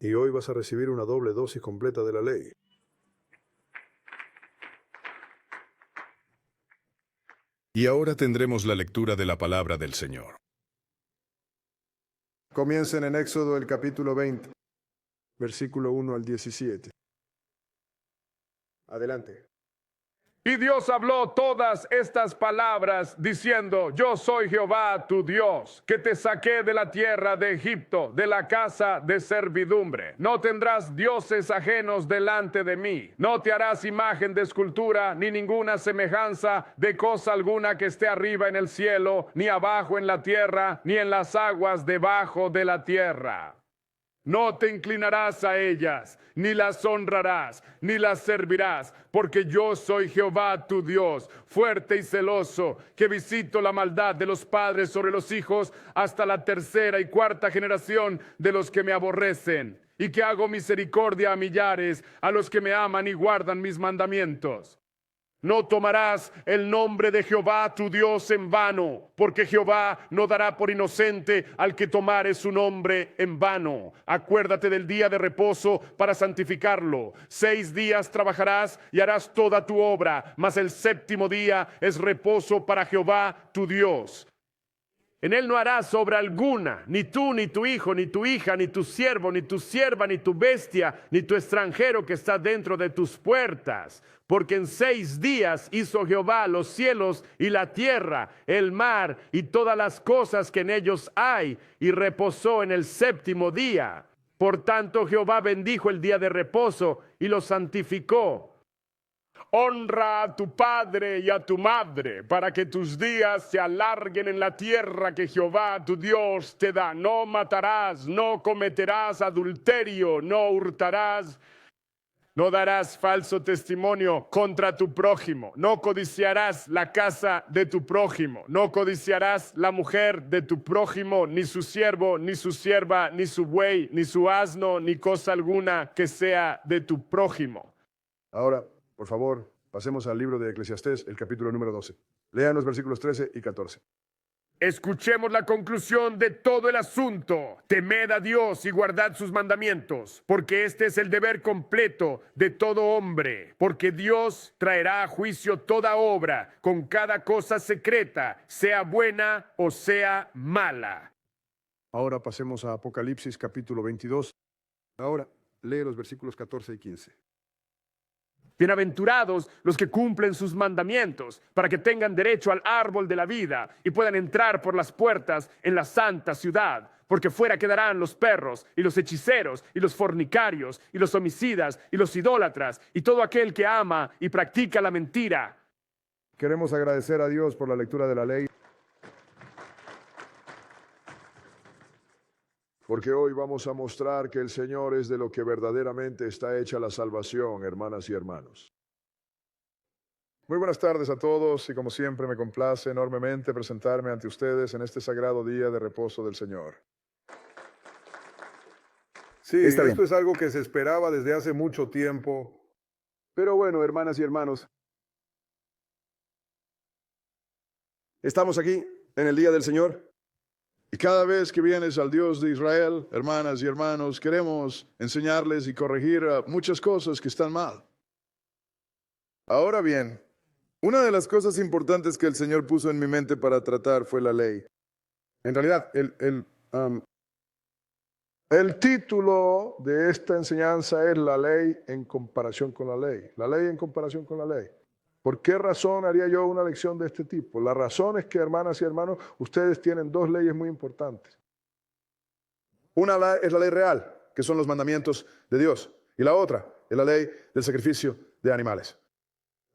Y hoy vas a recibir una doble dosis completa de la ley. Y ahora tendremos la lectura de la palabra del Señor. Comiencen en Éxodo el capítulo 20, versículo 1 al 17. Adelante. Y Dios habló todas estas palabras diciendo: Yo soy Jehová tu Dios, que te saqué de la tierra de Egipto, de la casa de servidumbre. No tendrás dioses ajenos delante de mí. No te harás imagen de escultura, ni ninguna semejanza de cosa alguna que esté arriba en el cielo, ni abajo en la tierra, ni en las aguas debajo de la tierra. No te inclinarás a ellas, ni las honrarás, ni las servirás, porque yo soy Jehová tu Dios, fuerte y celoso, que visito la maldad de los padres sobre los hijos hasta la tercera y cuarta generación de los que me aborrecen, y que hago misericordia a millares, a los que me aman y guardan mis mandamientos. No tomarás el nombre de Jehová tu Dios en vano, porque Jehová no dará por inocente al que tomare su nombre en vano. Acuérdate del día de reposo para santificarlo. 6 días trabajarás y harás toda tu obra, mas el séptimo día es reposo para Jehová tu Dios. En él no harás obra alguna, ni tú, ni tu hijo, ni tu hija, ni tu siervo, ni tu sierva, ni tu bestia, ni tu extranjero que está dentro de tus puertas. Porque en 6 días hizo Jehová los cielos y la tierra, el mar y todas las cosas que en ellos hay, y reposó en el séptimo día. Por tanto Jehová bendijo el día de reposo y lo santificó. Honra a tu padre y a tu madre, para que tus días se alarguen en la tierra que Jehová tu Dios te da. No matarás, no cometerás adulterio, no hurtarás, no darás falso testimonio contra tu prójimo, no codiciarás la casa de tu prójimo, no codiciarás la mujer de tu prójimo, ni su siervo, ni su sierva, ni su buey, ni su asno, ni cosa alguna que sea de tu prójimo. Ahora, por favor, pasemos al libro de Eclesiastés, el capítulo número 12. Lean los versículos 13 y 14. Escuchemos la conclusión de todo el asunto. Temed a Dios y guardad sus mandamientos, porque este es el deber completo de todo hombre. Porque Dios traerá a juicio toda obra con cada cosa secreta, sea buena o sea mala. Ahora pasemos a Apocalipsis, capítulo 22. Ahora, lee los versículos 14 y 15. Bienaventurados los que cumplen sus mandamientos, para que tengan derecho al árbol de la vida y puedan entrar por las puertas en la santa ciudad. Porque fuera quedarán los perros y los hechiceros y los fornicarios y los homicidas y los idólatras y todo aquel que ama y practica la mentira. Queremos agradecer a Dios por la lectura de la ley, porque hoy vamos a mostrar que el Señor es de lo que verdaderamente está hecha la salvación, hermanas y hermanos. Muy buenas tardes a todos y como siempre me complace enormemente presentarme ante ustedes en este sagrado día de reposo del Señor. Sí, esto es algo que se esperaba desde hace mucho tiempo. Pero bueno, hermanas y hermanos, estamos aquí en el día del Señor. Y cada vez que vienes al Dios de Israel, hermanas y hermanos, queremos enseñarles y corregir muchas cosas que están mal. Ahora bien, una de las cosas importantes que el Señor puso en mi mente para tratar fue la ley. En realidad, el título de esta enseñanza es la ley en comparación con la ley. La ley en comparación con la ley. ¿Por qué razón haría yo una lección de este tipo? La razón es que, hermanas y hermanos, ustedes tienen 2 leyes muy importantes. Una es la ley real, que son los mandamientos de Dios. Y la otra es la ley del sacrificio de animales.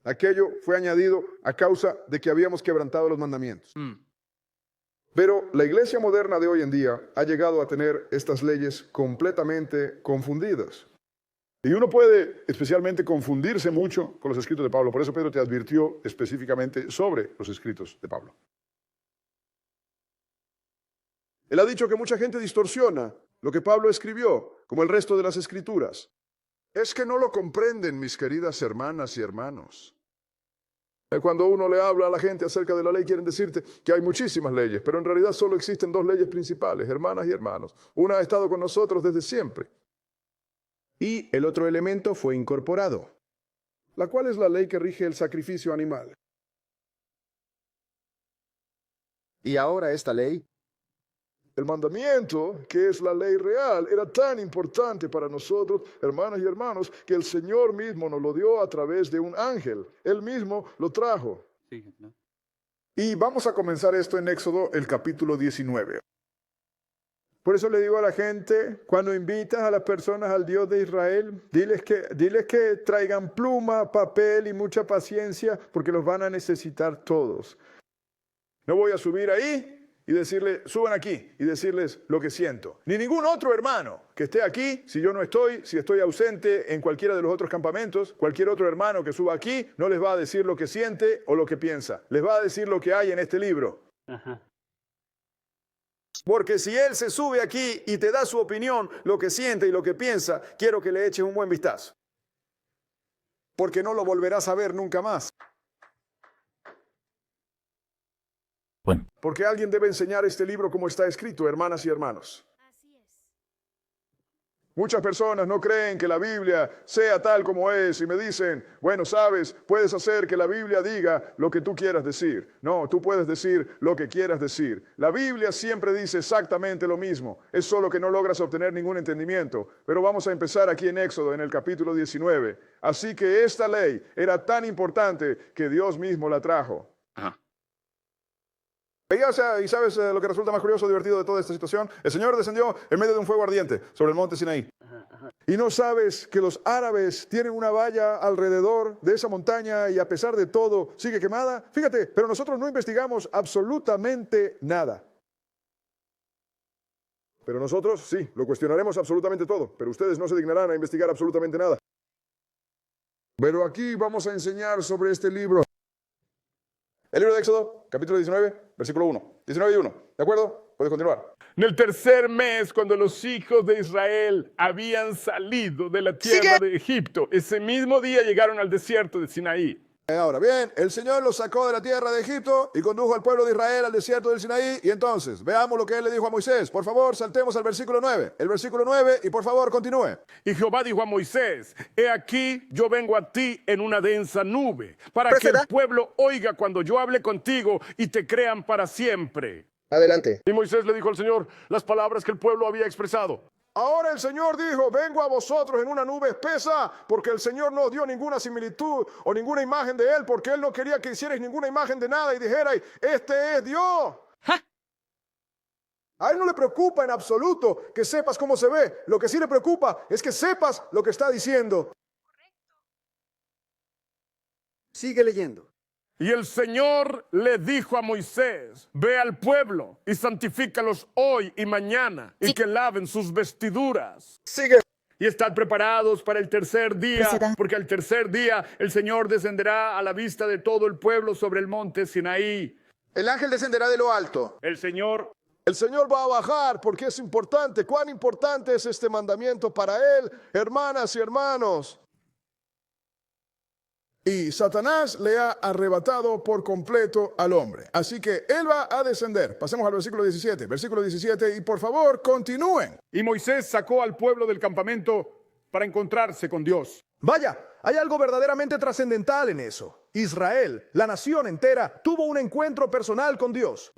Aquello fue añadido a causa de que habíamos quebrantado los mandamientos. Pero la iglesia moderna de hoy en día ha llegado a tener estas leyes completamente confundidas. Y uno puede especialmente confundirse mucho con los escritos de Pablo. Por eso Pedro te advirtió específicamente sobre los escritos de Pablo. Él ha dicho que mucha gente distorsiona lo que Pablo escribió, como el resto de las escrituras. Es que no lo comprenden, mis queridas hermanas y hermanos. Cuando uno le habla a la gente acerca de la ley, quieren decirte que hay muchísimas leyes, pero en realidad solo existen 2 leyes principales, hermanas y hermanos. Una ha estado con nosotros desde siempre. Y el otro elemento fue incorporado. la cual es la ley que rige el sacrificio animal. Y ahora esta ley, El mandamiento, que es la ley real, era tan importante para nosotros, hermanas y hermanos, que el Señor mismo nos lo dio a través de un ángel. Él mismo lo trajo. Y vamos a comenzar esto en Éxodo, el capítulo 19. Por eso le digo a la gente, cuando invitas a las personas al Dios de Israel, diles que traigan pluma, papel y mucha paciencia, porque los van a necesitar todos. No voy a subir ahí y decirles, suban aquí, y decirles lo que siento. Ni ningún otro hermano que esté aquí, si yo no estoy, si estoy ausente en cualquiera de los otros campamentos, cualquier otro hermano que suba aquí, no les va a decir lo que siente o lo que piensa. Les va a decir lo que hay en este libro. Porque si él se sube aquí y te da su opinión, lo que siente y lo que piensa, quiero que le eches un buen vistazo. Porque no lo volverás a ver nunca más. Bueno. Porque alguien debe enseñar este libro como está escrito, hermanas y hermanos. Así es. Muchas personas no creen que la Biblia sea tal como es y me dicen, bueno, sabes, puedes hacer que la Biblia diga lo que tú quieras decir. No, tú puedes decir lo que quieras decir. La Biblia siempre dice exactamente lo mismo. Es solo que no logras obtener ningún entendimiento. Pero vamos a empezar aquí en Éxodo, en el capítulo 19. Así que esta ley era tan importante que Dios mismo la trajo. Y sabes lo que resulta más curioso y divertido de toda esta situación. El Señor descendió en medio de un fuego ardiente sobre el monte Sinaí. Y no sabes que los árabes tienen una valla alrededor de esa montaña y a pesar de todo sigue quemada. Fíjate, pero nosotros no investigamos absolutamente nada. Pero nosotros sí, lo cuestionaremos absolutamente todo. Pero ustedes no se dignarán a investigar absolutamente nada. Pero aquí vamos a enseñar sobre este libro. El libro de Éxodo, capítulo 19, versículo 1. 19 y 1. ¿De acuerdo? Puedes continuar. En el tercer mes, cuando los hijos de Israel habían salido de la tierra de Egipto, ese mismo día llegaron al desierto de Sinaí. Ahora bien, el Señor los sacó de la tierra de Egipto y condujo al pueblo de Israel al desierto del Sinaí. Y entonces, veamos lo que Él le dijo a Moisés. Por favor, saltemos al versículo 9. El versículo 9 y por favor, continúe. Y Jehová dijo a Moisés, he aquí, yo vengo a ti en una densa nube, para que el pueblo oiga cuando yo hable contigo y te crean para siempre. adelante. Y Moisés le dijo al Señor las palabras que el pueblo había expresado. Ahora el Señor dijo, vengo a vosotros en una nube espesa, porque el Señor no dio ninguna similitud o ninguna imagen de Él, porque Él no quería que hicierais ninguna imagen de nada y dijerais, este es Dios. A Él no le preocupa en absoluto que sepas cómo se ve. Lo que sí le preocupa es que sepas lo que está diciendo. Sigue leyendo. Y el Señor le dijo a Moisés, ve al pueblo y santifícalos hoy y mañana, y que laven sus vestiduras. Sigue. Y estad preparados para el tercer día, porque al tercer día el Señor descenderá a la vista de todo el pueblo sobre el monte Sinaí. El ángel descenderá de lo alto. El Señor Va a bajar porque es importante. ¿Cuán importante es este mandamiento para Él, hermanas y hermanos? Y Satanás le ha arrebatado por completo al hombre. Así que Él va a descender. Pasemos al versículo 17. Versículo 17 y por favor continúen. y Moisés sacó al pueblo del campamento para encontrarse con Dios. Vaya, hay algo verdaderamente trascendental en eso. Israel, la nación entera, tuvo un encuentro personal con Dios.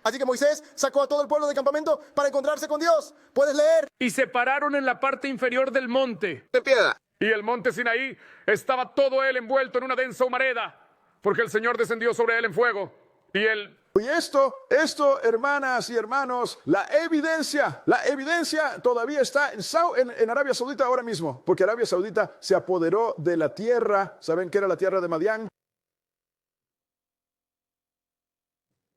Así que Moisés sacó a todo el pueblo del campamento para encontrarse con Dios. ¿Puedes leer? Y se pararon en la parte inferior del monte. De piedra. Y el monte Sinaí estaba todo él envuelto en una densa humareda, porque el Señor descendió sobre él en fuego. Y él... Y esto, hermanas y hermanos, la evidencia todavía está en Arabia Saudita ahora mismo, porque Arabia Saudita se apoderó de la tierra. ¿Saben qué era la tierra de Madián?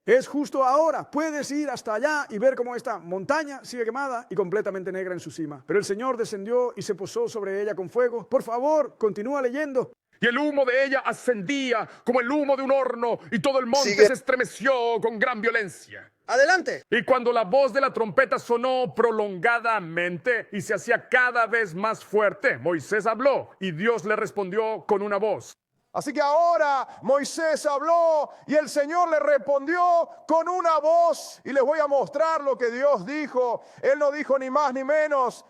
Es justo ahora. Puedes ir hasta allá y ver cómo esta montaña sigue quemada y completamente negra en su cima. Pero el Señor descendió y se posó sobre ella con fuego. Por favor, continúa leyendo. Y el humo de ella ascendía como el humo de un horno, y todo el monte se estremeció con gran violencia. Adelante. Y cuando la voz de la trompeta sonó prolongadamente y se hacía cada vez más fuerte, Moisés habló y Dios le respondió con una voz. Así que ahora Moisés habló y el Señor le respondió con una voz. Y les voy a mostrar lo que Dios dijo. Él no dijo ni más ni menos.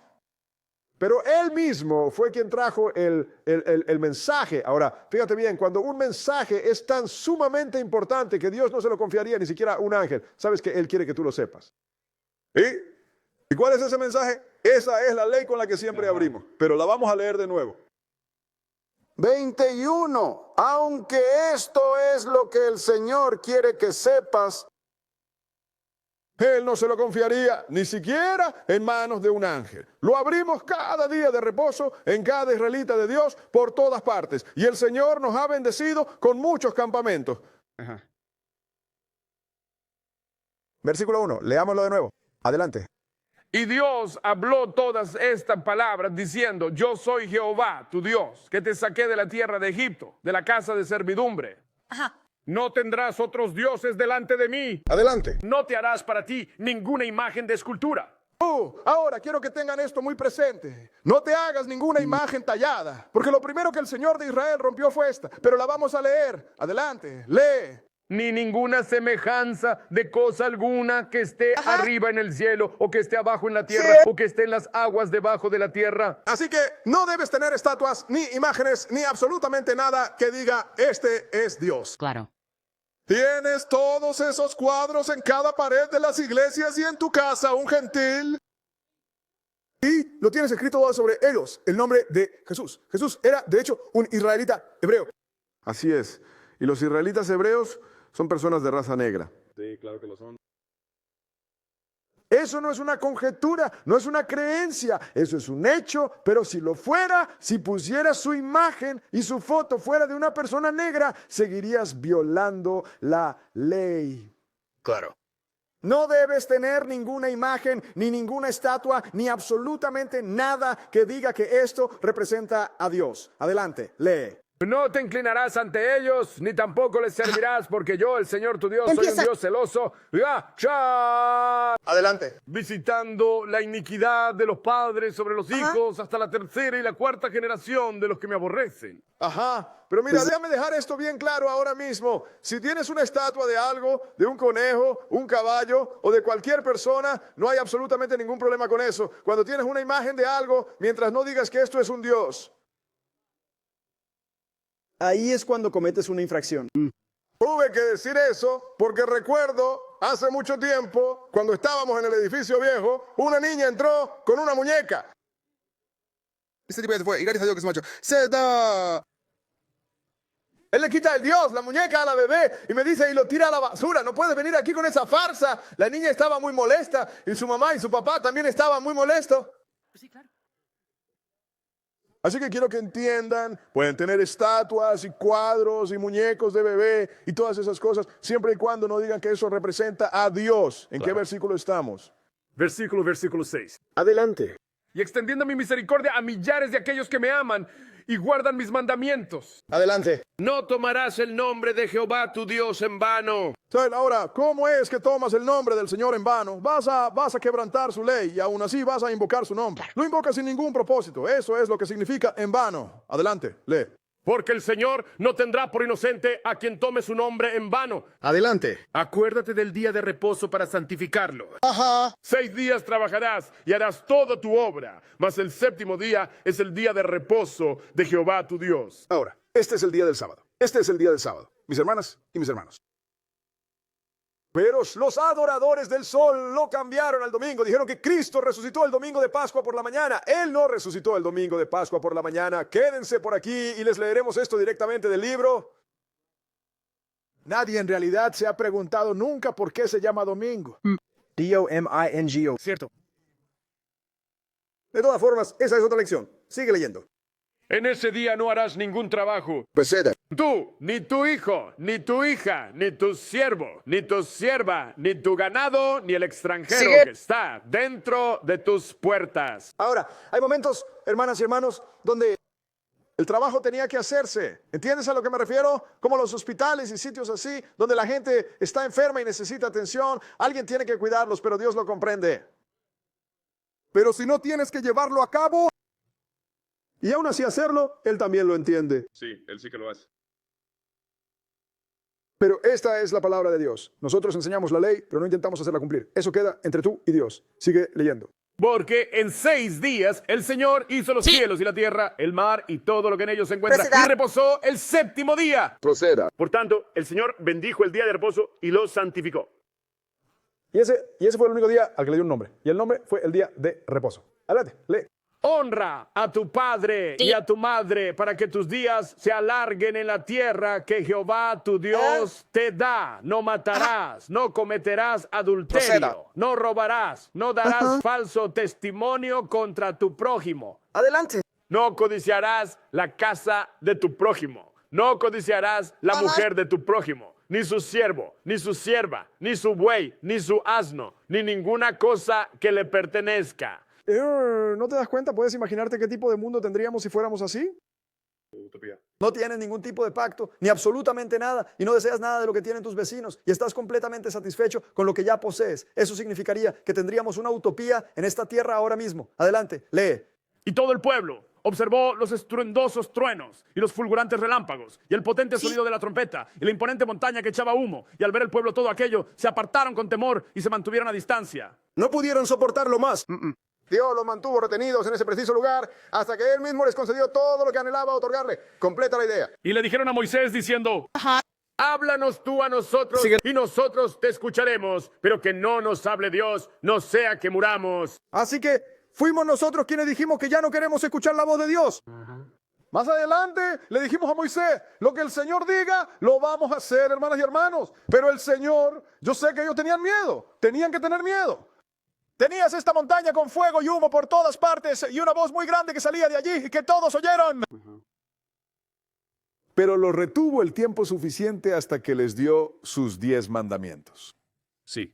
Pero él mismo fue quien trajo el mensaje. Ahora, fíjate bien, cuando un mensaje es tan sumamente importante que Dios no se lo confiaría ni siquiera a un ángel, sabes que Él quiere que tú lo sepas. ¿Y cuál es ese mensaje? Esa es la ley con la que siempre abrimos, pero la vamos a leer de nuevo. 21. Aunque esto es lo que el Señor quiere que sepas, Él no se lo confiaría ni siquiera en manos de un ángel. Lo abrimos cada día de reposo en cada israelita de Dios por todas partes. Y el Señor nos ha bendecido con muchos campamentos. Versículo 1, leámoslo de nuevo. Adelante. Y Dios habló todas estas palabras diciendo, yo soy Jehová, tu Dios, que te saqué de la tierra de Egipto, de la casa de servidumbre. No tendrás otros dioses delante de mí. Adelante. No te harás para ti ninguna imagen de escultura. Ahora quiero que tengan esto muy presente. No te hagas ninguna imagen tallada, porque lo primero que el Señor de Israel rompió fue esta, pero la vamos a leer. Adelante, lee. Ni ninguna semejanza de cosa alguna que esté arriba en el cielo, o que esté abajo en la tierra, o que esté en las aguas debajo de la tierra. Así que no debes tener estatuas, ni imágenes, ni absolutamente nada que diga, este es Dios. Claro. Tienes todos esos cuadros en cada pared de las iglesias y en tu casa, un gentil. Y lo tienes escrito todo sobre ellos, el nombre de Jesús. Jesús era, de hecho, un israelita hebreo. Así es. Y los israelitas hebreos son personas de raza negra. Sí, claro que lo son. Eso no es una conjetura, no es una creencia, eso es un hecho, pero si lo fuera, si pusieras su imagen y su foto fuera de una persona negra, seguirías violando la ley. Claro. no debes tener ninguna imagen, ni ninguna estatua, ni absolutamente nada que diga que esto representa a Dios. Adelante, lee. No te inclinarás ante ellos, ni tampoco les servirás, porque yo, el Señor tu Dios, soy un Dios celoso. Adelante. Visitando la iniquidad de los padres sobre los hijos hasta la tercera y la cuarta generación de los que me aborrecen. Ajá, pero mira, déjame dejar esto bien claro ahora mismo. Si tienes una estatua de algo, de un conejo, un caballo o de cualquier persona, no hay absolutamente ningún problema con eso. Cuando tienes una imagen de algo, mientras no digas que esto es un Dios. Ahí es cuando cometes una infracción. Tuve que decir eso porque recuerdo hace mucho tiempo, cuando estábamos en el edificio viejo, una niña entró con una muñeca. Este tipo se fue, y gracias a Dios que es macho. Se da. Él le quita el Dios, la muñeca a la bebé, y me dice, y lo tira a la basura. No puedes venir aquí con esa farsa. La niña estaba muy molesta, y su mamá y su papá también estaban muy molestos. Sí, claro. Así que quiero que entiendan, pueden tener estatuas y cuadros y muñecos de bebé y todas esas cosas, siempre y cuando no digan que eso representa a Dios. ¿En qué versículo estamos? Versículo 6. Adelante. Y extendiendo mi misericordia a millares de aquellos que me aman y guardan mis mandamientos. Adelante. No tomarás el nombre de Jehová tu Dios en vano. Ahora, ¿cómo es que tomas el nombre del Señor en vano? Vas a quebrantar su ley y aún así vas a invocar su nombre. Lo invocas sin ningún propósito. Eso es lo que significa en vano. Adelante, lee. Porque el Señor no tendrá por inocente a quien tome su nombre en vano. Adelante. Acuérdate del día de reposo para santificarlo. Ajá. 6 días trabajarás y harás toda tu obra, mas el séptimo día es el día de reposo de Jehová tu Dios. Ahora, este es el día del sábado. Este es el día del sábado. Mis hermanas y mis hermanos. Pero los adoradores del sol lo cambiaron al domingo. Dijeron que Cristo resucitó el domingo de Pascua por la mañana. Él no resucitó el domingo de Pascua por la mañana. Quédense por aquí y les leeremos esto directamente del libro. Nadie en realidad se ha preguntado nunca por qué se llama domingo. D-O-M-I-N-G-O. Cierto. De todas formas, esa es otra lección. Sigue leyendo. En ese día no harás ningún trabajo. Peseta. Tú, ni tu hijo, ni tu hija, ni tu siervo, ni tu sierva, ni tu ganado, ni el extranjero que está dentro de tus puertas. Ahora, hay momentos, hermanas y hermanos, donde el trabajo tenía que hacerse. ¿Entiendes a lo que me refiero? Como los hospitales y sitios así, donde la gente está enferma y necesita atención. Alguien tiene que cuidarlos, pero Dios lo comprende. Pero si no tienes que llevarlo a cabo, y aún así hacerlo, Él también lo entiende. Sí, él sí que lo hace. Pero esta es la palabra de Dios. Nosotros enseñamos la ley, pero no intentamos hacerla cumplir. Eso queda entre tú y Dios. Sigue leyendo. Porque en 6 días el Señor hizo los cielos y la tierra, el mar y todo lo que en ellos se encuentra, Proceda. y reposó el 7º día. Proceda. Por tanto, el Señor bendijo el día de reposo y lo santificó. Y ese fue el único día al que le dio un nombre. Y el nombre fue el día de reposo. Adelante, lee. Honra a tu padre y a tu madre para que tus días se alarguen en la tierra que Jehová tu Dios te da. No matarás, no cometerás adulterio, Proceda. no robarás, no darás falso testimonio contra tu prójimo. Adelante. No codiciarás la casa de tu prójimo. No codiciarás la mujer de tu prójimo, ni su siervo, ni su sierva, ni su buey, ni su asno, ni ninguna cosa que le pertenezca. ¿No te das cuenta? ¿Puedes imaginarte qué tipo de mundo tendríamos si fuéramos así? No tienes ningún tipo de pacto, ni absolutamente nada, y no deseas nada de lo que tienen tus vecinos, y estás completamente satisfecho con lo que ya posees. Eso significaría que tendríamos una utopía en esta tierra ahora mismo. Adelante, lee. Y todo el pueblo observó los estruendosos truenos y los fulgurantes relámpagos y el potente sonido de la trompeta y la imponente montaña que echaba humo. Y al ver el pueblo todo aquello, se apartaron con temor y se mantuvieron a distancia. No pudieron soportarlo más. Dios los mantuvo retenidos en ese preciso lugar hasta que Él mismo les concedió todo lo que anhelaba otorgarle. Completa la idea. Y le dijeron a Moisés diciendo, háblanos tú a nosotros y nosotros te escucharemos, pero que no nos hable Dios, no sea que muramos. Así que fuimos nosotros quienes dijimos que ya no queremos escuchar la voz de Dios. Más adelante le dijimos a Moisés, lo que el Señor diga, lo vamos a hacer, hermanas y hermanos. Pero el Señor, yo sé que ellos tenían miedo, tenían que tener miedo. Tenías esta montaña con fuego y humo por todas partes y una voz muy grande que salía de allí y que todos oyeron. Pero lo retuvo el tiempo suficiente hasta que les dio sus 10 mandamientos. Sí.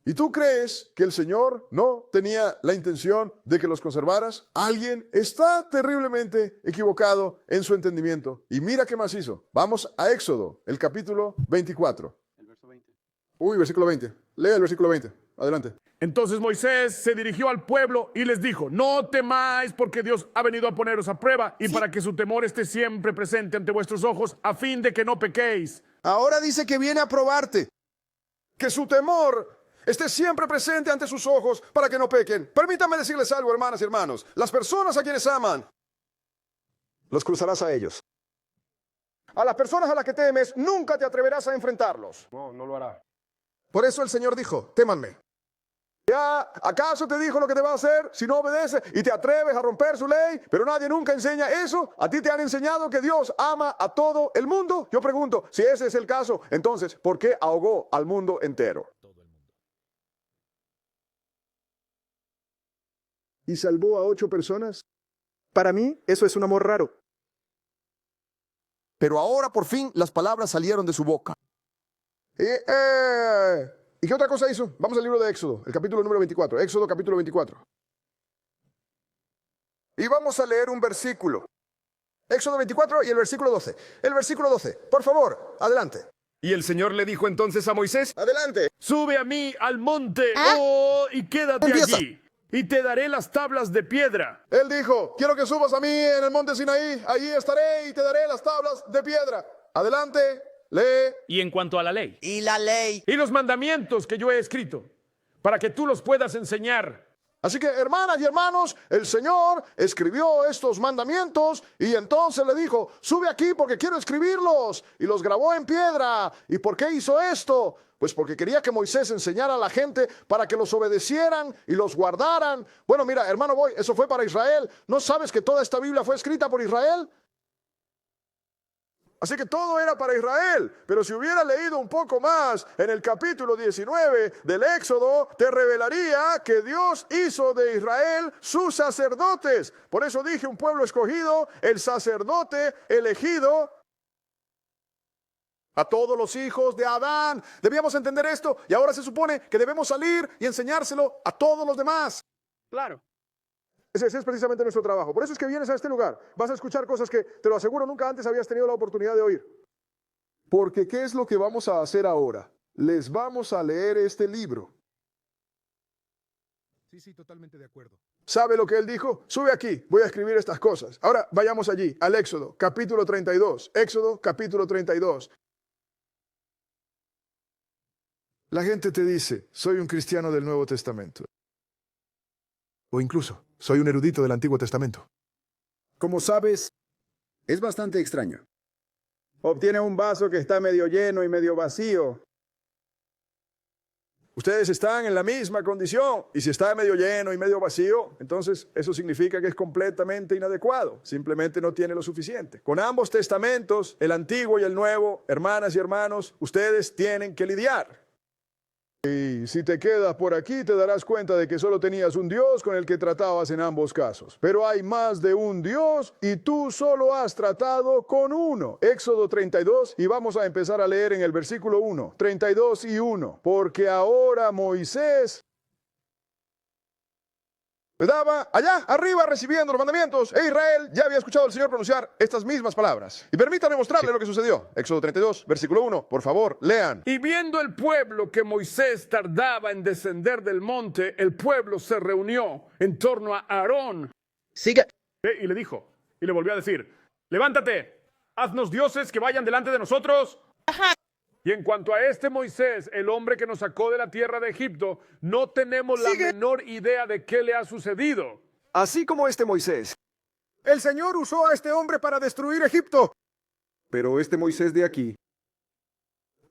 ¿Y tú crees que el Señor no tenía la intención de que los conservaras? Alguien está terriblemente equivocado en su entendimiento. Y mira qué más hizo. Vamos a Éxodo, el capítulo 24. El verso 20. Versículo 20. Lee el versículo 20. Adelante. Entonces Moisés se dirigió al pueblo y les dijo, no temáis porque Dios ha venido a poneros a prueba y para que su temor esté siempre presente ante vuestros ojos a fin de que no pequéis. Ahora dice que viene a probarte. Que su temor esté siempre presente ante sus ojos para que no pequen. Permítanme decirles algo, hermanas y hermanos. Las personas a quienes aman, Los cruzarás a ellos. A las personas a las que temes, nunca te atreverás a enfrentarlos. no lo hará. Por eso el Señor dijo, témanme. ¿Ya acaso te dijo lo que te va a hacer si no obedeces y te atreves a romper su ley? Pero nadie nunca enseña eso. ¿A ti te han enseñado que Dios ama a todo el mundo? Yo pregunto, si ese es el caso, entonces, ¿por qué ahogó al mundo entero? ¿Y salvó a 8 personas? Para mí, eso es un amor raro. Pero ahora por fin las palabras salieron de su boca. ¿Y qué otra cosa hizo? Vamos al libro de Éxodo, el capítulo número 24. Éxodo capítulo 24. Y vamos a leer un versículo. Éxodo 24 y el versículo 12. El versículo 12. Por favor, adelante. Y el Señor le dijo entonces a Moisés, Adelante. Sube a mí al monte, y quédate Empieza. allí, y te daré las tablas de piedra. Él dijo, quiero que subas a mí en el monte Sinaí, allí estaré y te daré las tablas de piedra. Adelante, lee. Y en cuanto a la ley, Y la ley. y los mandamientos que yo he escrito, para que tú los puedas enseñar. Así que, hermanas y hermanos, el Señor escribió estos mandamientos y entonces le dijo, sube aquí porque quiero escribirlos. Y los grabó en piedra. ¿Y por qué hizo esto? Pues porque quería que Moisés enseñara a la gente para que los obedecieran y los guardaran. Bueno, mira, hermano Boy, eso fue para Israel. ¿No sabes que toda esta Biblia fue escrita por Israel? Así que todo era para Israel, pero si hubiera leído un poco más en el capítulo 19 del Éxodo, te revelaría que Dios hizo de Israel sus sacerdotes. Por eso dije un pueblo escogido, el sacerdote elegido. A todos los hijos de Adán. Debíamos entender esto y ahora se supone que debemos salir y enseñárselo a todos los demás. Claro. Ese es precisamente nuestro trabajo. Por eso es que vienes a este lugar. Vas a escuchar cosas que, te lo aseguro, nunca antes habías tenido la oportunidad de oír. Porque ¿qué es lo que vamos a hacer ahora? Les vamos a leer este libro. Sí, totalmente de acuerdo. ¿Sabe lo que él dijo? Sube aquí, voy a escribir estas cosas. Ahora vayamos allí, al Éxodo, capítulo 32. Éxodo, capítulo 32. La gente te dice, soy un cristiano del Nuevo Testamento. O incluso, soy un erudito del Antiguo Testamento. Como sabes, es bastante extraño. Obtiene un vaso que está medio lleno y medio vacío. Ustedes están en la misma condición. Y si está medio lleno y medio vacío, entonces eso significa que es completamente inadecuado. Simplemente no tiene lo suficiente. Con ambos testamentos, el Antiguo y el Nuevo, hermanas y hermanos, ustedes tienen que lidiar. Y si te quedas por aquí, te darás cuenta de que solo tenías un Dios con el que tratabas en ambos casos. Pero hay más de un Dios y tú solo has tratado con uno. Éxodo 32, y vamos a empezar a leer en el versículo 1, 32 y 1. Porque ahora Moisés estaba allá arriba recibiendo los mandamientos, e Israel ya había escuchado al Señor pronunciar estas mismas palabras. Y permítanme mostrarle lo que sucedió. Éxodo 32, versículo 1, por favor, lean. Y viendo el pueblo que Moisés tardaba en descender del monte, el pueblo se reunió en torno a Aarón. Siga. Y le dijo, y le volvió a decir, levántate, haznos dioses que vayan delante de nosotros. Y en cuanto a este Moisés, el hombre que nos sacó de la tierra de Egipto, no tenemos la menor idea de qué le ha sucedido. Así como este Moisés. El Señor usó a este hombre para destruir Egipto. Pero este Moisés de aquí,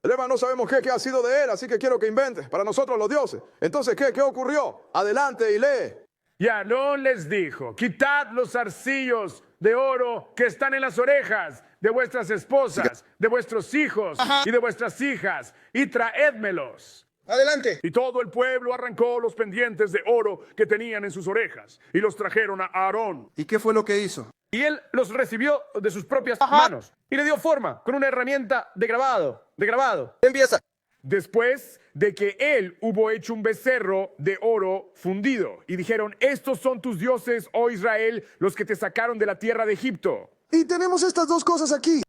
Lema, no sabemos qué ha sido de él, así que quiero que inventes para nosotros los dioses. Entonces, ¿qué ocurrió? Adelante y lee. Y Aarón les dijo, quitad los zarcillos de oro que están en las orejas de vuestras esposas, de vuestros hijos y de vuestras hijas, y traédmelos. adelante. Y todo el pueblo arrancó los pendientes de oro que tenían en sus orejas, y los trajeron a Aarón. ¿Y qué fue lo que hizo? Y él los recibió de sus propias manos, y le dio forma con una herramienta de grabado. Empieza. Después de que él hubo hecho un becerro de oro fundido. Y dijeron, estos son tus dioses, oh Israel, los que te sacaron de la tierra de Egipto. Y tenemos estas dos cosas aquí.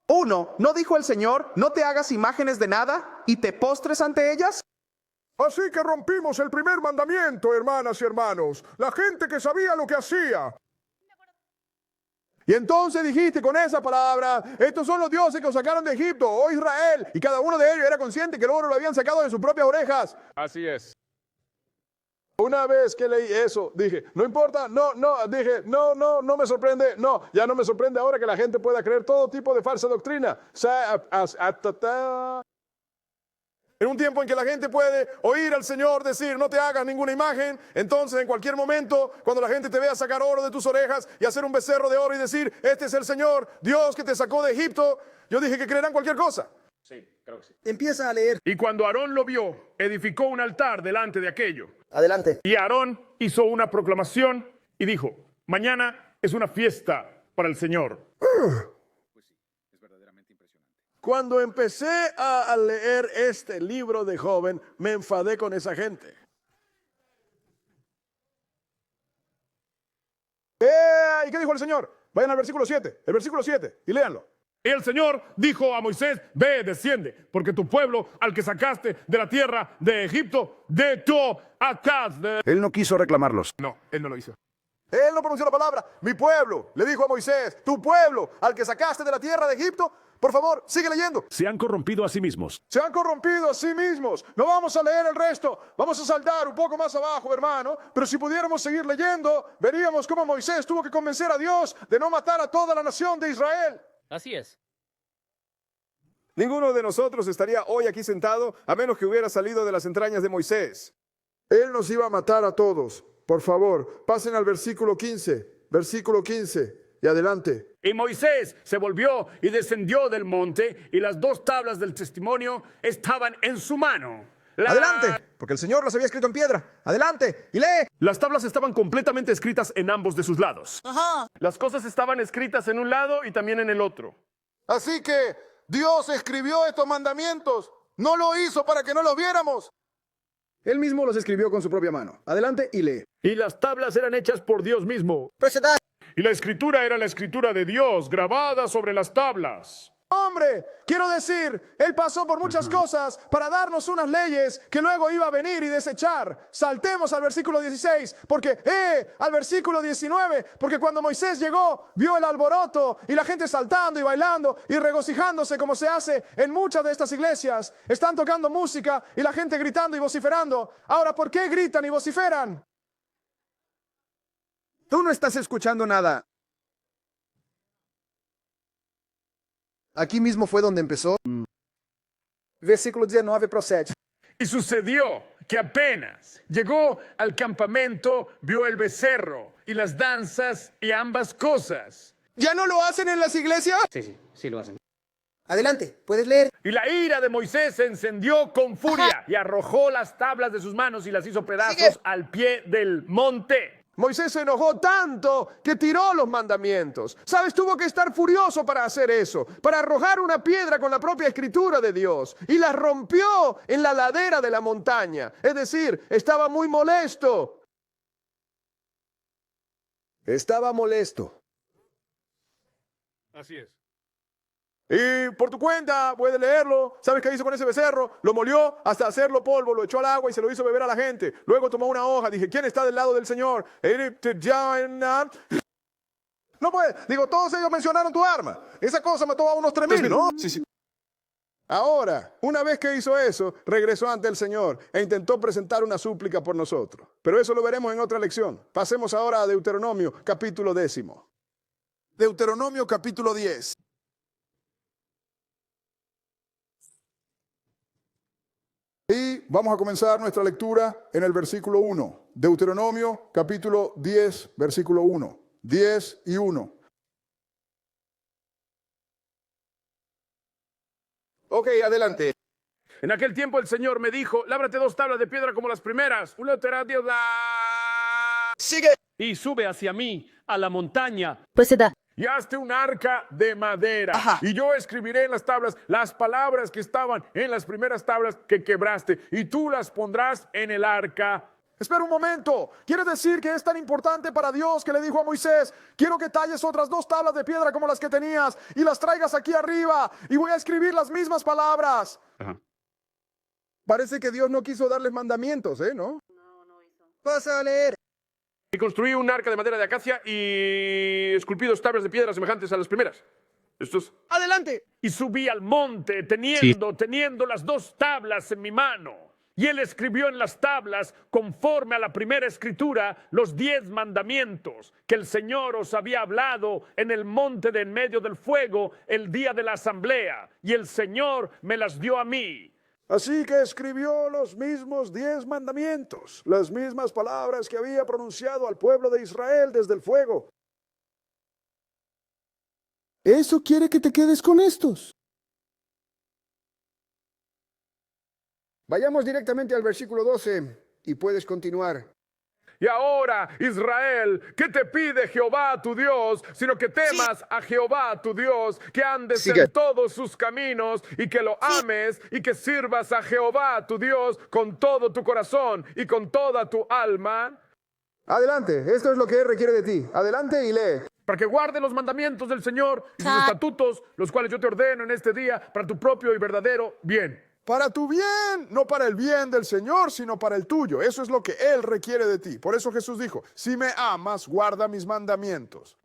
1. ¿No dijo el Señor, no te hagas imágenes de nada y te postres ante ellas? Así que rompimos el primer mandamiento, hermanas y hermanos. La gente que sabía lo que hacía. Y entonces dijiste con esa palabra, estos son los dioses que os sacaron de Egipto, oh Israel. Y cada uno de ellos era consciente que el oro lo habían sacado de sus propias orejas. Así es. Una vez que leí eso, dije, no importa, no me sorprende, ya no me sorprende ahora que la gente pueda creer todo tipo de falsa doctrina. En un tiempo en que la gente puede oír al Señor decir, no te hagas ninguna imagen, entonces en cualquier momento, cuando la gente te vea sacar oro de tus orejas y hacer un becerro de oro y decir, este es el Señor, Dios que te sacó de Egipto, yo dije que creerán cualquier cosa. Sí, creo que sí. Empieza a leer. Y cuando Aarón lo vio, edificó un altar delante de aquello. Adelante. Y Aarón hizo una proclamación y dijo, mañana es una fiesta para el Señor. Cuando empecé a leer este libro de joven, me enfadé con esa gente. ¿Y qué dijo el Señor? Vayan al versículo 7, el versículo 7, y léanlo. Y el Señor dijo a Moisés, ve, desciende, porque tu pueblo, al que sacaste de la tierra de Egipto, de tu atrás de... Él no quiso reclamarlos. No, él no lo hizo. Él no pronunció la palabra, mi pueblo, le dijo a Moisés, tu pueblo, al que sacaste de la tierra de Egipto. Por favor, sigue leyendo. Se han corrompido a sí mismos. Se han corrompido a sí mismos. No vamos a leer el resto. Vamos a saltar un poco más abajo, hermano. Pero si pudiéramos seguir leyendo, veríamos cómo Moisés tuvo que convencer a Dios de no matar a toda la nación de Israel. Así es. Ninguno de nosotros estaría hoy aquí sentado a menos que hubiera salido de las entrañas de Moisés. Él nos iba a matar a todos. Por favor, pasen al versículo 15. Versículo 15 y adelante. Y Moisés se volvió y descendió del monte, y las dos tablas del testimonio estaban en su mano. Adelante, porque el Señor las había escrito en piedra. Adelante, y lee. Las tablas estaban completamente escritas en ambos de sus lados. Las cosas estaban escritas en un lado y también en el otro. Así que Dios escribió estos mandamientos. No lo hizo para que no los viéramos. Él mismo los escribió con su propia mano. Adelante y lee. Y las tablas eran hechas por Dios mismo. Proceda. Y la escritura era la escritura de Dios, grabada sobre las tablas. Hombre, quiero decir, Él pasó por muchas cosas para darnos unas leyes que luego iba a venir y desechar. Saltemos al versículo 16, al versículo 19, porque cuando Moisés llegó, vio el alboroto y la gente saltando y bailando y regocijándose como se hace en muchas de estas iglesias. Están tocando música y la gente gritando y vociferando. Ahora, ¿por qué gritan y vociferan? Tú no estás escuchando nada. Aqui mismo fue donde empezó. Versículo 19 procede. Y sucedió que apenas llegó al campamento, vio el becerro y las danzas y ambas cosas. ¿Ya no lo hacen en las iglesias? Sí lo hacen. Adelante, puedes leer. Y la ira de Moisés se encendió con furia y arrojó las tablas de sus manos y las hizo pedazos al pie del monte. Moisés se enojó tanto que tiró los mandamientos. ¿Sabes? Tuvo que estar furioso para hacer eso, para arrojar una piedra con la propia escritura de Dios y la rompió en la ladera de la montaña. Es decir, estaba muy molesto. Estaba molesto. Así es. Y por tu cuenta, puedes leerlo. ¿Sabes qué hizo con ese becerro? Lo molió hasta hacerlo polvo, lo echó al agua y se lo hizo beber a la gente. Luego tomó una hoja, dije, ¿quién está del lado del Señor? No puede. Digo, todos ellos mencionaron tu arma. Esa cosa mató a unos 3,000, ¿no? Sí. Ahora, una vez que hizo eso, regresó ante el Señor e intentó presentar una súplica por nosotros. Pero eso lo veremos en otra lección. Pasemos ahora a Deuteronomio, capítulo 10. Deuteronomio capítulo 10. Y vamos a comenzar nuestra lectura en el versículo 1. Deuteronomio capítulo 10, versículo 1. 10 y 1. Ok, adelante. En aquel tiempo el Señor me dijo, lábrate 2 tablas de piedra como las primeras. Una será Dios. Sigue. Y sube hacia mí, a la montaña. Pues se da. Y hazte un arca de madera. Y yo escribiré en las tablas las palabras que estaban en las primeras tablas que quebraste. Y tú las pondrás en el arca. Espera un momento. ¿Quiere decir que es tan importante para Dios que le dijo a Moisés, quiero que talles otras 2 tablas de piedra como las que tenías y las traigas aquí arriba y voy a escribir las mismas palabras? Parece que Dios no quiso darles mandamientos, ¿no? Pasa a leer. Y construí un arca de madera de acacia y esculpí 2 tablas de piedra semejantes a las primeras. Estos. Adelante. Y subí al monte teniendo las 2 tablas en mi mano. Y él escribió en las tablas, conforme a la primera escritura, los 10 mandamientos que el Señor os había hablado en el monte de en medio del fuego el día de la asamblea. Y el Señor me las dio a mí. Así que escribió los mismos 10 mandamientos, las mismas palabras que había pronunciado al pueblo de Israel desde el fuego. Eso quiere que te quedes con estos. Vayamos directamente al versículo 12 y puedes continuar. Y ahora, Israel, ¿qué te pide Jehová tu Dios? Sino que temas a Jehová tu Dios, que andes en todos sus caminos y que lo ames y que sirvas a Jehová tu Dios con todo tu corazón y con toda tu alma. Adelante, esto es lo que Él requiere de ti. Adelante y lee. Para que guarde los mandamientos del Señor y sus estatutos, los cuales yo te ordeno en este día para tu propio y verdadero bien. Para tu bien, no para el bien del Señor, sino para el tuyo. Eso es lo que Él requiere de ti. Por eso Jesús dijo, si me amas, guarda mis mandamientos.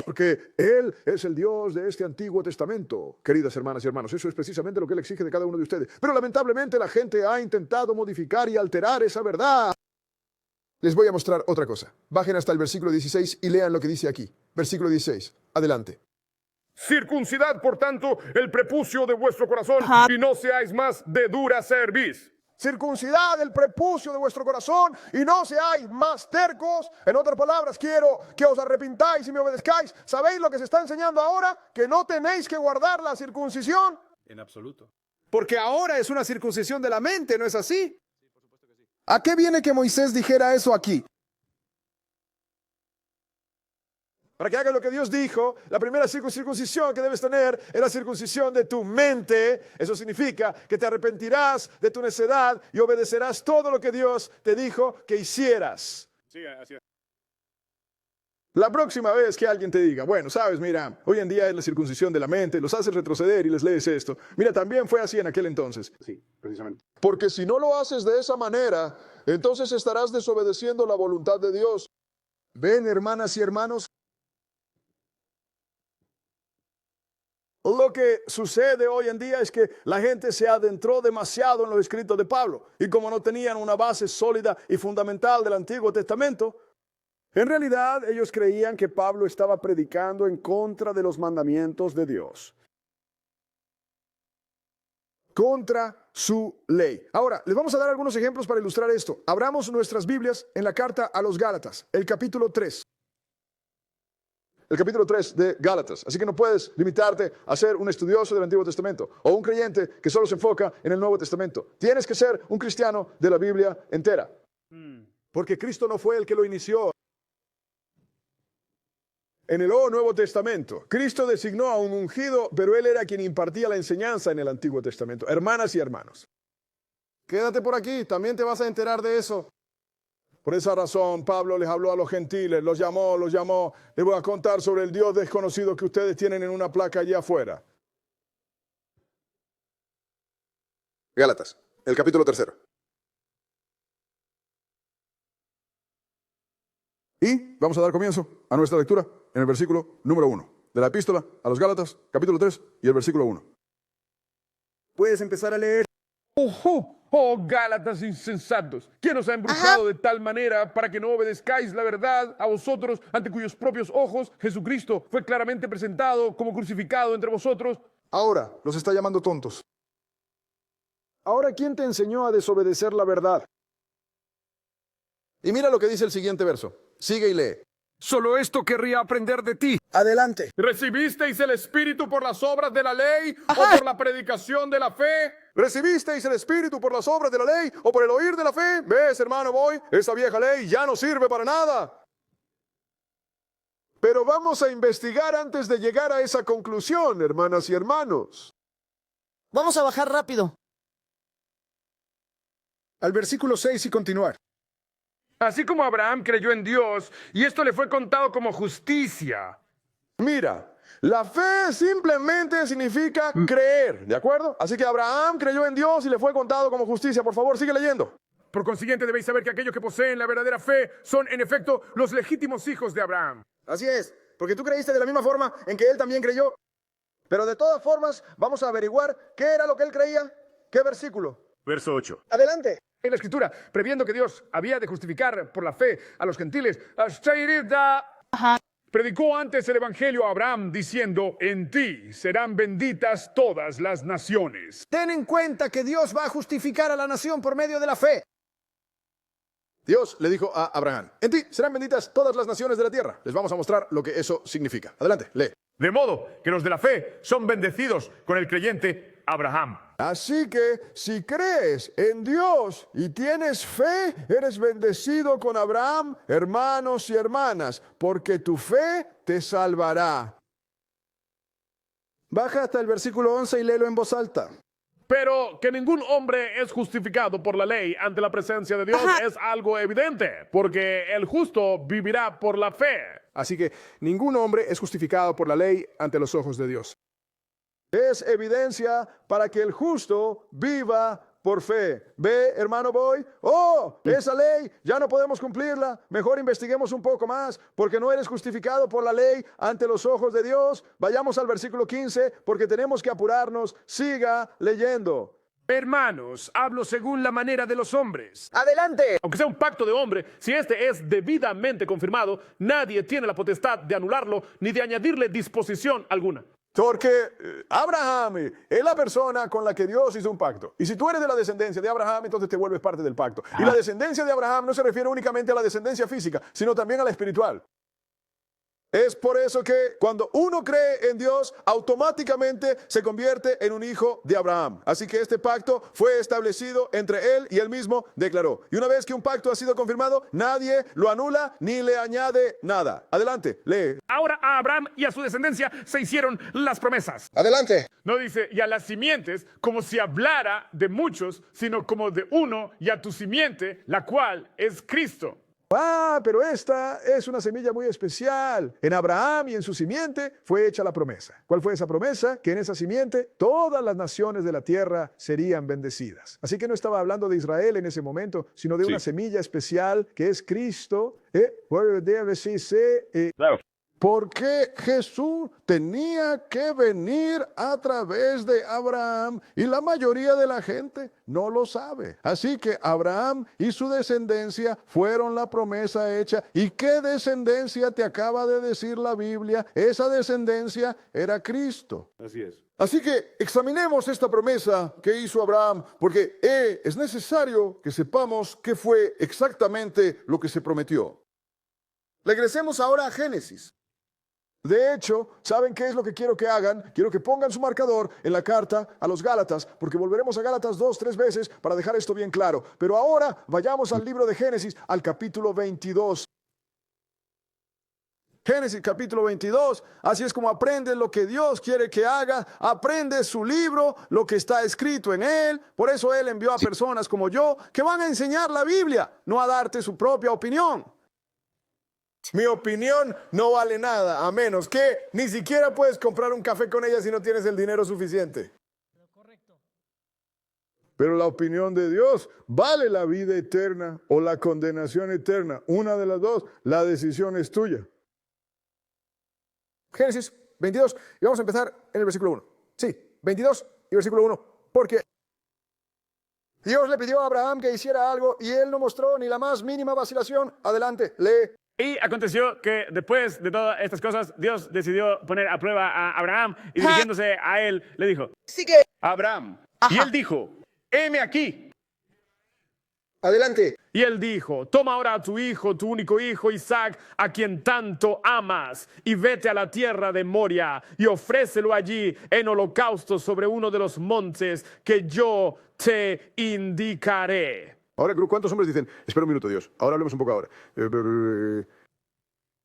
Porque Él es el Dios de este Antiguo Testamento, queridas hermanas y hermanos. Eso es precisamente lo que Él exige de cada uno de ustedes. Pero lamentablemente la gente ha intentado modificar y alterar esa verdad. Les voy a mostrar otra cosa. Bajen hasta el versículo 16 y lean lo que dice aquí. Versículo 16. Adelante. Circuncidad, por tanto, el prepucio de vuestro corazón y no seáis más de dura cerviz. Circuncidad el prepucio de vuestro corazón y no seáis más tercos. En otras palabras, quiero que os arrepintáis y me obedezcáis. ¿Sabéis lo que se está enseñando ahora? Que no tenéis que guardar la circuncisión. En absoluto. Porque ahora es una circuncisión de la mente, ¿no es así? ¿A qué viene que Moisés dijera eso aquí? Para que hagas lo que Dios dijo, la primera circuncisión que debes tener es la circuncisión de tu mente. Eso significa que te arrepentirás de tu necedad y obedecerás todo lo que Dios te dijo que hicieras. Sí, así es. La próxima vez que alguien te diga, bueno, sabes, mira, hoy en día es la circuncisión de la mente, los haces retroceder y les lees esto. Mira, también fue así en aquel entonces. Sí, precisamente. Porque si no lo haces de esa manera, entonces estarás desobedeciendo la voluntad de Dios. Ven, hermanas y hermanos. Lo que sucede hoy en día es que la gente se adentró demasiado en los escritos de Pablo y como no tenían una base sólida y fundamental del Antiguo Testamento, En realidad, ellos creían que Pablo estaba predicando en contra de los mandamientos de Dios, contra su ley. Ahora, les vamos a dar algunos ejemplos para ilustrar esto. Abramos nuestras Biblias en la carta a los Gálatas, el capítulo 3. El capítulo 3 de Gálatas. Así que no puedes limitarte a ser un estudioso del Antiguo Testamento o un creyente que solo se enfoca en el Nuevo Testamento. Tienes que ser un cristiano de la Biblia entera. Porque Cristo no fue el que lo inició. En el Nuevo Testamento, Cristo designó a un ungido, pero Él era quien impartía la enseñanza en el Antiguo Testamento. Hermanas y hermanos, quédate por aquí, también te vas a enterar de eso. Por esa razón, Pablo les habló a los gentiles, los llamó. Les voy a contar sobre el Dios desconocido que ustedes tienen en una placa allá afuera. Gálatas, el capítulo 3. Y vamos a dar comienzo a nuestra lectura en el versículo número 1 de la epístola a los Gálatas, capítulo 3 y el versículo 1. Puedes empezar a leer. Oh, Gálatas insensatos, ¿quién os ha embrujado de tal manera para que no obedezcáis la verdad a vosotros, ante cuyos propios ojos Jesucristo fue claramente presentado como crucificado entre vosotros? Ahora los está llamando tontos. Ahora, ¿quién te enseñó a desobedecer la verdad? Y mira lo que dice el siguiente verso. Sigue y lee. Solo esto querría aprender de ti. Adelante. ¿Recibisteis el Espíritu por las obras de la ley o por la predicación de la fe? ¿Recibisteis el Espíritu por las obras de la ley o por el oír de la fe? ¿Ves, hermano Boy? Esa vieja ley ya no sirve para nada. Pero vamos a investigar antes de llegar a esa conclusión, hermanas y hermanos. Vamos a bajar rápido. Al versículo 6 y continuar. Así como Abraham creyó en Dios, y esto le fue contado como justicia. Mira, la fe simplemente significa creer, ¿de acuerdo? Así que Abraham creyó en Dios y le fue contado como justicia. Por favor, sigue leyendo. Por consiguiente, debéis saber que aquellos que poseen la verdadera fe son, en efecto, los legítimos hijos de Abraham. Así es, porque tú creíste de la misma forma en que él también creyó. Pero de todas formas, vamos a averiguar qué era lo que él creía. ¿Qué versículo? Verso 8. Adelante. En la Escritura, previendo que Dios había de justificar por la fe a los gentiles, predicó antes el Evangelio a Abraham diciendo, en ti serán benditas todas las naciones. Ten en cuenta que Dios va a justificar a la nación por medio de la fe. Dios le dijo a Abraham, en ti serán benditas todas las naciones de la tierra. Les vamos a mostrar lo que eso significa. Adelante, lee. De modo que los de la fe son bendecidos con el creyente Abraham. Así que si crees en Dios y tienes fe, eres bendecido con Abraham, hermanos y hermanas, porque tu fe te salvará. Baja hasta el versículo 11 y léelo en voz alta. Pero que ningún hombre es justificado por la ley ante la presencia de Dios es algo evidente, porque el justo vivirá por la fe. Así que ningún hombre es justificado por la ley ante los ojos de Dios. Es evidencia para que el justo viva por fe. ¿Ve, hermano Boy? Oh, esa ley ya no podemos cumplirla. Mejor investiguemos un poco más, porque no eres justificado por la ley ante los ojos de Dios. Vayamos al versículo 15, porque tenemos que apurarnos. Siga leyendo. Hermanos, hablo según la manera de los hombres. Adelante. Aunque sea un pacto de hombre, si este es debidamente confirmado, nadie tiene la potestad de anularlo ni de añadirle disposición alguna. Porque Abraham es la persona con la que Dios hizo un pacto. Y si tú eres de la descendencia de Abraham, entonces te vuelves parte del pacto. Y la descendencia de Abraham no se refiere únicamente a la descendencia física, sino también a la espiritual. Es por eso que cuando uno cree en Dios, automáticamente se convierte en un hijo de Abraham. Así que este pacto fue establecido entre él y él mismo declaró. Y una vez que un pacto ha sido confirmado, nadie lo anula ni le añade nada. Adelante, lee. Ahora a Abraham y a su descendencia se hicieron las promesas. Adelante. No dice, y a las simientes, como si hablara de muchos, sino como de uno, y a tu simiente, la cual es Cristo. Ah, pero esta es una semilla muy especial. En Abraham y en su simiente fue hecha la promesa. ¿Cuál fue esa promesa? Que en esa simiente todas las naciones de la tierra serían bendecidas. Así que no estaba hablando de Israel en ese momento, sino de una semilla especial que es Cristo. Claro. ¿Por qué Jesús tenía que venir a través de Abraham? Y la mayoría de la gente no lo sabe. Así que Abraham y su descendencia fueron la promesa hecha. ¿Y qué descendencia te acaba de decir la Biblia? Esa descendencia era Cristo. Así es. Así que examinemos esta promesa que hizo Abraham, porque es necesario que sepamos qué fue exactamente lo que se prometió. Regresemos ahora a Génesis. De hecho, ¿saben qué es lo que quiero que hagan? Quiero que pongan su marcador en la carta a los Gálatas, porque volveremos a Gálatas 2, 3 veces para dejar esto bien claro. Pero ahora vayamos al libro de Génesis, al capítulo 22. Génesis capítulo 22, así es como aprendes lo que Dios quiere que haga, aprendes su libro, lo que está escrito en él. Por eso Él envió a personas como yo que van a enseñar la Biblia, no a darte su propia opinión. Mi opinión no vale nada, a menos que ni siquiera puedes comprar un café con ella si no tienes el dinero suficiente. Pero la opinión de Dios vale la vida eterna o la condenación eterna. Una de las dos, la decisión es tuya. Génesis 22, y vamos a empezar en el versículo 1. Sí, 22 y versículo 1. Porque Dios le pidió a Abraham que hiciera algo y él no mostró ni la más mínima vacilación. Adelante, lee. Y aconteció que después de todas estas cosas, Dios decidió poner a prueba a Abraham y dirigiéndose a él, le dijo, Sigue. Abraham. Y él dijo, heme aquí. Adelante. Y él dijo, toma ahora a tu hijo, tu único hijo Isaac, a quien tanto amas, y vete a la tierra de Moria y ofrécelo allí en holocausto sobre uno de los montes que yo te indicaré. Ahora, ¿cuántos hombres dicen, espera un minuto, Dios, ahora hablemos un poco ahora?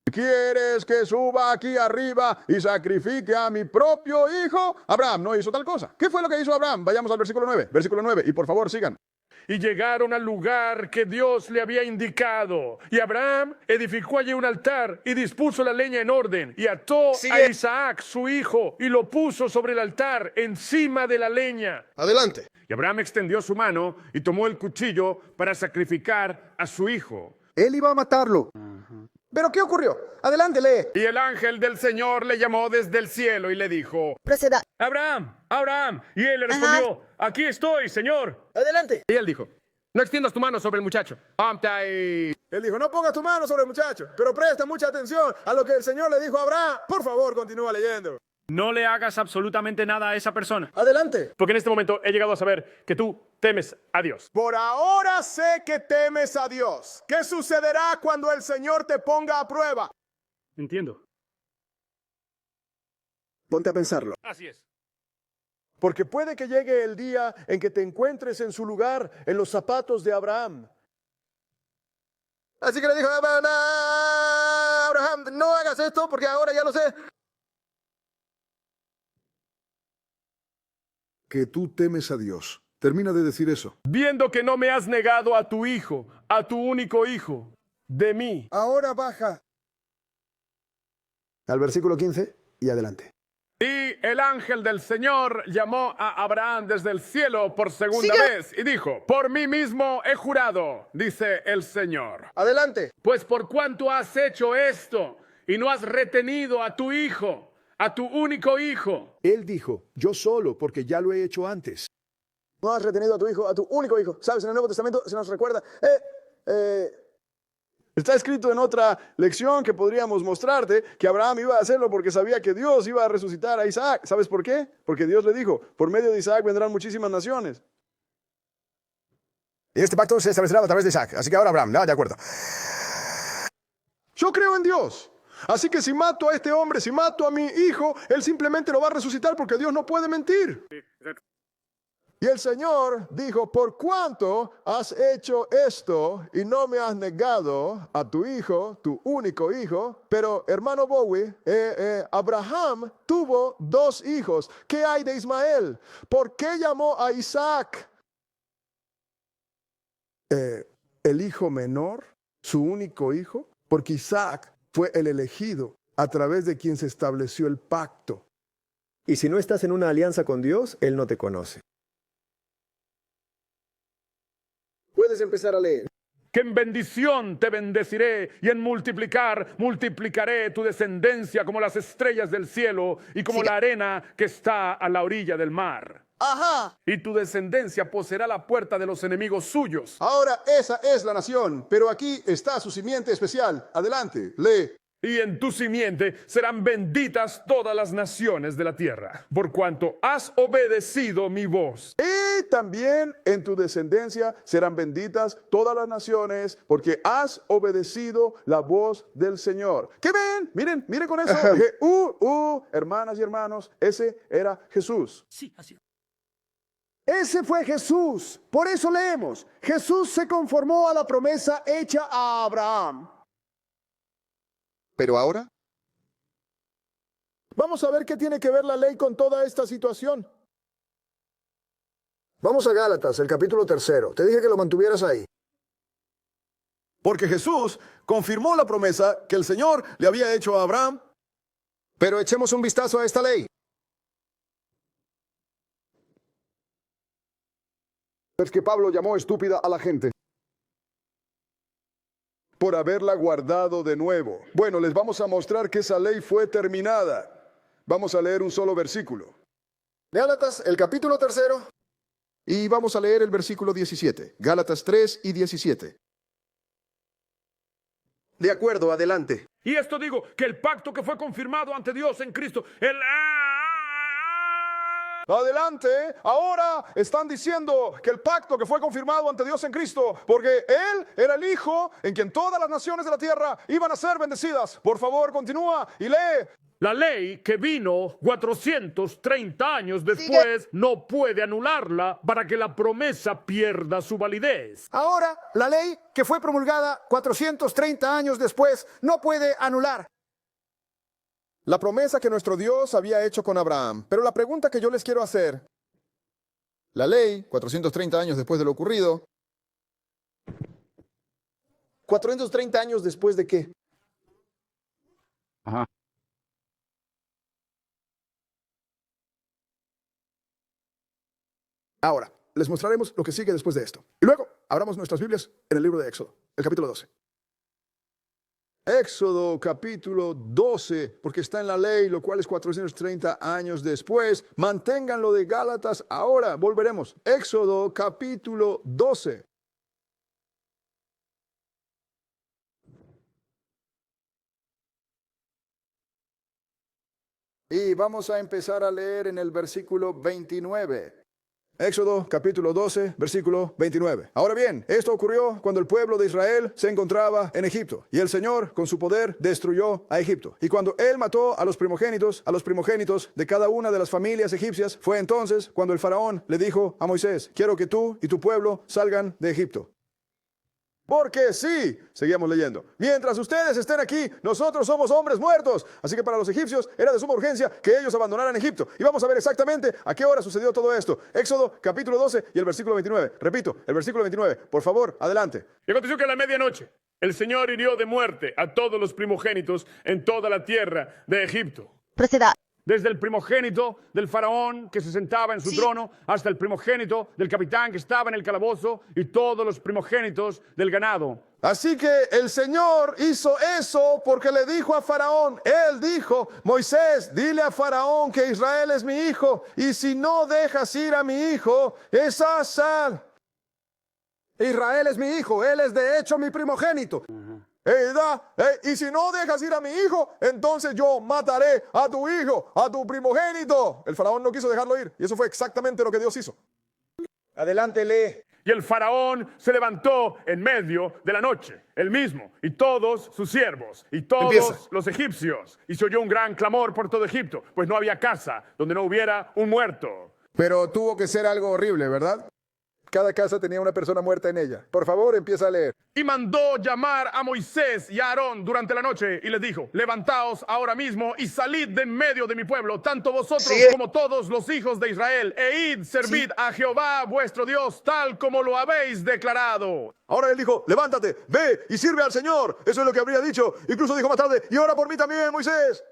¿Quieres que suba aquí arriba y sacrifique a mi propio hijo? Abraham no hizo tal cosa. ¿Qué fue lo que hizo Abraham? Vayamos al versículo 9. Versículo 9, y por favor sigan. Y llegaron al lugar que Dios le había indicado. Y Abraham edificó allí un altar y dispuso la leña en orden. Y ató a Isaac, su hijo, y lo puso sobre el altar encima de la leña. Adelante. Y Abraham extendió su mano y tomó el cuchillo para sacrificar a su hijo. Él iba a matarlo. ¿Pero qué ocurrió? Adelante, lee. Y el ángel del Señor le llamó desde el cielo y le dijo, Proceda. Abraham, Abraham. Y él le respondió, aquí estoy, Señor. Adelante. Y él dijo, no extiendas tu mano sobre el muchacho. Él dijo, no pongas tu mano sobre el muchacho, pero presta mucha atención a lo que el Señor le dijo a Abraham. Por favor, continúa leyendo. no le hagas absolutamente nada a esa persona. Adelante. Porque en este momento he llegado a saber que tú temes a Dios. Por ahora sé que temes a Dios. ¿Qué sucederá cuando el Señor te ponga a prueba? Entiendo. Ponte a pensarlo. Así es. Porque puede que llegue el día en que te encuentres en su lugar, en los zapatos de Abraham. Así que le dijo a Abraham, no hagas esto porque ahora ya lo sé. Que tú temes a Dios. Termina de decir eso. Viendo que no me has negado a tu hijo, a tu único hijo, de mí. Ahora baja al versículo 15 y adelante. Y el ángel del Señor llamó a Abraham desde el cielo por segunda vez y dijo, por mí mismo he jurado, dice el Señor. Adelante. Pues por cuanto has hecho esto y no has retenido a tu hijo, a tu único hijo. Él dijo, yo solo, porque ya lo he hecho antes. No has retenido a tu hijo, a tu único hijo. ¿Sabes? En el Nuevo Testamento se nos recuerda. Está escrito en otra lección que podríamos mostrarte que Abraham iba a hacerlo porque sabía que Dios iba a resucitar a Isaac. ¿Sabes por qué? Porque Dios le dijo, por medio de Isaac vendrán muchísimas naciones. Y este pacto se establecerá a través de Isaac. Así que ahora Abraham, ¿no? De acuerdo. Yo creo en Dios. Así que si mato a este hombre, si mato a mi hijo, él simplemente lo va a resucitar porque Dios no puede mentir. Y el Señor dijo, por cuanto has hecho esto y no me has negado a tu hijo, tu único hijo, pero hermano Bowie, Abraham tuvo 2 hijos. ¿Qué hay de Ismael? ¿Por qué llamó a Isaac el hijo menor, su único hijo? Porque Isaac fue el elegido a través de quien se estableció el pacto. Y si no estás en una alianza con Dios, Él no te conoce. Puedes empezar a leer. que en bendición te bendeciré y en multiplicar, multiplicaré tu descendencia como las estrellas del cielo y como la arena que está a la orilla del mar. Ajá. Y tu descendencia poseerá la puerta de los enemigos suyos. Ahora esa es la nación, pero aquí está su simiente especial. Adelante, lee. Y en tu simiente serán benditas todas las naciones de la tierra, por cuanto has obedecido mi voz. Y también en tu descendencia serán benditas todas las naciones, porque has obedecido la voz del Señor. ¿Qué ven? Miren, miren con eso. Hermanas y hermanos, ese era Jesús. Sí, así. Ese fue Jesús. Por eso leemos, Jesús se conformó a la promesa hecha a Abraham. Pero ahora, Vamos a ver qué tiene que ver la ley con toda esta situación. Vamos a Gálatas, el capítulo 3. Te dije que lo mantuvieras ahí. Porque Jesús confirmó la promesa que el Señor le había hecho a Abraham. Pero echemos un vistazo a esta ley. Es que Pablo llamó estúpida a la gente Por haberla guardado de nuevo. Bueno, les vamos a mostrar que esa ley fue terminada. Vamos a leer un solo versículo. Gálatas, el capítulo 3. Y vamos a leer el versículo 17. Gálatas 3 y 17. De acuerdo, adelante. Y esto digo, que el pacto que fue confirmado ante Dios en Cristo, Adelante, ahora están diciendo que el pacto que fue confirmado ante Dios en Cristo, porque Él era el Hijo en quien todas las naciones de la tierra iban a ser bendecidas. Por favor, continúa y lee. la ley que vino 430 años después no puede anularla para que la promesa pierda su validez. Ahora, la ley que fue promulgada 430 años después no puede anular la promesa que nuestro Dios había hecho con Abraham. Pero la pregunta que yo les quiero hacer, la ley, 430 años después de lo ocurrido, 430 años después de qué? Ajá. ahora, les mostraremos lo que sigue después de esto. Y luego, abramos nuestras Biblias en el libro de Éxodo, el capítulo 12. Éxodo capítulo 12, porque está en la ley, lo cual es 430 años después. Manténganlo de Gálatas ahora, volveremos. Éxodo capítulo 12. Y vamos a empezar a leer en el versículo 29. Éxodo capítulo 12, versículo 29. Ahora bien, esto ocurrió cuando el pueblo de Israel se encontraba en Egipto, y el Señor con su poder destruyó a Egipto. Y cuando Él mató a los primogénitos de cada una de las familias egipcias, fue entonces cuando el faraón le dijo a Moisés: quiero que tú y tu pueblo salgan de Egipto. Porque sí, seguíamos leyendo, mientras ustedes estén aquí, nosotros somos hombres muertos. Así que para los egipcios era de suma urgencia que ellos abandonaran Egipto. Y vamos a ver exactamente a qué hora sucedió todo esto. Éxodo capítulo 12 y el versículo 29. Repito, el versículo 29. Por favor, adelante. Y aconteció que a la medianoche el Señor hirió de muerte a todos los primogénitos en toda la tierra de Egipto. Proceda. Desde el primogénito del faraón que se sentaba en su trono, hasta el primogénito del capitán que estaba en el calabozo, y todos los primogénitos del ganado. Así que el Señor hizo eso porque le dijo a Faraón. Él dijo: Moisés, dile a Faraón que Israel es mi hijo, y si no dejas ir a mi hijo, esa sal. Israel es mi hijo, él es de hecho mi primogénito. Y si no dejas ir a mi hijo, entonces yo mataré a tu hijo, a tu primogénito. El faraón no quiso dejarlo ir, y eso fue exactamente lo que Dios hizo. Adelante, lee. Y el faraón se levantó en medio de la noche, él mismo, y todos sus siervos, y todos los egipcios. Y se oyó un gran clamor por todo Egipto, pues no había casa donde no hubiera un muerto. Pero tuvo que ser algo horrible, ¿verdad? Cada casa tenía una persona muerta en ella. Por favor, empieza a leer. Y mandó llamar a Moisés y a Aarón durante la noche y les dijo: levantaos ahora mismo y salid de en medio de mi pueblo, tanto vosotros como todos los hijos de Israel, e id, servid a Jehová vuestro Dios, tal como lo habéis declarado. Ahora él dijo: levántate, ve y sirve al Señor. Eso es lo que habría dicho. Incluso dijo más tarde: y ora por mí también, Moisés.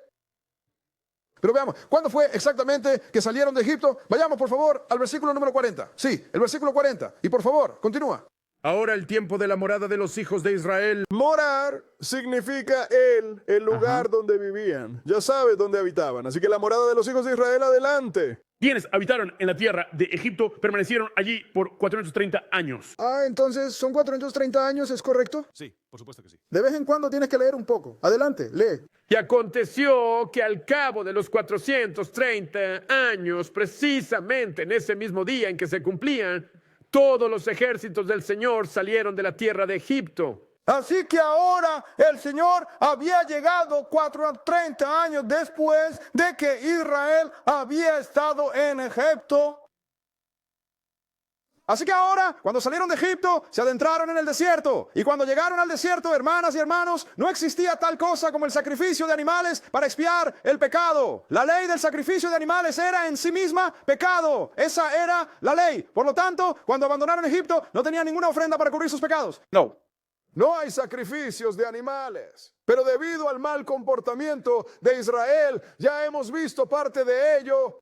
Pero veamos, ¿cuándo fue exactamente que salieron de Egipto? Vayamos, por favor, al versículo número 40. Sí, el versículo 40. Y por favor, continúa. Ahora el tiempo de la morada de los hijos de Israel. Morar significa el lugar donde vivían. Ya sabes dónde habitaban. Así que la morada de los hijos de Israel, adelante. Quienes habitaron en la tierra de Egipto permanecieron allí por 430 años. Ah, entonces son 430 años, ¿es correcto? Sí, por supuesto que sí. De vez en cuando tienes que leer un poco. Adelante, lee. Y aconteció que al cabo de los 430 años, precisamente en ese mismo día en que se cumplían, todos los ejércitos del Señor salieron de la tierra de Egipto. Así que ahora el Señor había llegado 430 años después de que Israel había estado en Egipto. Así que ahora, cuando salieron de Egipto, se adentraron en el desierto. Y cuando llegaron al desierto, hermanas y hermanos, no existía tal cosa como el sacrificio de animales para expiar el pecado. La ley del sacrificio de animales era en sí misma pecado. Esa era la ley. Por lo tanto, cuando abandonaron Egipto, no tenían ninguna ofrenda para cubrir sus pecados. No hay sacrificios de animales, pero debido al mal comportamiento de Israel, ya hemos visto parte de ello.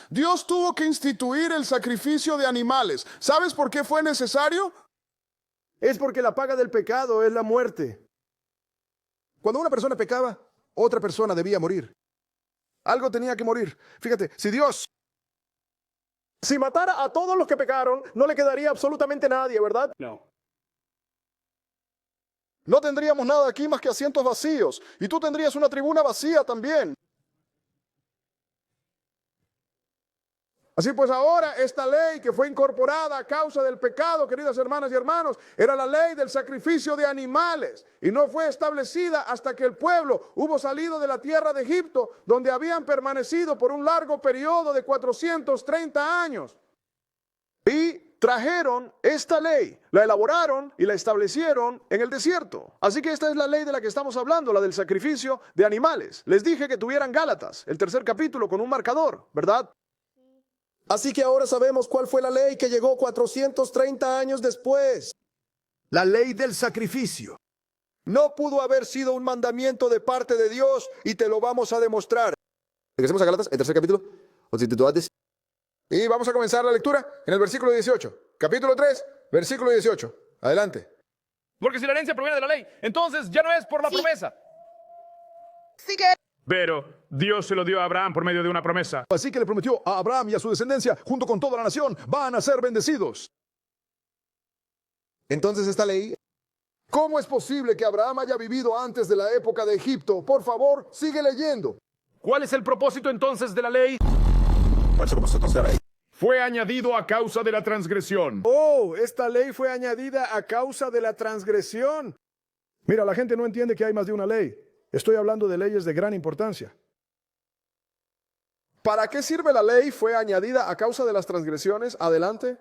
Dios tuvo que instituir el sacrificio de animales. ¿Sabes por qué fue necesario? Es porque la paga del pecado es la muerte. Cuando una persona pecaba, otra persona debía morir. Algo tenía que morir. Fíjate, si matara a todos los que pecaron, no le quedaría absolutamente nadie, ¿verdad? No. No tendríamos nada aquí más que asientos vacíos. Y tú tendrías una tribuna vacía también. Así pues ahora esta ley que fue incorporada a causa del pecado, queridas hermanas y hermanos, era la ley del sacrificio de animales. Y no fue establecida hasta que el pueblo hubo salido de la tierra de Egipto, donde habían permanecido por un largo periodo de 430 años. Y trajeron esta ley, la elaboraron y la establecieron en el desierto. Así que esta es la ley de la que estamos hablando, la del sacrificio de animales. Les dije que tuvieran Gálatas, el 3er capítulo, con un marcador, ¿verdad? Así que ahora sabemos cuál fue la ley que llegó 430 años después. La ley del sacrificio. No pudo haber sido un mandamiento de parte de Dios y te lo vamos a demostrar. Regresemos a Gálatas, el 3er capítulo. Y vamos a comenzar la lectura en el versículo 18. Capítulo 3, versículo 18. Adelante. Porque si la herencia proviene de la ley, entonces ya no es por la promesa. Pero Dios se lo dio a Abraham por medio de una promesa. Así que le prometió a Abraham y a su descendencia, junto con toda la nación, van a ser bendecidos. Entonces esta ley, ¿Cómo es posible que Abraham haya vivido antes de la época de Egipto? Por favor, sigue leyendo. ¿Cuál es el propósito entonces de la ley? Fue añadido a causa de la transgresión. Oh, esta ley fue añadida a causa de la transgresión. Mira, la gente no entiende que hay más de una ley. Estoy hablando de leyes de gran importancia. ¿Para qué sirve la ley? Fue añadida a causa de las transgresiones. Adelante.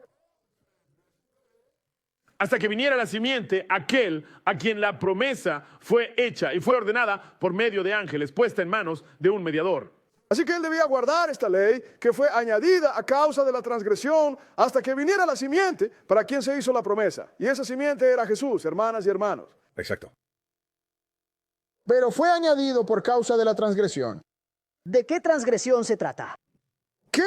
Hasta que viniera la simiente, aquel a quien la promesa fue hecha y fue ordenada por medio de ángeles, puesta en manos de un mediador. Así que él debía guardar esta ley que fue añadida a causa de la transgresión hasta que viniera la simiente para quien se hizo la promesa. Y esa simiente era Jesús, hermanas y hermanos. Exacto. Pero fue añadido por causa de la transgresión. ¿De qué transgresión se trata? ¿Qué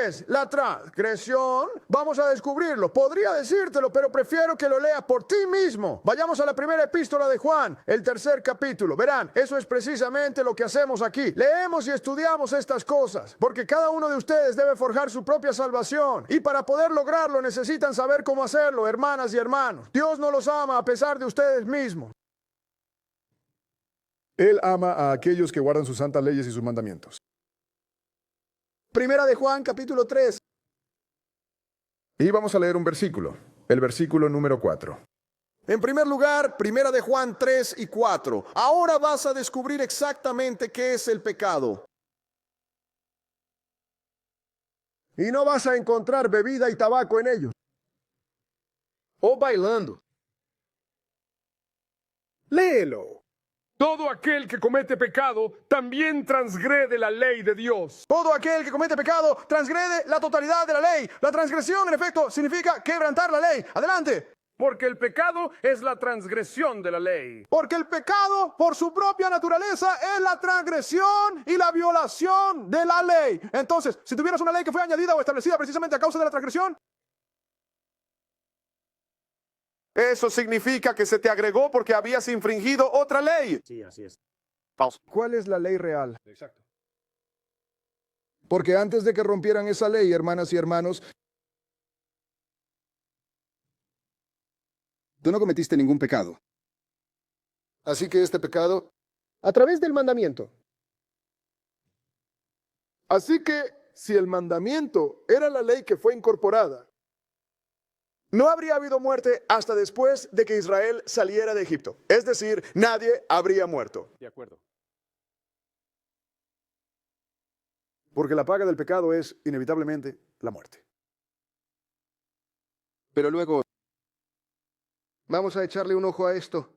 es la transgresión? Vamos a descubrirlo. Podría decírtelo, pero prefiero que lo leas por ti mismo. Vayamos a la primera epístola de Juan, el 3er capítulo. Verán, eso es precisamente lo que hacemos aquí. Leemos y estudiamos estas cosas, porque cada uno de ustedes debe forjar su propia salvación. Y para poder lograrlo necesitan saber cómo hacerlo, hermanas y hermanos. Dios no los ama a pesar de ustedes mismos. Él ama a aquellos que guardan sus santas leyes y sus mandamientos. Primera de Juan, capítulo 3. Y vamos a leer un versículo, el versículo número 4. En primer lugar, Primera de Juan 3 y 4. Ahora vas a descubrir exactamente qué es el pecado. Y no vas a encontrar bebida y tabaco en ellos. O bailando. Léelo. Todo aquel que comete pecado también transgrede la ley de Dios. Todo aquel que comete pecado transgrede la totalidad de la ley. La transgresión, en efecto, significa quebrantar la ley. Adelante. Porque el pecado es la transgresión de la ley. Porque el pecado, por su propia naturaleza, es la transgresión y la violación de la ley. Entonces, si tuvieras una ley que fue añadida o establecida precisamente a causa de la transgresión, Eso significa que se te agregó porque habías infringido otra ley. Sí, así es. ¿Cuál es la ley real? Exacto. Porque antes de que rompieran esa ley, hermanas y hermanos, tú no cometiste ningún pecado. Así que este pecado, A través del mandamiento. Así que si el mandamiento era la ley que fue incorporada, No habría habido muerte hasta después de que Israel saliera de Egipto. Es decir, nadie habría muerto. De acuerdo. porque la paga del pecado es inevitablemente la muerte. Pero luego, vamos a echarle un ojo a esto.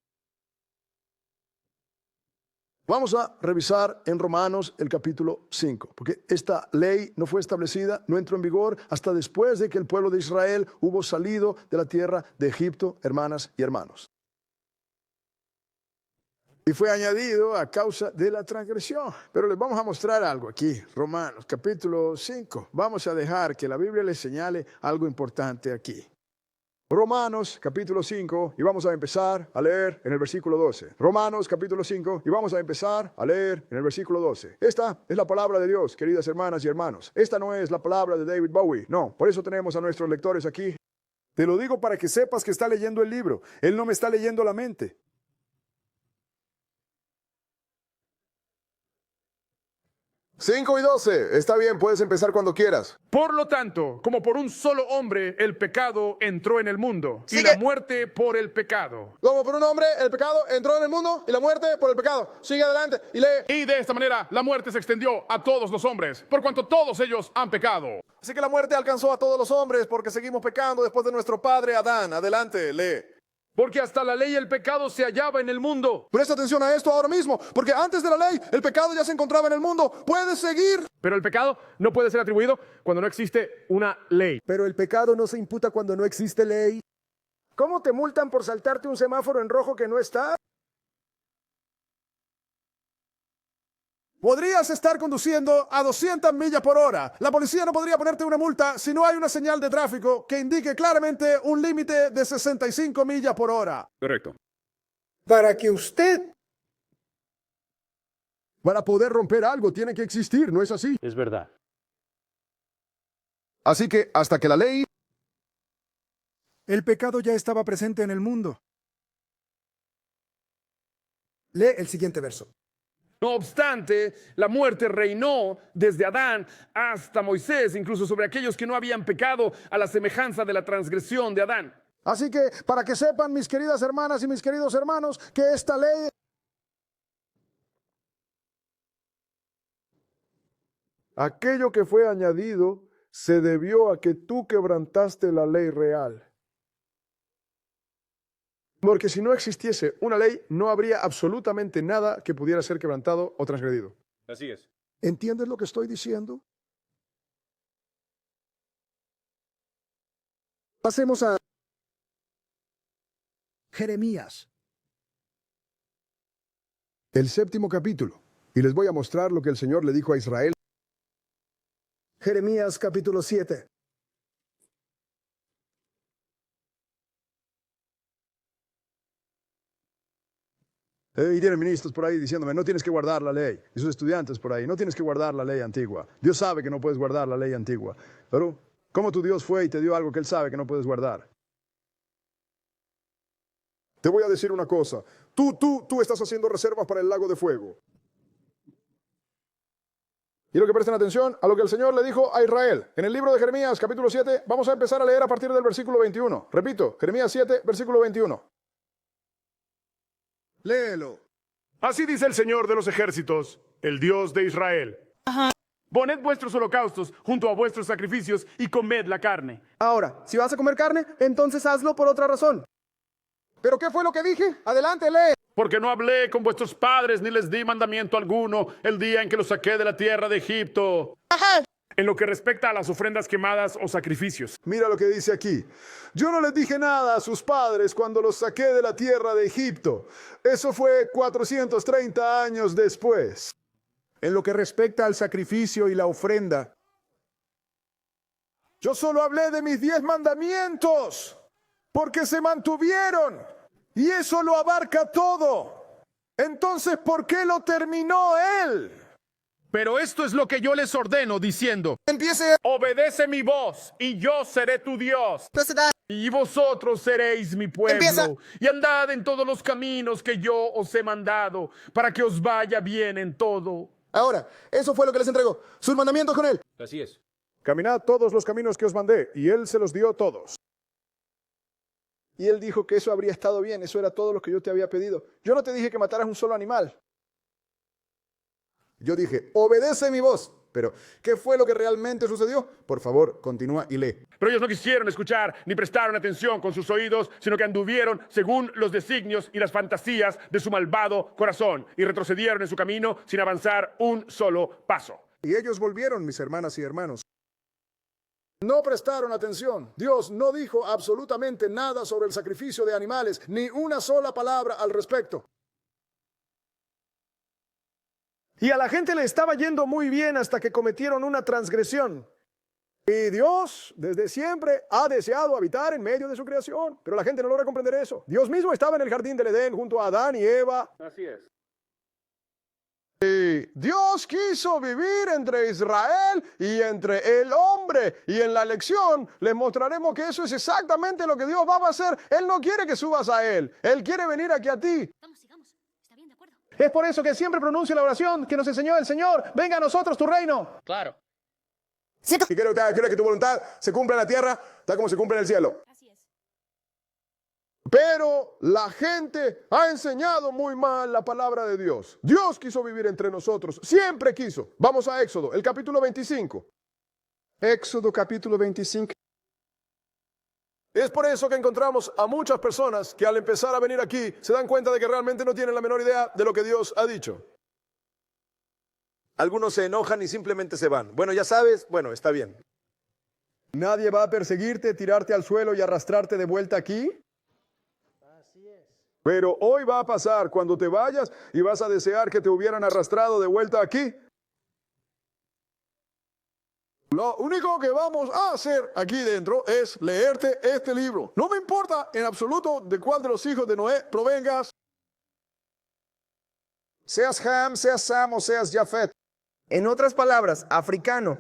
Vamos a revisar en Romanos el capítulo 5, porque esta ley no fue establecida, no entró en vigor hasta después de que el pueblo de Israel hubo salido de la tierra de Egipto, hermanas y hermanos. Y fue añadido a causa de la transgresión. Pero les vamos a mostrar algo aquí, Romanos capítulo 5. Vamos a dejar que la Biblia les señale algo importante aquí. Romanos capítulo 5 y vamos a empezar a leer en el versículo 12. Romanos capítulo 5 y vamos a empezar a leer en el versículo 12. Esta es la palabra de Dios, queridas hermanas y hermanos. Esta no es la palabra de David Bowie, no. Por eso tenemos a nuestros lectores aquí. Te lo digo para que sepas que está leyendo el libro. Él no me está leyendo la mente. 5 y 12. Está bien, puedes empezar cuando quieras. Por lo tanto, como por un solo hombre el pecado entró en el mundo, y Sigue. la muerte por el pecado. Como por un hombre el pecado entró en el mundo y la muerte por el pecado. Sigue adelante y lee. Y de esta manera la muerte se extendió a todos los hombres, por cuanto todos ellos han pecado. Así que la muerte alcanzó a todos los hombres porque seguimos pecando después de nuestro padre Adán. Adelante, lee. Porque hasta la ley y el pecado se hallaba en el mundo. Presta atención a esto ahora mismo, porque antes de la ley el pecado ya se encontraba en el mundo. Puedes seguir. Pero el pecado no puede ser atribuido cuando no existe una ley. Pero el pecado no se imputa cuando no existe ley. ¿Cómo te multan por saltarte un semáforo en rojo que no está? Podrías estar conduciendo a 200 millas por hora. La policía no podría ponerte una multa si no hay una señal de tráfico que indique claramente un límite de 65 millas por hora. Correcto. Para que usted... Para poder romper algo tiene que existir, ¿no es así? Es verdad. Así que hasta que la ley... El pecado ya estaba presente en el mundo. Lee el siguiente verso. No obstante, la muerte reinó desde Adán hasta Moisés, incluso sobre aquellos que no habían pecado, a la semejanza de la transgresión de Adán. Así que, para que sepan, mis queridas hermanas y mis queridos hermanos, que esta ley... Aquello que fue añadido se debió a que tú quebrantaste la ley real. Porque si no existiese una ley, no habría absolutamente nada que pudiera ser quebrantado o transgredido. Así es. ¿Entiendes lo que estoy diciendo? Pasemos a Jeremías. El 7º capítulo. Y les voy a mostrar lo que el Señor le dijo a Israel. Jeremías capítulo 7. Y tienen ministros por ahí diciéndome, no tienes que guardar la ley. Y sus estudiantes por ahí, no tienes que guardar la ley antigua. Dios sabe que no puedes guardar la ley antigua. Pero, ¿cómo tu Dios fue y te dio algo que Él sabe que no puedes guardar? Te voy a decir una cosa. Tú estás haciendo reservas para el lago de fuego. Quiero que presten atención a lo que el Señor le dijo a Israel. En el libro de Jeremías, capítulo 7, vamos a empezar a leer a partir del versículo 21. Repito, Jeremías 7, versículo 21. Léelo. Así dice el Señor de los ejércitos, el Dios de Israel. Poned vuestros holocaustos junto a vuestros sacrificios y comed la carne. Ahora, si vas a comer carne, entonces hazlo por otra razón. ¿Pero qué fue lo que dije? Adelante, lee. Porque no hablé con vuestros padres ni les di mandamiento alguno el día en que los saqué de la tierra de Egipto. En lo que respecta a las ofrendas quemadas o sacrificios. Mira lo que dice aquí. Yo no les dije nada a sus padres cuando los saqué de la tierra de Egipto. Eso fue 430 años después. En lo que respecta al sacrificio y la ofrenda, Yo solo hablé de mis 10 mandamientos. Porque se mantuvieron. Y eso lo abarca todo. Entonces, ¿por qué lo terminó él? Pero esto es lo que yo les ordeno, diciendo: Empiece. obedece mi voz, y yo seré tu Dios. Y vosotros seréis mi pueblo. Empieza. Y andad en todos los caminos que yo os he mandado, para que os vaya bien en todo. Ahora, eso fue lo que les entregó. Sus mandamientos con él. Así es. Caminad todos los caminos que os mandé. Y él se los dio todos. Y él dijo que eso habría estado bien, eso era todo lo que yo te había pedido. Yo no te dije que mataras un solo animal. Yo dije, obedece mi voz. Pero, ¿qué fue lo que realmente sucedió? Por favor, continúa y lee. Pero ellos no quisieron escuchar ni prestaron atención con sus oídos, sino que anduvieron según los designios y las fantasías de su malvado corazón, y retrocedieron en su camino sin avanzar un solo paso. Y ellos volvieron, mis hermanas y hermanos. No prestaron atención. Dios no dijo absolutamente nada sobre el sacrificio de animales, ni una sola palabra al respecto. Y a la gente le estaba yendo muy bien hasta que cometieron una transgresión. Y Dios, desde siempre, ha deseado habitar en medio de su creación. Pero la gente no logra comprender eso. Dios mismo estaba en el jardín del Edén junto a Adán y Eva. Así es. Y Dios quiso vivir entre Israel y entre el hombre. Y en la lección les mostraremos que eso es exactamente lo que Dios va a hacer. Él no quiere que subas a Él. Él quiere venir aquí a ti. Es por eso que siempre pronuncio la oración que nos enseñó el Señor. Venga a nosotros tu reino. Claro. Y quiero que tu voluntad se cumpla en la tierra, tal como se cumple en el cielo. Pero la gente ha enseñado muy mal la palabra de Dios. Dios quiso vivir entre nosotros, siempre quiso. Vamos a Éxodo, el capítulo 25. Éxodo capítulo 25. Es por eso que encontramos a muchas personas que al empezar a venir aquí se dan cuenta de que realmente no tienen la menor idea de lo que Dios ha dicho. Algunos se enojan y simplemente se van. Bueno, ya sabes, bueno, está bien. Nadie va a perseguirte, tirarte al suelo y arrastrarte de vuelta aquí. Pero hoy va a pasar cuando te vayas y vas a desear que te hubieran arrastrado de vuelta aquí. Lo único que vamos a hacer aquí dentro es leerte este libro. No me importa en absoluto de cuál de los hijos de Noé provengas. Seas Ham, seas Sam o seas Jafet. En otras palabras, africano.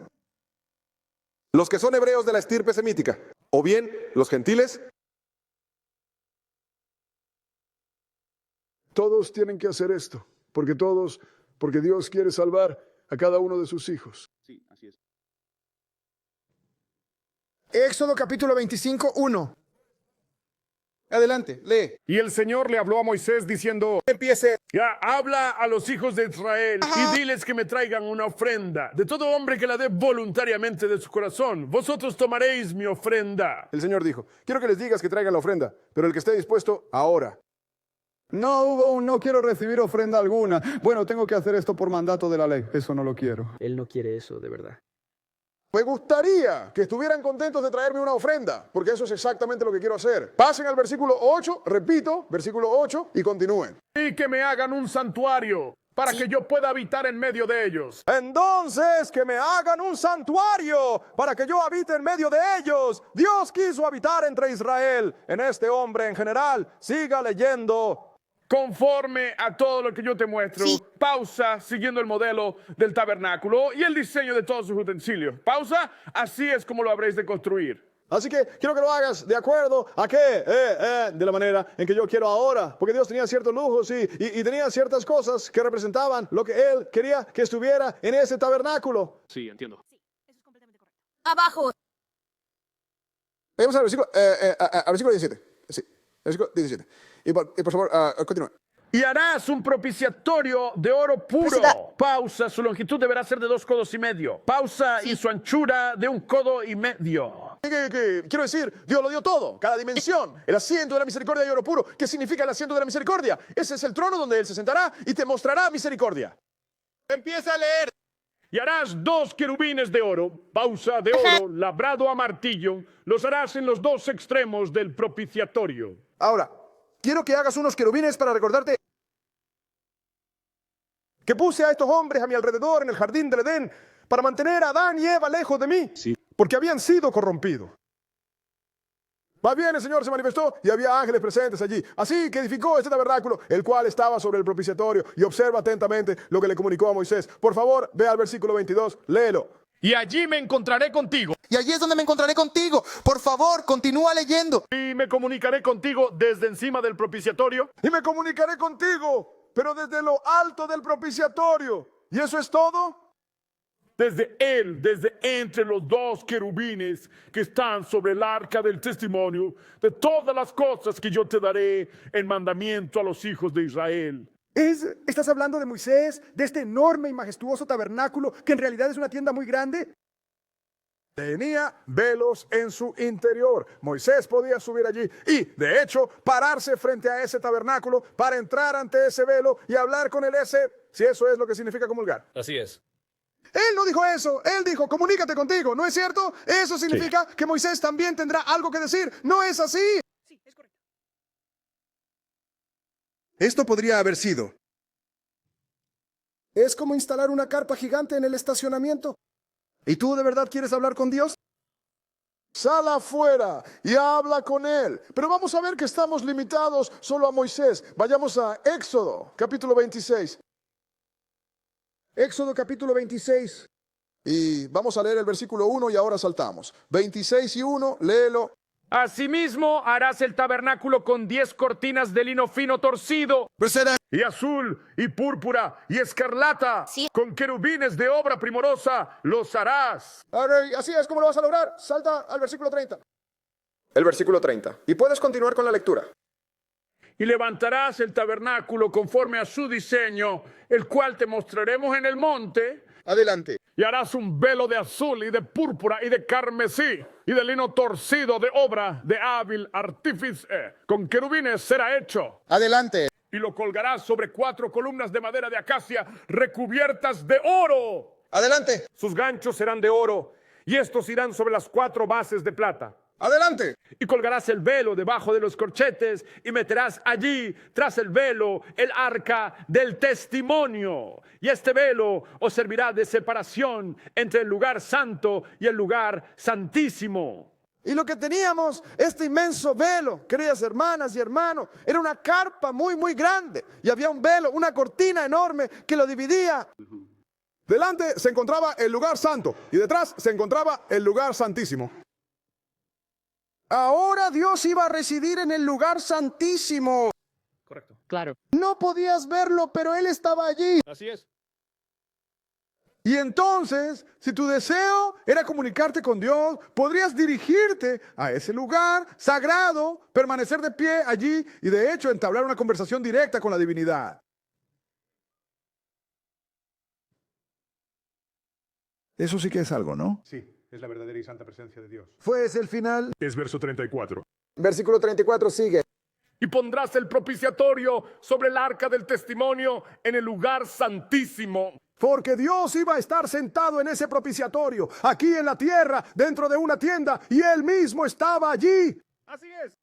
Los que son hebreos de la estirpe semítica. O bien los gentiles. Todos tienen que hacer esto. Porque Dios quiere salvar a cada uno de sus hijos. Sí, así es. Éxodo capítulo 25, 1. Adelante, lee. Y el Señor le habló a Moisés diciendo: Empiece. ya, habla a los hijos de Israel y diles que me traigan una ofrenda de todo hombre que la dé voluntariamente de su corazón. Vosotros tomaréis mi ofrenda. El Señor dijo, quiero que les digas que traigan la ofrenda, pero el que esté dispuesto, ahora. No quiero recibir ofrenda alguna. Bueno, tengo que hacer esto por mandato de la ley. Eso no lo quiero. Él no quiere eso, de verdad. Me gustaría que estuvieran contentos de traerme una ofrenda, porque eso es exactamente lo que quiero hacer. Pasen al versículo 8, repito, versículo 8, y continúen. Y que me hagan un santuario para que yo pueda habitar en medio de ellos. Entonces, que me hagan un santuario para que yo habite en medio de ellos. Dios quiso habitar entre Israel. En este hombre en general, siga leyendo. Conforme a todo lo que yo te muestro, pausa, siguiendo el modelo del tabernáculo y el diseño de todos sus utensilios. Pausa, así es como lo habréis de construir. Así que quiero que lo hagas de acuerdo a qué, de la manera en que yo quiero ahora. Porque Dios tenía ciertos lujos y tenía ciertas cosas que representaban lo que Él quería que estuviera en ese tabernáculo. Sí, entiendo. Sí, eso es completamente correcto. Abajo. Vamos al versículo 17. Sí, versículo 17. Y por favor, continúe. Y harás un propiciatorio de oro puro. Pausa, su longitud deberá ser de 2 codos y medio. Pausa, y su anchura de 1 codo y medio. Quiero decir, Dios lo dio todo, cada dimensión. El asiento de la misericordia de oro puro. ¿Qué significa el asiento de la misericordia? Ese es el trono donde Él se sentará y te mostrará misericordia. Empieza a leer. Y harás 2 querubines de oro, pausa, de oro, labrado a martillo. Los harás en los 2 extremos del propiciatorio. Ahora, quiero que hagas unos querubines para recordarte que puse a estos hombres a mi alrededor en el jardín del Edén para mantener a Adán y Eva lejos de mí, porque habían sido corrompidos. Más bien el Señor se manifestó y había ángeles presentes allí. Así que edificó este tabernáculo, el cual estaba sobre el propiciatorio. Y observa atentamente lo que le comunicó a Moisés. Por favor, ve al versículo 22, léelo. Y allí me encontraré contigo. Y allí es donde me encontraré contigo. Por favor, continúa leyendo. Y me comunicaré contigo desde encima del propiciatorio. Y me comunicaré contigo, pero desde lo alto del propiciatorio. ¿Y eso es todo? Desde entre los dos querubines que están sobre el arca del testimonio, de todas las cosas que yo te daré en mandamiento a los hijos de Israel. ¿Estás hablando de Moisés, de este enorme y majestuoso tabernáculo que en realidad es una tienda muy grande? Tenía velos en su interior. Moisés podía subir allí y, de hecho, pararse frente a ese tabernáculo para entrar ante ese velo y hablar con el si eso es lo que significa comulgar. Así es. Él no dijo eso, él dijo, comunícate contigo, ¿no es cierto? Eso significa que Moisés también tendrá algo que decir. ¿No es así? Sí, es correcto. Esto podría haber sido. Es como instalar una carpa gigante en el estacionamiento. ¿Y tú de verdad quieres hablar con Dios? Sal afuera y habla con Él. Pero vamos a ver que estamos limitados solo a Moisés. Vayamos a Éxodo, capítulo 26. Éxodo capítulo 26. Y vamos a leer el versículo 1 y ahora saltamos. 26 y 1, léelo. Asimismo harás el tabernáculo con 10 cortinas de lino fino torcido, y azul, y púrpura, y escarlata. Sí. Con querubines de obra primorosa los harás. Así es como lo vas a lograr. Salta al versículo 30. El versículo 30. Y puedes continuar con la lectura. Y levantarás el tabernáculo conforme a su diseño, el cual te mostraremos en el monte. Adelante. Y harás un velo de azul y de púrpura y de carmesí y de lino torcido de obra de hábil artífice. Con querubines será hecho. Adelante. Y lo colgarás sobre 4 columnas de madera de acacia recubiertas de oro. Adelante. Sus ganchos serán de oro y estos irán sobre las 4 bases de plata. Adelante. Y colgarás el velo debajo de los corchetes y meterás allí, tras el velo, el arca del testimonio. Y este velo os servirá de separación entre el lugar santo y el lugar santísimo. Y lo que teníamos, este inmenso velo, queridas hermanas y hermanos, era una carpa muy, muy grande. Y había un velo, una cortina enorme que lo dividía. Delante se encontraba el lugar santo y detrás se encontraba el lugar santísimo. Ahora Dios iba a residir en el lugar santísimo. Correcto. Claro. No podías verlo, pero Él estaba allí. Así es. Y entonces, si tu deseo era comunicarte con Dios, podrías dirigirte a ese lugar sagrado, permanecer de pie allí y de hecho entablar una conversación directa con la divinidad. Eso sí que es algo, ¿no? Sí, es la verdadera y santa presencia de Dios. Pues el final. Es verso 34. Versículo 34 sigue. Y pondrás el propiciatorio sobre el arca del testimonio en el lugar santísimo. Porque Dios iba a estar sentado en ese propiciatorio, aquí en la tierra, dentro de una tienda, y Él mismo estaba allí. Así es.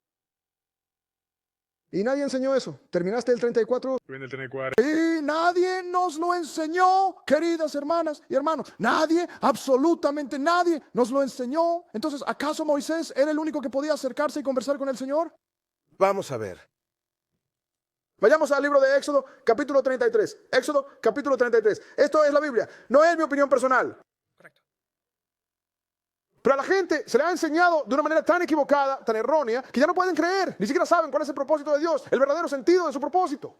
Y nadie enseñó eso. ¿Terminaste el 34? Viene el 34. Y nadie nos lo enseñó, queridas hermanas y hermanos. Nadie, absolutamente nadie nos lo enseñó. Entonces, ¿acaso Moisés era el único que podía acercarse y conversar con el Señor? Vamos a ver. Vayamos al libro de Éxodo, capítulo 33. Éxodo, capítulo 33. Esto es la Biblia. No es mi opinión personal. Correcto. Pero a la gente se le ha enseñado de una manera tan equivocada, tan errónea, que ya no pueden creer. Ni siquiera saben cuál es el propósito de Dios, el verdadero sentido de su propósito.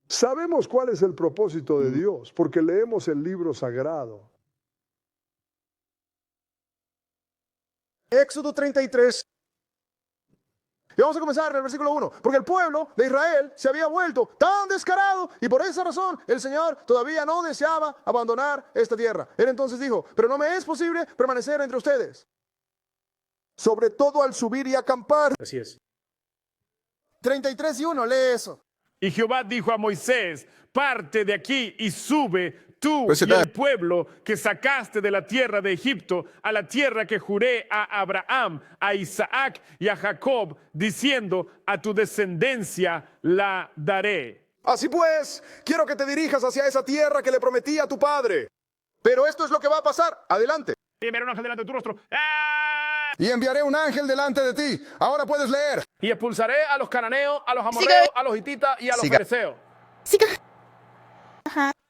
Sabemos cuál es el propósito de Dios, porque leemos el libro sagrado. Éxodo 33. Y vamos a comenzar en el versículo 1. Porque el pueblo de Israel se había vuelto tan descarado y por esa razón el Señor todavía no deseaba abandonar esta tierra. Él entonces dijo, pero no me es posible permanecer entre ustedes. Sobre todo al subir y acampar. Así es. 33 y 1, lee eso. Y Jehová dijo a Moisés, parte de aquí y sube tú Pues y el pueblo que sacaste de la tierra de Egipto a la tierra que juré a Abraham, a Isaac y a Jacob, diciendo, a tu descendencia la daré. Así pues, quiero que te dirijas hacia esa tierra que le prometí a tu padre. Pero esto es lo que va a pasar. Adelante. Y mira un ángel delante de tu rostro. ¡Ah! y enviaré un ángel delante de ti. Ahora puedes leer. Y expulsaré a los cananeos, a los amorreos, a los hititas y a los fereceos.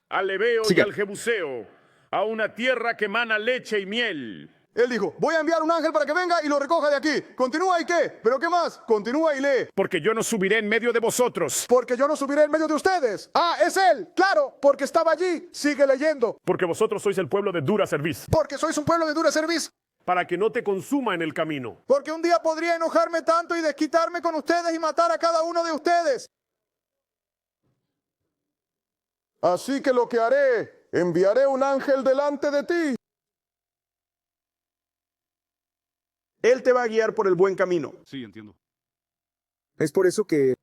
Al Ebeo y al Jebuseo, a una tierra que emana leche y miel. Él dijo, voy a enviar un ángel para que venga y lo recoja de aquí. Continúa y qué, pero ¿qué más? Continúa y lee. Porque yo no subiré en medio de vosotros. Porque yo no subiré en medio de ustedes. Ah, es él, claro, porque estaba allí. Sigue leyendo. Porque vosotros sois el pueblo de dura cerviz. Porque sois un pueblo de dura cerviz. Para que no te consuma en el camino. Porque un día podría enojarme tanto y desquitarme con ustedes y matar a cada uno de ustedes. Así que lo que haré, enviaré un ángel delante de ti. Él te va a guiar por el buen camino. Sí, entiendo. Es por eso que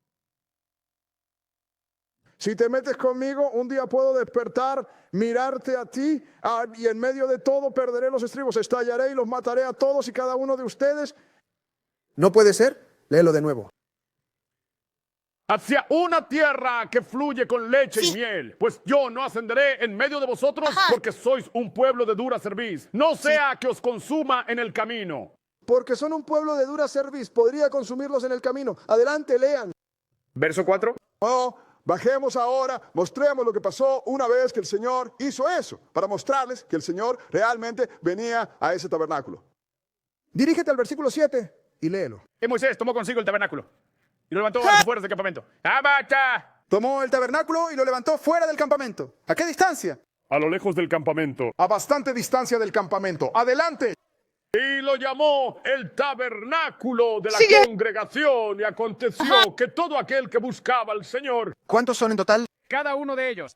Si te metes conmigo, un día puedo despertar, mirarte a ti y en medio de todo perderé los estribos, estallaré y los mataré a todos y cada uno de ustedes. no puede ser. Léelo de nuevo. Hacia una tierra que fluye con leche y miel. Pues yo no ascenderé en medio de vosotros porque sois un pueblo de dura cerviz. No sea que os consuma en el camino. Porque son un pueblo de dura cerviz. Podría consumirlos en el camino. Adelante, lean. Verso 4. Oh, bajemos ahora, mostremos lo que pasó una vez que el Señor hizo eso, para mostrarles que el Señor realmente venía a ese tabernáculo. Dirígete al versículo 7 y léelo. Y Moisés tomó consigo el tabernáculo y lo levantó a las afueras del campamento. ¡Abacha! Tomó el tabernáculo y lo levantó fuera del campamento. ¿A qué distancia? A lo lejos del campamento. A bastante distancia del campamento. ¡Adelante! Y lo llamó el tabernáculo de la congregación. Y aconteció que todo aquel que buscaba al Señor, ¿Cuántos son en total? Cada uno de ellos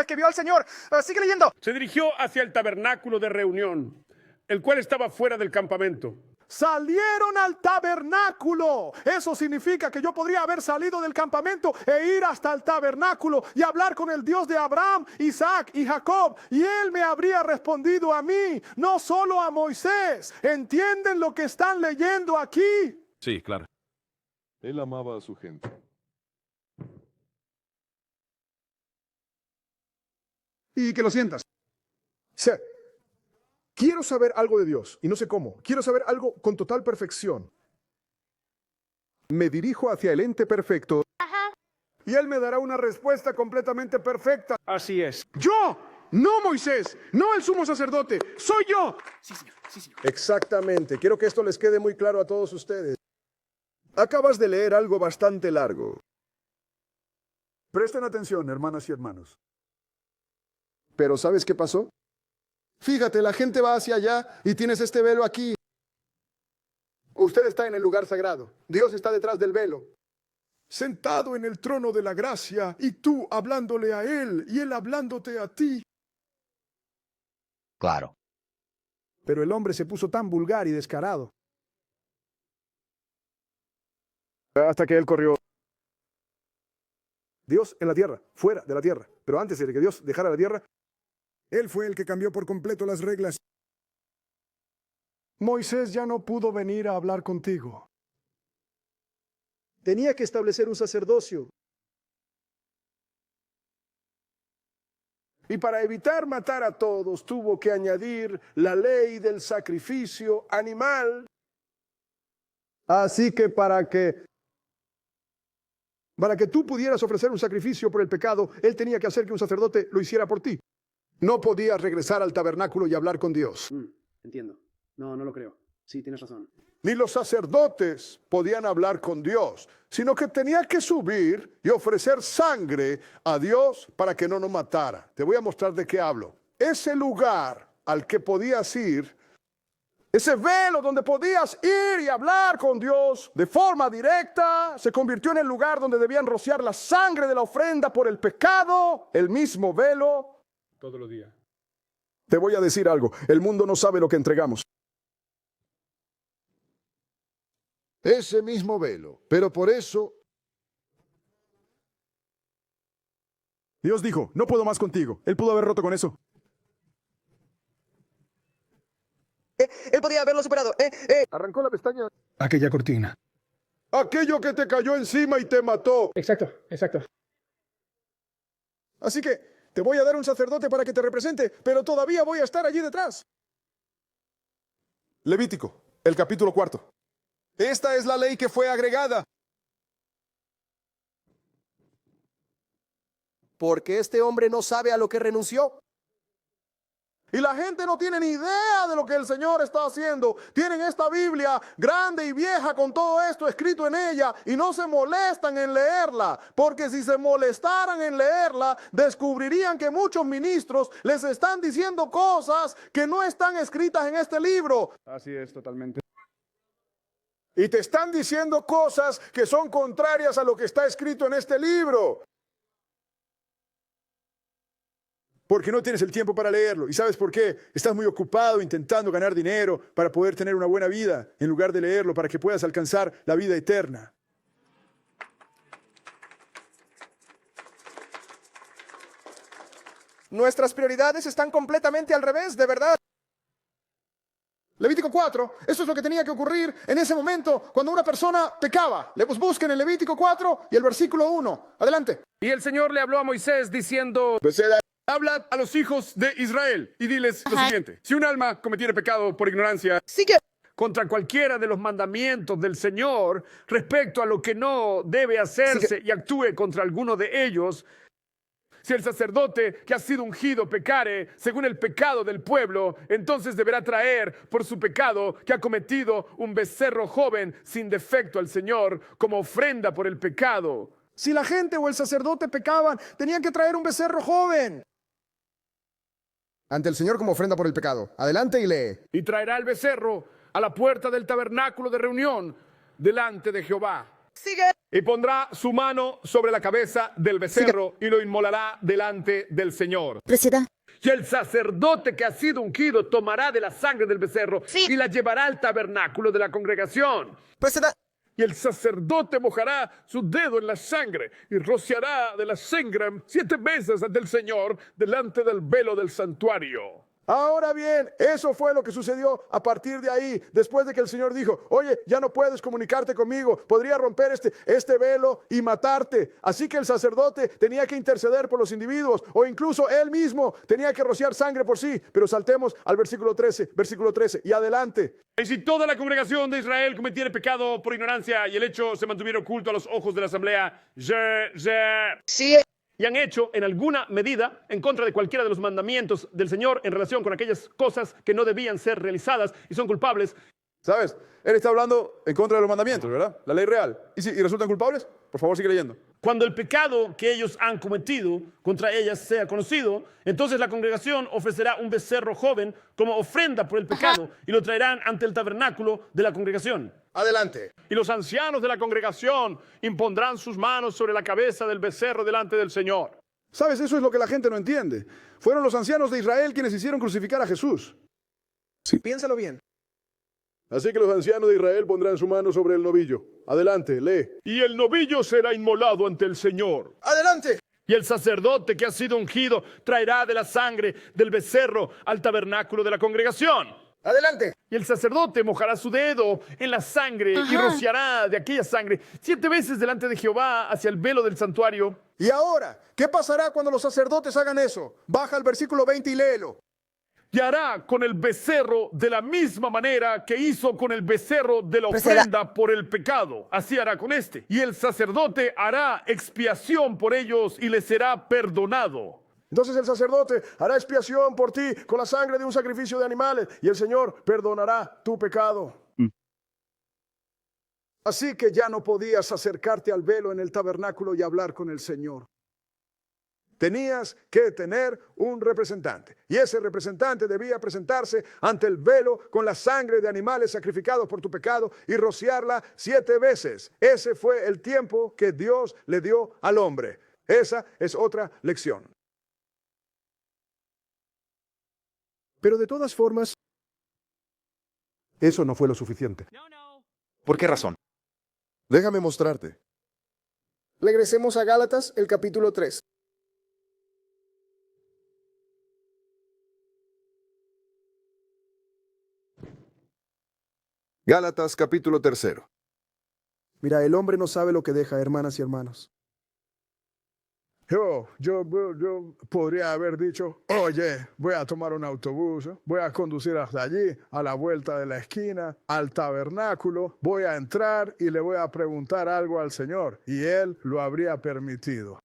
Que vio al Señor. Sigue leyendo. se dirigió hacia el tabernáculo de reunión, el cual estaba fuera del campamento. Salieron al tabernáculo. Eso significa que yo podría haber salido del campamento e ir hasta el tabernáculo y hablar con el Dios de Abraham, Isaac y Jacob. Y él me habría respondido a mí, no solo a Moisés. ¿Entienden lo que están leyendo aquí? Sí, claro. Él amaba a su gente. Y que lo sientas. Quiero saber algo de Dios, y no sé cómo. Quiero saber algo con total perfección. Me dirijo hacia el ente perfecto. Y él me dará una respuesta completamente perfecta. Así es. ¡Yo! No Moisés, no el sumo sacerdote, soy yo. Exactamente. Quiero que esto les quede muy claro a todos ustedes. Acabas de leer algo bastante largo. Presten atención, hermanas y hermanos. Pero ¿sabes qué pasó? Fíjate, la gente va hacia allá y tienes este velo aquí. Usted está en el lugar sagrado. Dios está detrás del velo. Sentado en el trono de la gracia y tú hablándole a Él y Él hablándote a ti. Claro. Pero el hombre se puso tan vulgar y descarado. Hasta que Él corrió. Dios en la tierra, fuera de la tierra. Pero antes de que Dios dejara la tierra, Él fue el que cambió por completo las reglas. Moisés ya no pudo venir a hablar contigo. Tenía que establecer un sacerdocio. Y para evitar matar a todos, tuvo que añadir la ley del sacrificio animal. Así que para que tú pudieras ofrecer un sacrificio por el pecado, Él tenía que hacer que un sacerdote lo hiciera por ti. No podías regresar al tabernáculo y hablar con Dios. Entiendo. No lo creo. Sí, tienes razón. Ni los sacerdotes podían hablar con Dios, sino que tenía que subir y ofrecer sangre a Dios para que no nos matara. Te voy a mostrar de qué hablo. Ese lugar al que podías ir, ese velo donde podías ir y hablar con Dios de forma directa, se convirtió en el lugar donde debían rociar la sangre de la ofrenda por el pecado, el mismo velo. Todos los días. Te voy a decir algo, el mundo no sabe lo que entregamos. Ese mismo velo, pero por eso Dios dijo, no puedo más contigo. Él pudo haber roto con eso. Él podía haberlo superado. arrancó la pestaña. Aquella cortina. Aquello que te cayó encima y te mató. Exacto. Así que te voy a dar un sacerdote para que te represente, pero todavía voy a estar allí detrás. Levítico, el capítulo 4. Esta es la ley que fue agregada. Porque este hombre no sabe a lo que renunció. Y la gente no tiene ni idea de lo que el Señor está haciendo. Tienen esta Biblia grande y vieja con todo esto escrito en ella y no se molestan en leerla. Porque si se molestaran en leerla, descubrirían que muchos ministros les están diciendo cosas que no están escritas en este libro. Así es, totalmente. Y te están diciendo cosas que son contrarias a lo que está escrito en este libro. Porque no tienes el tiempo para leerlo. ¿Y sabes por qué? Estás muy ocupado intentando ganar dinero para poder tener una buena vida, en lugar de leerlo para que puedas alcanzar la vida eterna. Nuestras prioridades están completamente al revés, de verdad. Levítico 4, eso es lo que tenía que ocurrir en ese momento cuando una persona pecaba. Le busquen el Levítico 4 y el versículo 1. Adelante. Y el Señor le habló a Moisés diciendo: habla a los hijos de Israel y diles lo siguiente: si un alma cometiere pecado por ignorancia contra cualquiera de los mandamientos del Señor respecto a lo que no debe hacerse y actúe contra alguno de ellos, si el sacerdote que ha sido ungido pecare según el pecado del pueblo, entonces deberá traer por su pecado que ha cometido un becerro joven sin defecto al Señor como ofrenda por el pecado. Si la gente o el sacerdote pecaban, tenían que traer un becerro joven ante el Señor como ofrenda por el pecado. Adelante y lee. Y traerá el becerro a la puerta del tabernáculo de reunión delante de Jehová. Y pondrá su mano sobre la cabeza del becerro y lo inmolará delante del Señor. Y el sacerdote que ha sido ungido tomará de la sangre del becerro y la llevará al tabernáculo de la congregación. Y el sacerdote mojará su dedo en la sangre y rociará de la sangre 7 veces ante el Señor delante del velo del santuario. Ahora bien, eso fue lo que sucedió a partir de ahí, después de que el Señor dijo: oye, ya no puedes comunicarte conmigo, podría romper este velo y matarte. Así que el sacerdote tenía que interceder por los individuos, o incluso él mismo tenía que rociar sangre por sí. Pero saltemos al versículo 13, y adelante. Y si toda la congregación de Israel cometiere pecado por ignorancia y el hecho se mantuviera oculto a los ojos de la asamblea, y han hecho en alguna medida en contra de cualquiera de los mandamientos del Señor en relación con aquellas cosas que no debían ser realizadas y son culpables. ¿Sabes? Él está hablando en contra de los mandamientos, ¿verdad? La ley real. ¿Y si resultan culpables? Por favor, sigue leyendo. Cuando el pecado que ellos han cometido contra ellas sea conocido, entonces la congregación ofrecerá un becerro joven como ofrenda por el pecado y lo traerán ante el tabernáculo de la congregación. Adelante. Y los ancianos de la congregación impondrán sus manos sobre la cabeza del becerro delante del Señor. ¿Sabes? Eso es lo que la gente no entiende. Fueron los ancianos de Israel quienes hicieron crucificar a Jesús. Piénsalo bien. Así que los ancianos de Israel pondrán su mano sobre el novillo. Adelante, lee. Y el novillo será inmolado ante el Señor. Adelante. Y el sacerdote que ha sido ungido traerá de la sangre del becerro al tabernáculo de la congregación. Adelante. Y el sacerdote mojará su dedo en la sangre y rociará de aquella sangre 7 veces delante de Jehová hacia el velo del santuario. Y ahora, ¿qué pasará cuando los sacerdotes hagan eso? Baja al versículo 20 y léelo. Y hará con el becerro de la misma manera que hizo con el becerro de la ofrenda por el pecado. Así hará con este. Y el sacerdote hará expiación por ellos y les será perdonado. Entonces el sacerdote hará expiación por ti con la sangre de un sacrificio de animales y el Señor perdonará tu pecado. Así que ya no podías acercarte al velo en el tabernáculo y hablar con el Señor. Tenías que tener un representante y ese representante debía presentarse ante el velo con la sangre de animales sacrificados por tu pecado y rociarla 7 veces. Ese fue el tiempo que Dios le dio al hombre. Esa es otra lección. Pero de todas formas, eso no fue lo suficiente. ¿Por qué razón? Déjame mostrarte. Regresemos a Gálatas, el capítulo 3. Gálatas capítulo 3. Mira, el hombre no sabe lo que deja, hermanas y hermanos. Yo podría haber dicho, oye, voy a tomar un autobús, voy a conducir hasta allí, a la vuelta de la esquina, al tabernáculo, voy a entrar y le voy a preguntar algo al Señor, y Él lo habría permitido.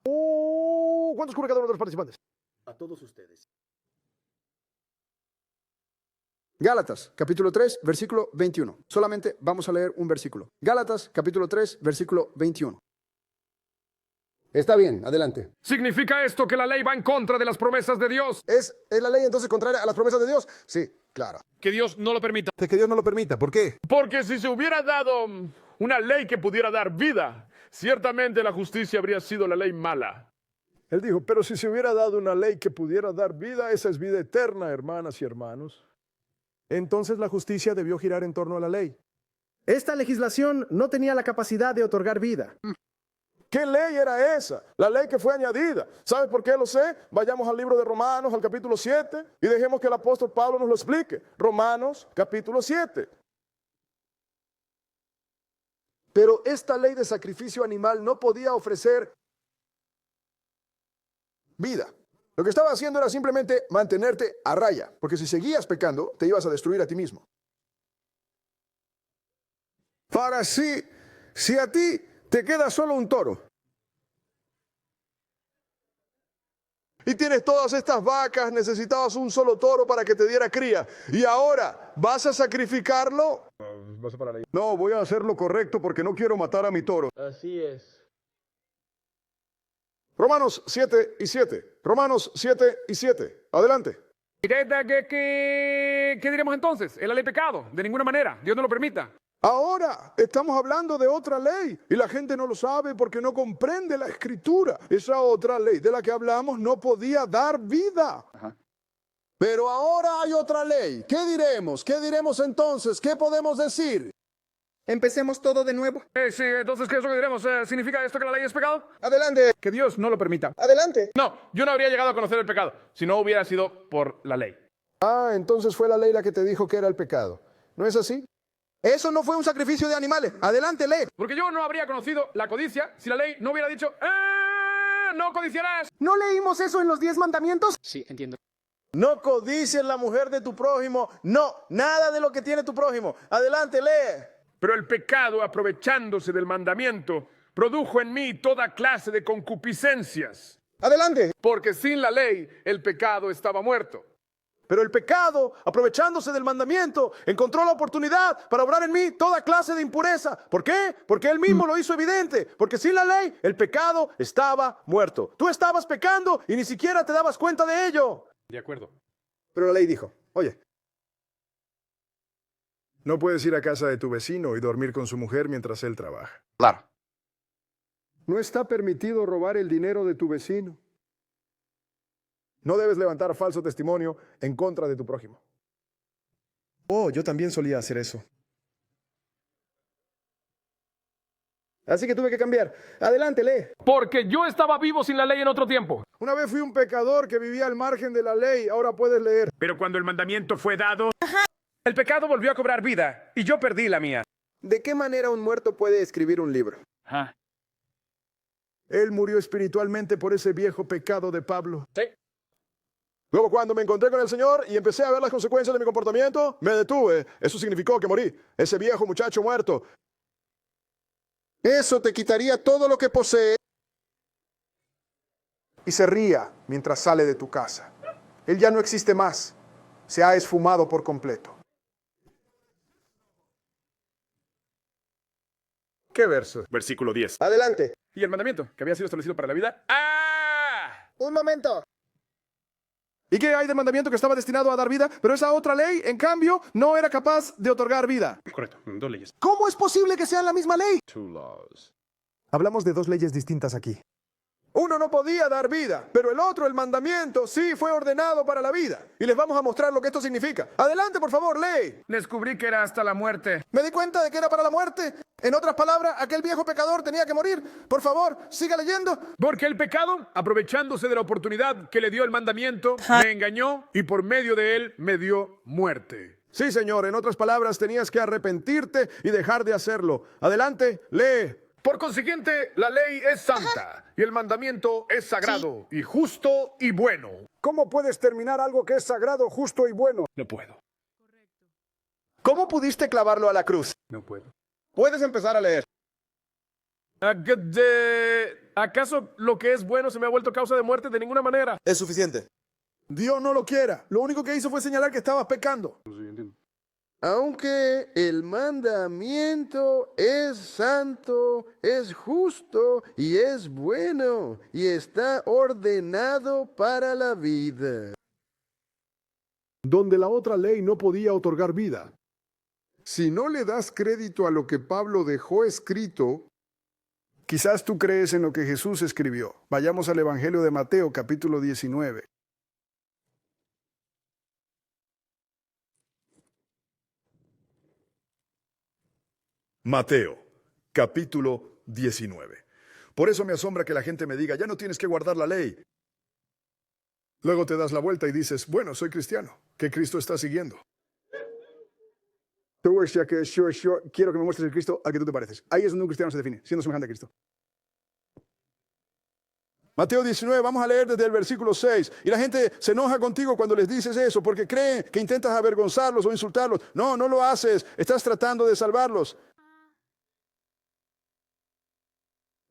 ¿Cuántos cubre cada uno de los participantes? A todos ustedes. Gálatas, capítulo 3, versículo 21. Solamente vamos a leer un versículo. Gálatas, capítulo 3, versículo 21. Está bien, adelante. ¿Significa esto que la ley va en contra de las promesas de Dios? ¿Es la ley entonces contraria a las promesas de Dios? Sí, claro. Que Dios no lo permita. De que Dios no lo permita. ¿Por qué? Porque si se hubiera dado una ley que pudiera dar vida, ciertamente la justicia habría sido la ley mala. Él dijo, pero si se hubiera dado una ley que pudiera dar vida, esa es vida eterna, hermanas y hermanos. Entonces la justicia debió girar en torno a la ley. Esta legislación no tenía la capacidad de otorgar vida. ¿Qué ley era esa? La ley que fue añadida. ¿Sabes por qué lo sé? Vayamos al libro de Romanos, al capítulo 7, y dejemos que el apóstol Pablo nos lo explique. Romanos, capítulo 7. Pero esta ley de sacrificio animal no podía ofrecer vida. Lo que estaba haciendo era simplemente mantenerte a raya, porque si seguías pecando, te ibas a destruir a ti mismo. Para si a ti te queda solo un toro y tienes todas estas vacas, necesitabas un solo toro para que te diera cría, y ahora vas a sacrificarlo. No, voy a hacer lo correcto porque no quiero matar a mi toro. Así es. Romanos 7 y 7. Romanos 7 y 7. Adelante. ¿Qué diremos entonces? ¿Es la ley pecado? De ninguna manera. Dios no lo permita. Ahora estamos hablando de otra ley y la gente no lo sabe porque no comprende la escritura. Esa otra ley de la que hablamos no podía dar vida. Pero ahora hay otra ley. ¿Qué diremos? ¿Qué diremos entonces? ¿Qué podemos decir? Empecemos todo de nuevo. Sí, entonces, ¿qué es lo que diremos? ¿Significa esto que la ley es pecado? Adelante. Que Dios no lo permita. Adelante. No, yo no habría llegado a conocer el pecado si no hubiera sido por la ley. Entonces fue la ley la que te dijo que era el pecado. ¿No es así? Eso no fue un sacrificio de animales. Adelante, lee. Porque yo no habría conocido la codicia si la ley no hubiera dicho, no codiciarás. ¿No leímos eso en los 10 mandamientos? Sí, entiendo. No codicies la mujer de tu prójimo. No, nada de lo que tiene tu prójimo. Adelante, lee. Pero el pecado, aprovechándose del mandamiento, produjo en mí toda clase de concupiscencias. Adelante. Porque sin la ley, el pecado estaba muerto. Pero el pecado, aprovechándose del mandamiento, encontró la oportunidad para obrar en mí toda clase de impureza. ¿Por qué? Porque él mismo lo hizo evidente. Porque sin la ley, el pecado estaba muerto. Tú estabas pecando y ni siquiera te dabas cuenta de ello. De acuerdo. Pero la ley dijo, oye, No puedes ir a casa de tu vecino y dormir con su mujer mientras él trabaja. Claro. No está permitido robar el dinero de tu vecino. no debes levantar falso testimonio en contra de tu prójimo. Oh, yo también solía hacer eso. Así que tuve que cambiar. Adelante, lee. Porque yo estaba vivo sin la ley en otro tiempo. Una vez fui un pecador que vivía al margen de la ley, ahora puedes leer. Pero cuando el mandamiento fue dado, el pecado volvió a cobrar vida y yo perdí la mía. ¿De qué manera un muerto puede escribir un libro? Él murió espiritualmente por ese viejo pecado de Pablo. Sí. Luego, cuando me encontré con el Señor y empecé a ver las consecuencias de mi comportamiento, me detuve. Eso significó que morí. Ese viejo muchacho muerto. Eso te quitaría todo lo que posee. Y se ría mientras sale de tu casa. Él ya no existe más. Se ha esfumado por completo. ¿Qué verso? Versículo 10. Adelante. ¿Y el mandamiento que había sido establecido para la vida? Un momento. ¿Y qué hay de mandamiento que estaba destinado a dar vida? Pero esa otra ley, en cambio, no era capaz de otorgar vida. Correcto, 2 leyes. ¿Cómo es posible que sean la misma ley? Hablamos de 2 leyes distintas aquí. Uno no podía dar vida, pero el otro, el mandamiento, sí fue ordenado para la vida. Y les vamos a mostrar lo que esto significa. Adelante, por favor, lee. Descubrí que era hasta la muerte. Me di cuenta de que era para la muerte. En otras palabras, aquel viejo pecador tenía que morir. Por favor, siga leyendo. Porque el pecado, aprovechándose de la oportunidad que le dio el mandamiento, me engañó y por medio de él me dio muerte. Sí, señor. En otras palabras, tenías que arrepentirte y dejar de hacerlo. Adelante, lee. Por consiguiente, la ley es santa y el mandamiento es sagrado y justo y bueno. ¿Cómo puedes terminar algo que es sagrado, justo y bueno? No puedo. ¿Cómo pudiste clavarlo a la cruz? No puedo. Puedes empezar a leer. ¿Acaso lo que es bueno se me ha vuelto causa de muerte? De ninguna manera. Es suficiente. Dios no lo quiera. Lo único que hizo fue señalar que estabas pecando. Aunque el mandamiento es santo, es justo y es bueno y está ordenado para la vida. Donde la otra ley no podía otorgar vida. Si no le das crédito a lo que Pablo dejó escrito, Quizás tú crees en lo que Jesús escribió. Vayamos al Evangelio de Mateo, capítulo 19. Mateo, capítulo 19. Por eso me asombra que la gente me diga, ya no tienes que guardar la ley. Luego te das la vuelta y dices, bueno, soy cristiano. ¿Qué Cristo está siguiendo? Quiero que me muestres el Cristo al que tú te pareces. Ahí es donde un cristiano se define, siendo semejante a Cristo. Mateo 19, vamos a leer desde el versículo 6. Y la gente se enoja contigo cuando les dices eso, porque creen que intentas avergonzarlos o insultarlos. No, no lo haces. Estás tratando de salvarlos.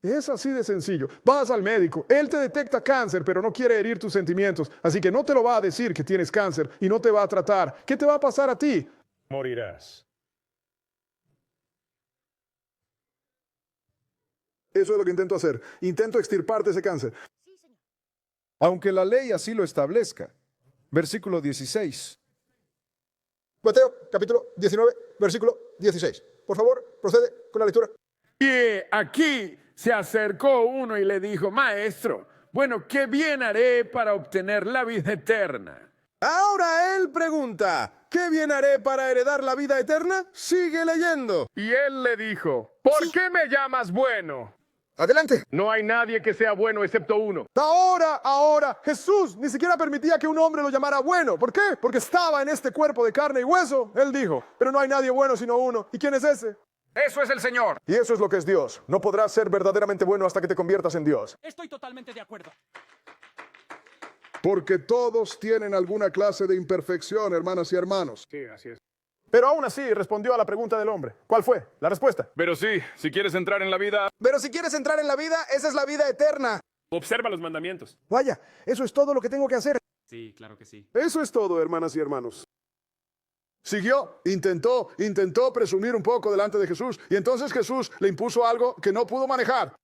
Es así de sencillo. Vas al médico, él te detecta cáncer, pero no quiere herir tus sentimientos. Así que no te lo va a decir que tienes cáncer y no te va a tratar. ¿Qué te va a pasar a ti? Morirás. Eso es lo que intento hacer. Intento extirparte ese cáncer. aunque la ley así lo establezca. Versículo 16. Mateo, capítulo 19, versículo 16. Por favor, procede con la lectura. Y aquí se acercó uno y le dijo, maestro, bueno, ¿qué bien haré para obtener la vida eterna? Ahora él pregunta, ¿qué bien haré para heredar la vida eterna? Sigue leyendo. Y él le dijo, ¿por qué me llamas bueno? Adelante. No hay nadie que sea bueno excepto uno. Ahora, Jesús ni siquiera permitía que un hombre lo llamara bueno. ¿Por qué? Porque estaba en este cuerpo de carne y hueso. Él dijo, pero no hay nadie bueno sino uno. ¿Y quién es ese? Eso es el Señor. Y eso es lo que es Dios. No podrás ser verdaderamente bueno hasta que te conviertas en Dios. Estoy totalmente de acuerdo. Porque todos tienen alguna clase de imperfección, hermanas y hermanos. Sí, así es. Pero aún así respondió a la pregunta del hombre. ¿Cuál fue la respuesta? Pero sí, si quieres entrar en la vida, Pero si quieres entrar en la vida, esa es la vida eterna. observa los mandamientos. Vaya, eso es todo lo que tengo que hacer. Sí, claro que sí. Eso es todo, hermanas y hermanos. Siguió, intentó presumir un poco delante de Jesús. Y entonces Jesús le impuso algo que no pudo manejar.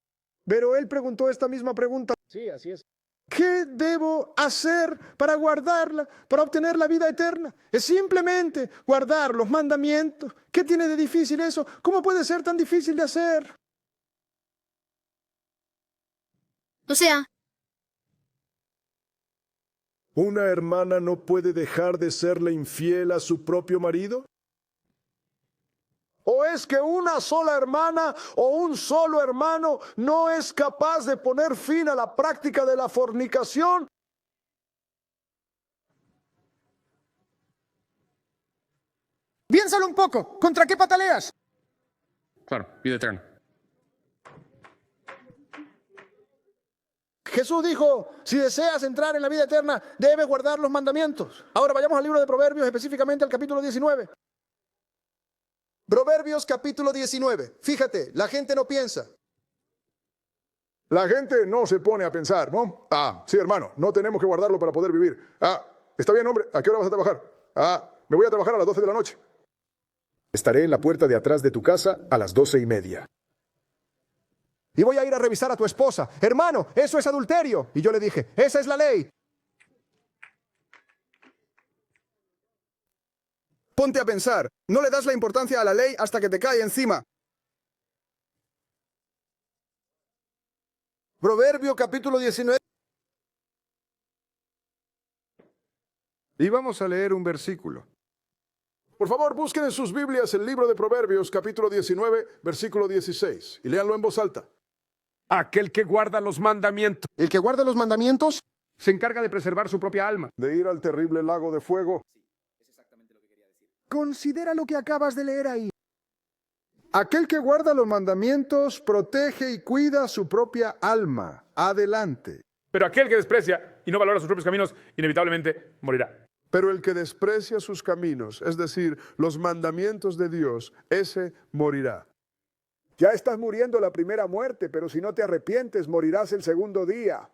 Pero él preguntó esta misma pregunta. Sí, así es. ¿Qué debo hacer para guardarla, para obtener la vida eterna? Es simplemente guardar los mandamientos. ¿Qué tiene de difícil eso? ¿Cómo puede ser tan difícil de hacer? O sea, ¿Una hermana no puede dejar de serle infiel a su propio marido? ¿O es que una sola hermana o un solo hermano no es capaz de poner fin a la práctica de la fornicación? Piénsalo un poco. ¿Contra qué pataleas? Claro, vida eterna. Jesús dijo, si deseas entrar en la vida eterna, debes guardar los mandamientos. Ahora vayamos al libro de Proverbios, específicamente al capítulo 19. Proverbios capítulo 19. Fíjate, la gente no piensa. La gente no se pone a pensar, ¿no? Ah, sí, hermano, no tenemos que guardarlo para poder vivir. Ah, está bien, hombre, ¿a qué hora vas a trabajar? Ah, me voy a trabajar a las 12 de la noche. Estaré en la puerta de atrás de tu casa a las 12:30. Y voy a ir a revisar a tu esposa. Hermano, eso es adulterio. Y yo le dije, esa es la ley. Ponte a pensar, no le das la importancia a la ley hasta que te cae encima. Proverbio capítulo 19. Y vamos a leer un versículo. Por favor, busquen en sus Biblias el libro de Proverbios, capítulo 19, versículo 16, y léanlo en voz alta. Aquel que guarda los mandamientos El que guarda los mandamientos se encarga de preservar su propia alma. De ir al terrible lago de fuego. considera lo que acabas de leer ahí. Aquel que guarda los mandamientos protege y cuida su propia alma. Adelante. Pero aquel que desprecia y no valora sus propios caminos, inevitablemente morirá. Pero el que desprecia sus caminos, es decir, los mandamientos de Dios, ese morirá. Ya estás muriendo la primera muerte, pero si no te arrepientes, morirás el segundo día.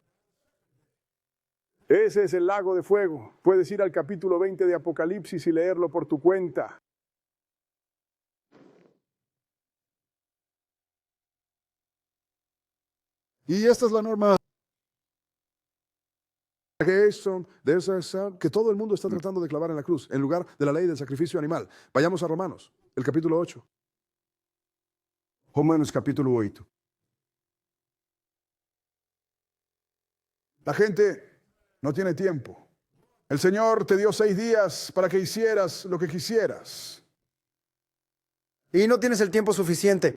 Ese es el lago de fuego. Puedes ir al capítulo 20 de Apocalipsis y leerlo por tu cuenta. Y esta es la norma. Que todo el mundo está tratando de clavar en la cruz, en lugar de la ley del sacrificio animal. Vayamos a Romanos, el capítulo 8. Romanos capítulo 8. La gente no tiene tiempo. El Señor te dio 6 días para que hicieras lo que quisieras. Y no tienes el tiempo suficiente.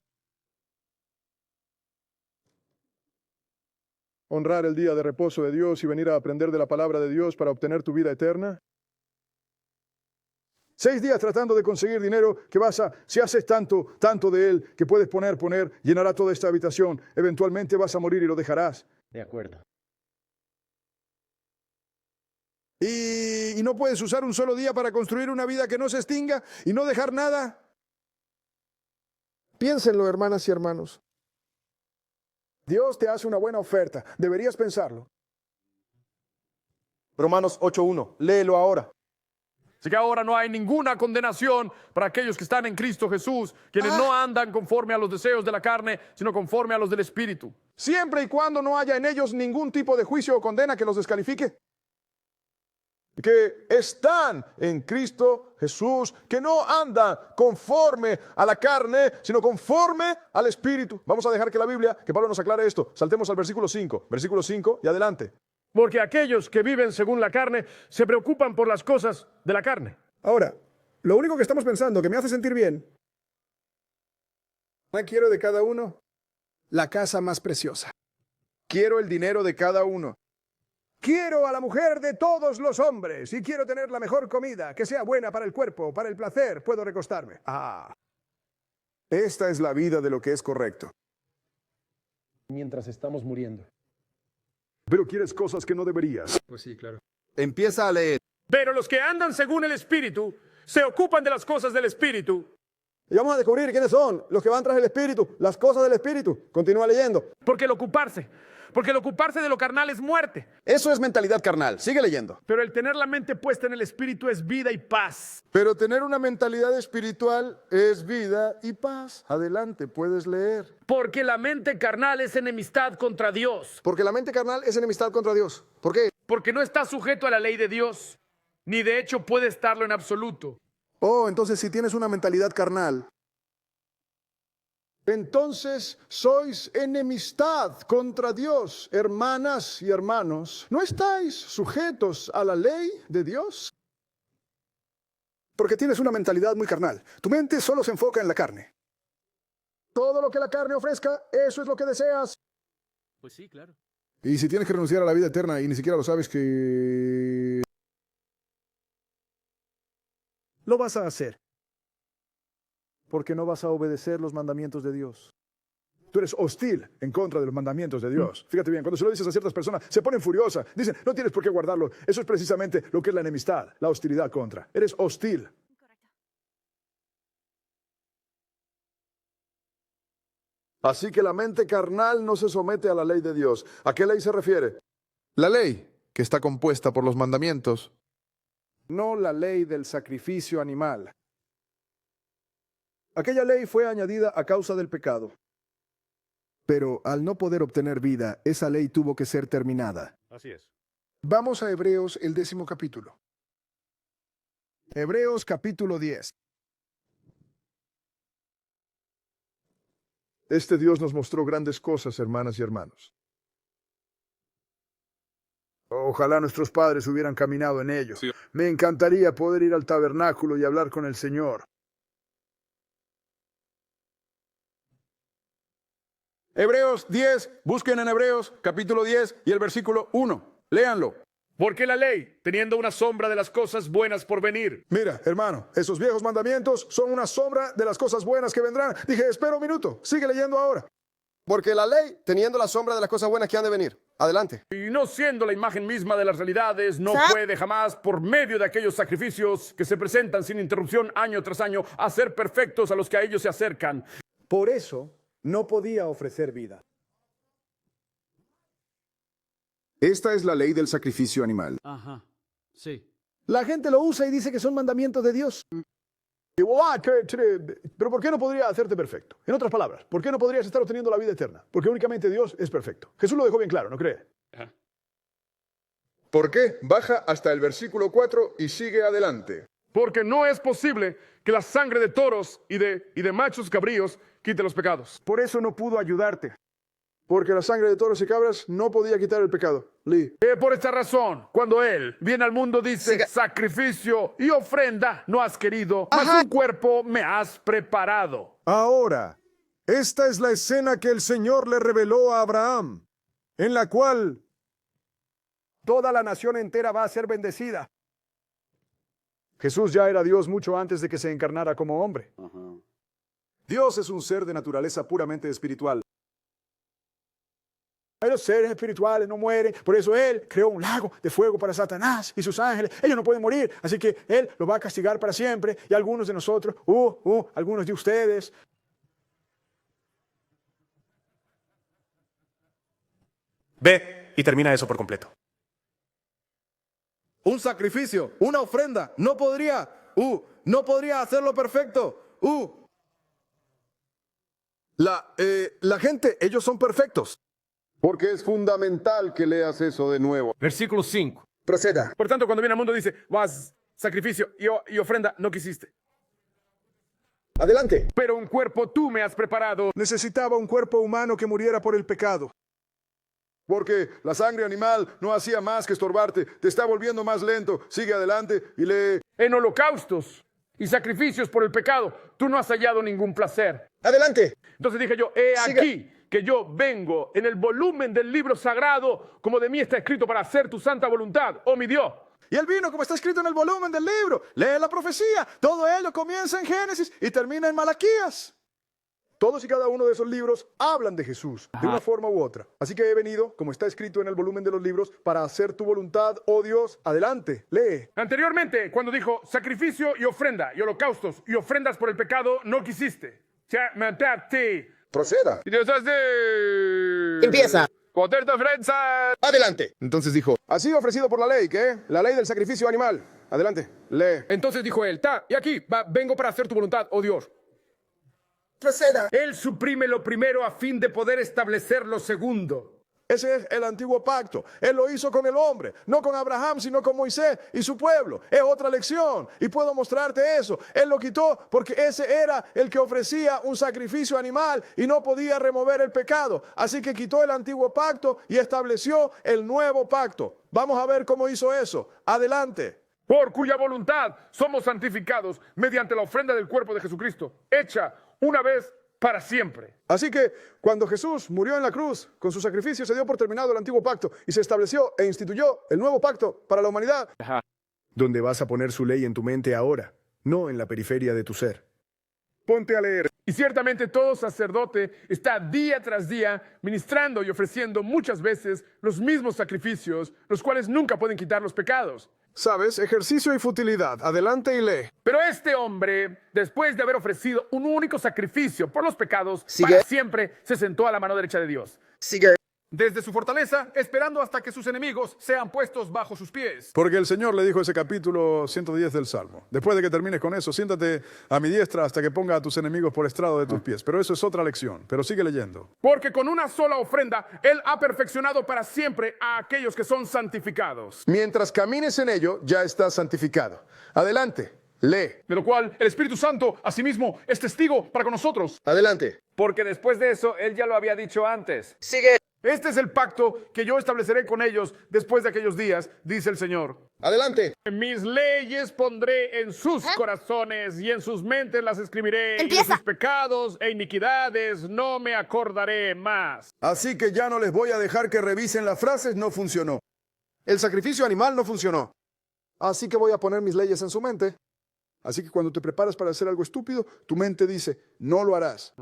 Honrar el día de reposo de Dios y venir a aprender de la palabra de Dios para obtener tu vida eterna. 6 días tratando de conseguir dinero que si haces tanto de él que puedes poner, llenará toda esta habitación. Eventualmente vas a morir y lo dejarás. De acuerdo. Y no puedes usar un solo día para construir una vida que no se extinga y no dejar nada. Piénsenlo, hermanas y hermanos. Dios te hace una buena oferta. Deberías pensarlo. Romanos 8:1. Léelo ahora. Así que ahora no hay ninguna condenación para aquellos que están en Cristo Jesús, quienes no andan conforme a los deseos de la carne, sino conforme a los del Espíritu. Siempre y cuando no haya en ellos ningún tipo de juicio o condena que los descalifique. Que están en Cristo Jesús, que no andan conforme a la carne, sino conforme al Espíritu. Vamos a dejar que Pablo nos aclare esto. Saltemos al versículo 5 y adelante. Porque aquellos que viven según la carne se preocupan por las cosas de la carne. Ahora, lo único que estamos pensando que me hace sentir bien, quiero de cada uno la casa más preciosa. Quiero el dinero de cada uno. Quiero a la mujer de todos los hombres y quiero tener la mejor comida, que sea buena para el cuerpo, para el placer, puedo recostarme. Esta es la vida de lo que es correcto. Mientras estamos muriendo. Pero quieres cosas que no deberías. Pues sí, claro. Empieza a leer. Pero los que andan según el Espíritu se ocupan de las cosas del Espíritu. Y vamos a descubrir quiénes son los que van tras el Espíritu, las cosas del Espíritu. Continúa leyendo. Porque el ocuparse de lo carnal es muerte. Eso es mentalidad carnal. Sigue leyendo. Pero el tener la mente puesta en el Espíritu es vida y paz. Pero tener una mentalidad espiritual es vida y paz. Adelante, puedes leer. Porque la mente carnal es enemistad contra Dios. Porque la mente carnal es enemistad contra Dios. ¿Por qué? Porque no está sujeto a la ley de Dios, ni de hecho puede estarlo en absoluto. Entonces si tienes una mentalidad carnal, entonces sois enemistad contra Dios, hermanas y hermanos. ¿No estáis sujetos a la ley de Dios? Porque tienes una mentalidad muy carnal. Tu mente solo se enfoca en la carne. Todo lo que la carne ofrezca, eso es lo que deseas. Pues sí, claro. Y si tienes que renunciar a la vida eterna y ni siquiera lo sabes, que Lo vas a hacer. Porque no vas a obedecer los mandamientos de Dios. Tú eres hostil en contra de los mandamientos de Dios. Fíjate bien, cuando se lo dices a ciertas personas, se ponen furiosas. Dicen, no tienes por qué guardarlo. Eso es precisamente lo que es la enemistad, la hostilidad contra. Eres hostil. Así que la mente carnal no se somete a la ley de Dios. ¿A qué ley se refiere? La ley, que está compuesta por los mandamientos. No la ley del sacrificio animal. Aquella ley fue añadida a causa del pecado. Pero al no poder obtener vida, esa ley tuvo que ser terminada. Así es. Vamos a Hebreos, el 10º capítulo. Hebreos capítulo 10. Este Dios nos mostró grandes cosas, hermanas y hermanos. Ojalá nuestros padres hubieran caminado en ello. Sí. Me encantaría poder ir al tabernáculo y hablar con el Señor. Hebreos 10, busquen en Hebreos capítulo 10 y el versículo 1. Léanlo. Porque la ley, teniendo una sombra de las cosas buenas por venir. Mira, hermano, esos viejos mandamientos son una sombra de las cosas buenas que vendrán. Dije, espera un minuto, sigue leyendo ahora. Porque la ley, teniendo la sombra de las cosas buenas que han de venir. Adelante. Y no siendo la imagen misma de las realidades, no puede jamás, por medio de aquellos sacrificios que se presentan sin interrupción año tras año, hacer perfectos a los que a ellos se acercan. Por eso no podía ofrecer vida. Esta es la ley del sacrificio animal. Ajá, sí. La gente lo usa y dice que son mandamientos de Dios. Pero ¿por qué no podría hacerte perfecto? En otras palabras, ¿por qué no podrías estar obteniendo la vida eterna? Porque únicamente Dios es perfecto. Jesús lo dejó bien claro, ¿no cree? ¿Por qué? Baja hasta el versículo 4 y sigue adelante. Porque no es posible que la sangre de toros y de machos cabríos quite los pecados. Por eso no pudo ayudarte. Porque la sangre de toros y cabras no podía quitar el pecado. Lee. Por esta razón, cuando Él viene al mundo, dice, sacrificio y ofrenda no has querido, mas un cuerpo me has preparado. Ahora, esta es la escena que el Señor le reveló a Abraham, en la cual toda la nación entera va a ser bendecida. Jesús ya era Dios mucho antes de que se encarnara como hombre. Dios es un ser de naturaleza puramente espiritual. Los seres espirituales no mueren, por eso Él creó un lago de fuego para Satanás y sus ángeles. Ellos no pueden morir, así que Él los va a castigar para siempre. Y algunos de nosotros, algunos de ustedes. Ve y termina eso por completo. Un sacrificio, una ofrenda, no podría hacerlo perfecto. La gente, ellos son perfectos. Porque es fundamental que leas eso de nuevo. Versículo 5. Proceda. Por tanto, cuando viene al mundo, dice, vas, sacrificio y ofrenda no quisiste. Adelante. Pero un cuerpo tú me has preparado. Necesitaba un cuerpo humano que muriera por el pecado. Porque la sangre animal no hacía más que estorbarte. Te está volviendo más lento. Sigue adelante y lee. En holocaustos y sacrificios por el pecado, tú no has hallado ningún placer. Adelante. Entonces dije yo, aquí que yo vengo en el volumen del libro sagrado, como de mí está escrito para hacer tu santa voluntad, oh mi Dios. Y Él vino como está escrito en el volumen del libro. Lee la profecía. Todo ello comienza en Génesis y termina en Malaquías. Todos y cada uno de esos libros hablan de Jesús, de una forma u otra. Así que he venido, como está escrito en el volumen de los libros, para hacer tu voluntad, oh Dios. Adelante, lee. Anteriormente, cuando dijo sacrificio y ofrenda y holocaustos y ofrendas por el pecado, no quisiste. Proceda. Empieza. Adelante. Entonces dijo, así ofrecido por la ley, ¿qué? La ley del sacrificio animal. Adelante, lee. Entonces dijo él, aquí, vengo para hacer tu voluntad, oh Dios. Proceda. Él suprime lo primero a fin de poder establecer lo segundo. Ese es el antiguo pacto. Él lo hizo con el hombre, no con Abraham, sino con Moisés y su pueblo. Es otra lección y puedo mostrarte eso. Él lo quitó porque ese era el que ofrecía un sacrificio animal y no podía remover el pecado. Así que quitó el antiguo pacto y estableció el nuevo pacto. Vamos a ver cómo hizo eso. Adelante. Por cuya voluntad somos santificados mediante la ofrenda del cuerpo de Jesucristo, hecha una vez para siempre. Así que cuando Jesús murió en la cruz, con su sacrificio se dio por terminado el antiguo pacto y se estableció e instituyó el nuevo pacto para la humanidad. Donde vas a poner su ley en tu mente ahora, no en la periferia de tu ser. Ponte a leer. Y ciertamente todo sacerdote está día tras día ministrando y ofreciendo muchas veces los mismos sacrificios, los cuales nunca pueden quitar los pecados. ¿Sabes? Ejercicio y futilidad. Adelante y lee. Pero este hombre, después de haber ofrecido un único sacrificio por los pecados, para siempre se sentó a la mano derecha de Dios. Sigue. Desde su fortaleza, esperando hasta que sus enemigos sean puestos bajo sus pies. Porque el Señor le dijo ese capítulo 110 del Salmo. Después de que termines con eso, siéntate a mi diestra hasta que ponga a tus enemigos por estrado de tus pies. Pero eso es otra lección. Pero sigue leyendo. Porque con una sola ofrenda, Él ha perfeccionado para siempre a aquellos que son santificados. Mientras camines en ello, ya estás santificado. Adelante, lee. De lo cual el Espíritu Santo, asimismo, es testigo para con nosotros. Adelante. Porque después de eso, Él ya lo había dicho antes. Sigue. Este es el pacto que yo estableceré con ellos después de aquellos días, dice el Señor. Adelante. Mis leyes pondré en sus corazones y en sus mentes las escribiré. Y de sus pecados e iniquidades no me acordaré más. Así que ya no les voy a dejar que revisen las frases, no funcionó. El sacrificio animal no funcionó. Así que voy a poner mis leyes en su mente. Así que cuando te preparas para hacer algo estúpido, tu mente dice, no lo harás.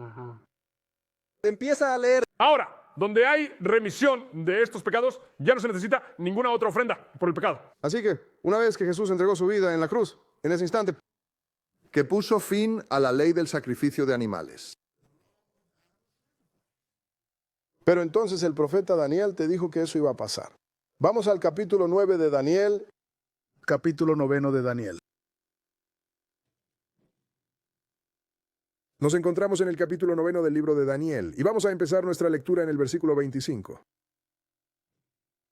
Empieza a leer. Ahora, donde hay remisión de estos pecados, ya no se necesita ninguna otra ofrenda por el pecado. Así que, una vez que Jesús entregó su vida en la cruz, en ese instante, Que puso fin a la ley del sacrificio de animales. Pero entonces el profeta Daniel te dijo que eso iba a pasar. Vamos al capítulo 9 de Daniel. Capítulo 9 de Daniel. Nos encontramos en el capítulo 9 del libro de Daniel y vamos a empezar nuestra lectura en el versículo 25.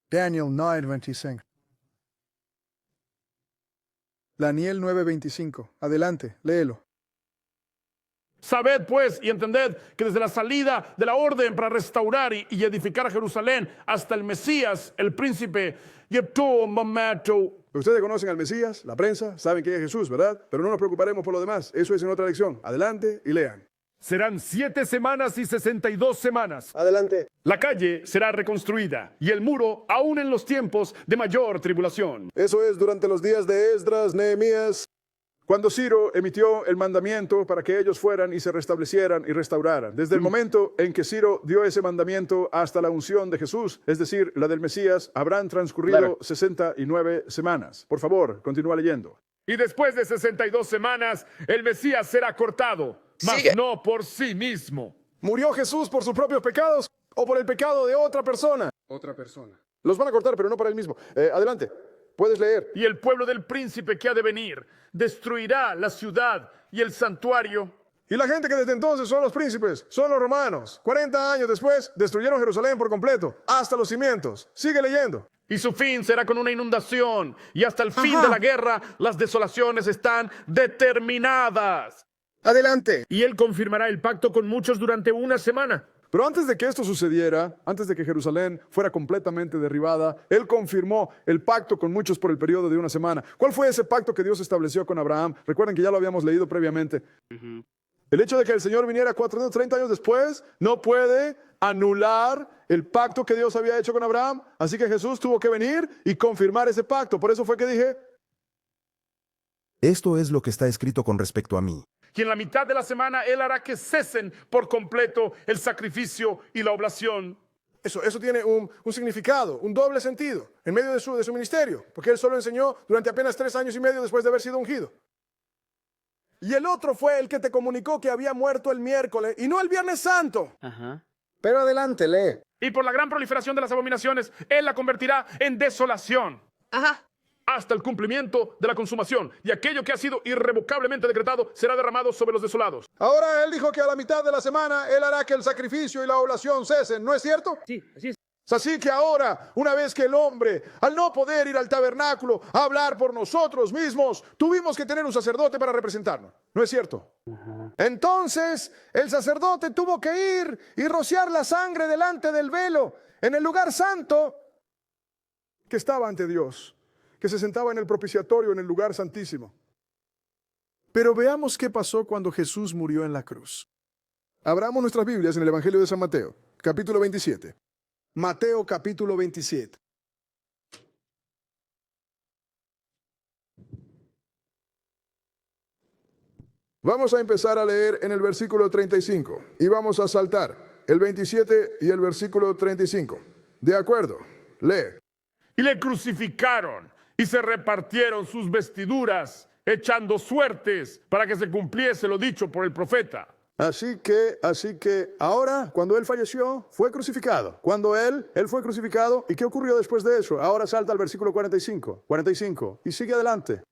Daniel 9:25. Daniel 9:25. Adelante, léelo. Sabed pues y entended que desde la salida de la orden para restaurar y edificar Jerusalén hasta el Mesías, el príncipe, Yepto Mamato. Ustedes conocen al Mesías, la prensa, saben que es Jesús, ¿verdad? Pero no nos preocuparemos por lo demás. Eso es en otra lección. Adelante y lean. Serán 7 semanas y 62 semanas. Adelante. La calle será reconstruida y el muro aún en los tiempos de mayor tribulación. Eso es durante los días de Esdras, Nehemías, cuando Ciro emitió el mandamiento para que ellos fueran y se restablecieran y restauraran. Desde el momento en que Ciro dio ese mandamiento hasta la unción de Jesús, es decir, la del Mesías, habrán transcurrido 69 semanas. Por favor, continúa leyendo. Y después de 62 semanas, el Mesías será cortado, mas no por sí mismo. ¿murió Jesús por sus propios pecados o por el pecado de otra persona? Otra persona. Los van a cortar, pero no para él mismo. Adelante, puedes leer. Y el pueblo del príncipe que ha de venir destruirá la ciudad y el santuario. Y la gente que desde entonces son los príncipes, son los romanos. 40 años después, destruyeron Jerusalén por completo, hasta los cimientos. Sigue leyendo. Y su fin será con una inundación. Y hasta el fin de la guerra, las desolaciones están determinadas. Adelante. Y él confirmará el pacto con muchos durante una semana. Pero antes de que esto sucediera, antes de que Jerusalén fuera completamente derribada, él confirmó el pacto con muchos por el periodo de una semana. ¿Cuál fue ese pacto que Dios estableció con Abraham? Recuerden que ya lo habíamos leído previamente. El hecho de que el Señor viniera 430 años después no puede anular el pacto que Dios había hecho con Abraham. Así que Jesús tuvo que venir y confirmar ese pacto. Por eso fue que dije, esto es lo que está escrito con respecto a mí. Y en la mitad de la semana él hará que cesen por completo el sacrificio y la oblación. Eso tiene un significado, un doble sentido en medio de su ministerio, porque él solo enseñó durante apenas 3 años y medio después de haber sido ungido. Y el otro fue el que te comunicó que había muerto el miércoles y no el viernes santo. Pero adelante, lee. Y por la gran proliferación de las abominaciones, él la convertirá en desolación. Hasta el cumplimiento de la consumación. Y aquello que ha sido irrevocablemente decretado será derramado sobre los desolados. Ahora él dijo que a la mitad de la semana él hará que el sacrificio y la oblación cesen, ¿no es cierto? Sí, así es. Así que ahora, una vez que el hombre, al no poder ir al tabernáculo a hablar por nosotros mismos, tuvimos que tener un sacerdote para representarnos, ¿no es cierto? Entonces, el sacerdote tuvo que ir y rociar la sangre delante del velo, en el lugar santo, que estaba ante Dios, que se sentaba en el propiciatorio, en el lugar santísimo. Pero veamos qué pasó cuando Jesús murió en la cruz. Abramos nuestras Biblias en el Evangelio de San Mateo, capítulo 27. Mateo capítulo 27. Vamos a empezar a leer en el versículo 35 y vamos a saltar el 27 y el versículo 35. ¿De acuerdo? Lee. Y le crucificaron y se repartieron sus vestiduras, echando suertes para que se cumpliese lo dicho por el profeta. Así que ahora, cuando él falleció, fue crucificado. Cuando él fue crucificado, ¿y qué ocurrió después de eso? Ahora salta al versículo 45, y sigue adelante.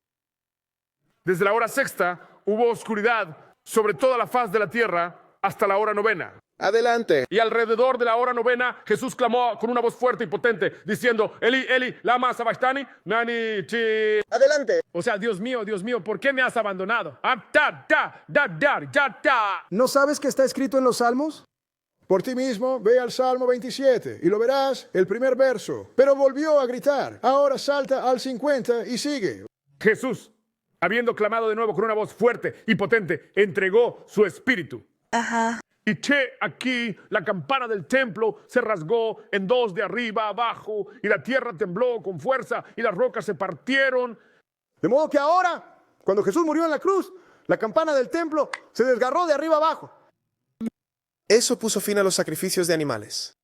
Desde la hora sexta hubo oscuridad sobre toda la faz de la tierra hasta la hora novena. Adelante. Y alrededor de la hora novena, Jesús clamó con una voz fuerte y potente, diciendo, Eli, Eli, lama sabachthani, nani chi. Adelante. O sea, Dios mío, ¿por qué me has abandonado? ¿No sabes que está escrito en los Salmos? Por ti mismo, ve al Salmo 27 y lo verás, el primer verso. Pero volvió a gritar. Ahora salta al 50 y sigue. Jesús, habiendo clamado de nuevo con una voz fuerte y potente, entregó su espíritu. Y aquí la campana del templo se rasgó en dos de arriba a abajo, y la tierra tembló con fuerza, y las rocas se partieron. De modo que ahora, cuando Jesús murió en la cruz, la campana del templo se desgarró de arriba abajo. Eso puso fin a los sacrificios de animales.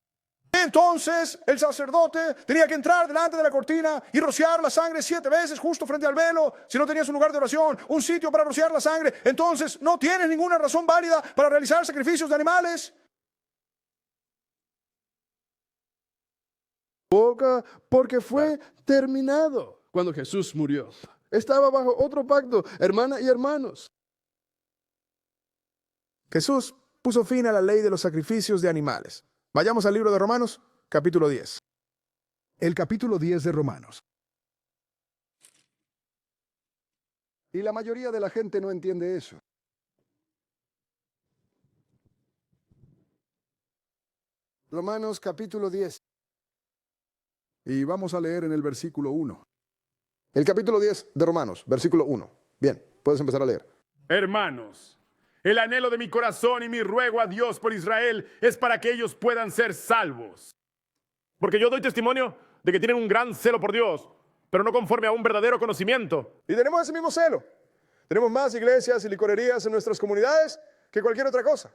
Entonces el sacerdote tenía que entrar delante de la cortina y rociar la sangre 7 veces justo frente al velo. Si no tenías un lugar de oración, un sitio para rociar la sangre, entonces no tienes ninguna razón válida para realizar sacrificios de animales. Porque fue terminado cuando Jesús murió. Estaba bajo otro pacto, hermanas y hermanos. Jesús puso fin a la ley de los sacrificios de animales. Vayamos al libro de Romanos, capítulo 10. El capítulo 10 de Romanos. Y la mayoría de la gente no entiende eso. Romanos capítulo 10. Y vamos a leer en el versículo 1. El capítulo 10 de Romanos, versículo 1. Bien, puedes empezar a leer. Hermanos, el anhelo de mi corazón y mi ruego a Dios por Israel es para que ellos puedan ser salvos. Porque yo doy testimonio de que tienen un gran celo por Dios, pero no conforme a un verdadero conocimiento. Y tenemos ese mismo celo. Tenemos más iglesias y licorerías en nuestras comunidades que cualquier otra cosa.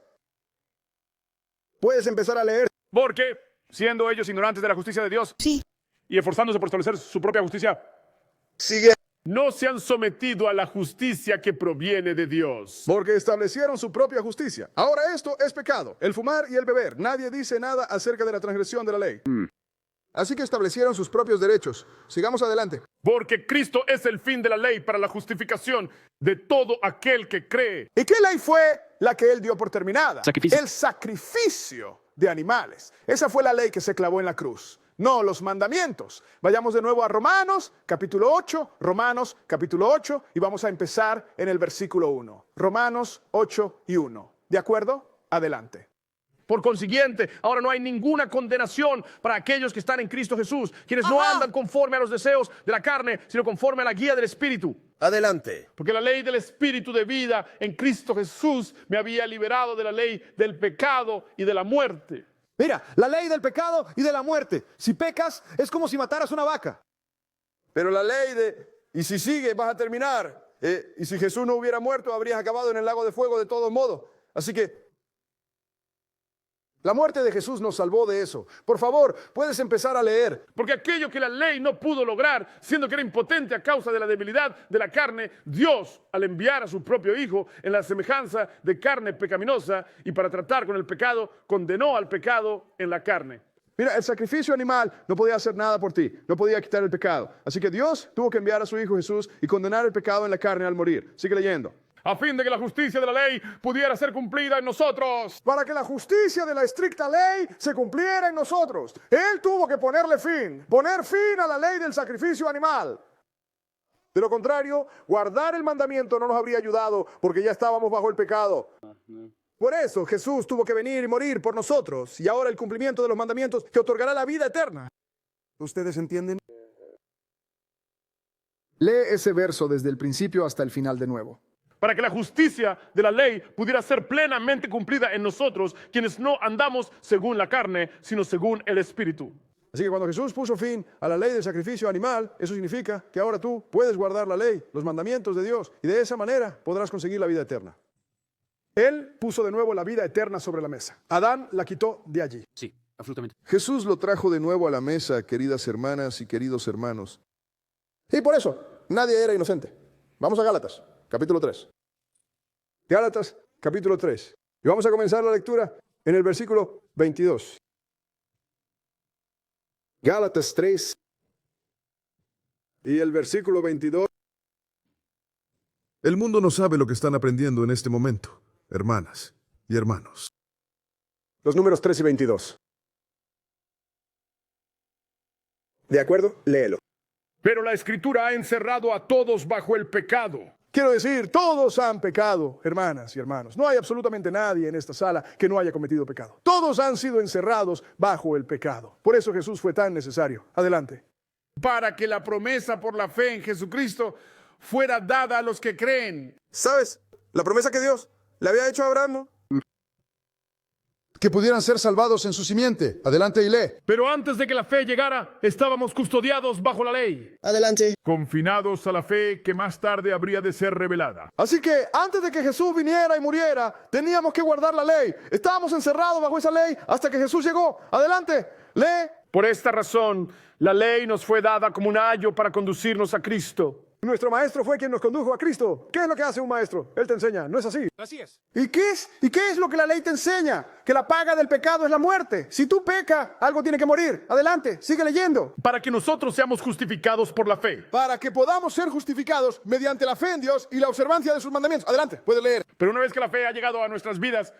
Puedes empezar a leer. Porque, siendo ellos ignorantes de la justicia de Dios, y esforzándose por establecer su propia justicia, no se han sometido a la justicia que proviene de Dios. Porque establecieron su propia justicia. Ahora esto es pecado, el fumar y el beber. Nadie dice nada acerca de la transgresión de la ley. Así que establecieron sus propios derechos. Sigamos adelante. Porque Cristo es el fin de la ley para la justificación de todo aquel que cree. ¿Y qué ley fue la que él dio por terminada? Sacrificio. El sacrificio de animales. Esa fue la ley que se clavó en la cruz. No, los mandamientos. Vayamos de nuevo a Romanos, capítulo 8, Romanos, capítulo 8, y vamos a empezar en el versículo 1. Romanos 8 y 1. ¿De acuerdo? Adelante. Por consiguiente, ahora no hay ninguna condenación para aquellos que están en Cristo Jesús, quienes no andan conforme a los deseos de la carne, sino conforme a la guía del Espíritu. Adelante. Porque la ley del Espíritu de vida en Cristo Jesús me había liberado de la ley del pecado y de la muerte. Mira, la ley del pecado y de la muerte. Si pecas, es como si mataras una vaca. Pero la ley y si sigues vas a terminar. Y si Jesús no hubiera muerto, habrías acabado en el lago de fuego de todos modos. Así que la muerte de Jesús nos salvó de eso. Por favor, puedes empezar a leer. Porque aquello que la ley no pudo lograr, siendo que era impotente a causa de la debilidad de la carne, Dios, al enviar a su propio Hijo en la semejanza de carne pecaminosa y para tratar con el pecado, condenó al pecado en la carne. Mira, el sacrificio animal no podía hacer nada por ti, no podía quitar el pecado. Así que Dios tuvo que enviar a su Hijo Jesús y condenar el pecado en la carne al morir. Sigue leyendo. A fin de que la justicia de la ley pudiera ser cumplida en nosotros. Para que la justicia de la estricta ley se cumpliera en nosotros. Él tuvo que poner fin a la ley del sacrificio animal. De lo contrario, guardar el mandamiento no nos habría ayudado porque ya estábamos bajo el pecado. Por eso Jesús tuvo que venir y morir por nosotros. Y ahora el cumplimiento de los mandamientos que otorgará la vida eterna. ¿Ustedes entienden? Lee ese verso desde el principio hasta el final de nuevo. Para que la justicia de la ley pudiera ser plenamente cumplida en nosotros, quienes no andamos según la carne, sino según el Espíritu. Así que cuando Jesús puso fin a la ley del sacrificio animal, eso significa que ahora tú puedes guardar la ley, los mandamientos de Dios, y de esa manera podrás conseguir la vida eterna. Él puso de nuevo la vida eterna sobre la mesa. Adán la quitó de allí. Sí, absolutamente. Jesús lo trajo de nuevo a la mesa, queridas hermanas y queridos hermanos. Y por eso, nadie era inocente. Vamos a Gálatas, capítulo 3. Gálatas, capítulo 3. Y vamos a comenzar la lectura en el versículo 22. Gálatas 3 y el versículo 22. El mundo no sabe lo que están aprendiendo en este momento, hermanas y hermanos. Los números 3 y 22. ¿De acuerdo? Léelo. Pero la Escritura ha encerrado a todos bajo el pecado. Quiero decir, todos han pecado, hermanas y hermanos. No hay absolutamente nadie en esta sala que no haya cometido pecado. Todos han sido encerrados bajo el pecado. Por eso Jesús fue tan necesario. Adelante. Para que la promesa por la fe en Jesucristo fuera dada a los que creen. ¿Sabes? La promesa que Dios le había hecho a Abraham, ¿no? que pudieran ser salvados en su simiente. Adelante y lee. Pero antes de que la fe llegara, estábamos custodiados bajo la ley. Adelante. Confinados a la fe que más tarde habría de ser revelada. Así que antes de que Jesús viniera y muriera, teníamos que guardar la ley. Estábamos encerrados bajo esa ley hasta que Jesús llegó. Adelante, lee. Por esta razón, la ley nos fue dada como un ayo para conducirnos a Cristo. Nuestro maestro fue quien nos condujo a Cristo. ¿Qué es lo que hace un maestro? Él te enseña, ¿no es así? Así es. ¿Y qué es lo que la ley te enseña? Que la paga del pecado es la muerte. Si tú pecas, algo tiene que morir. Adelante, sigue leyendo. Para que nosotros seamos justificados por la fe. Para que podamos ser justificados mediante la fe en Dios y la observancia de sus mandamientos. Adelante, puede leer. Pero una vez que la fe ha llegado a nuestras vidas,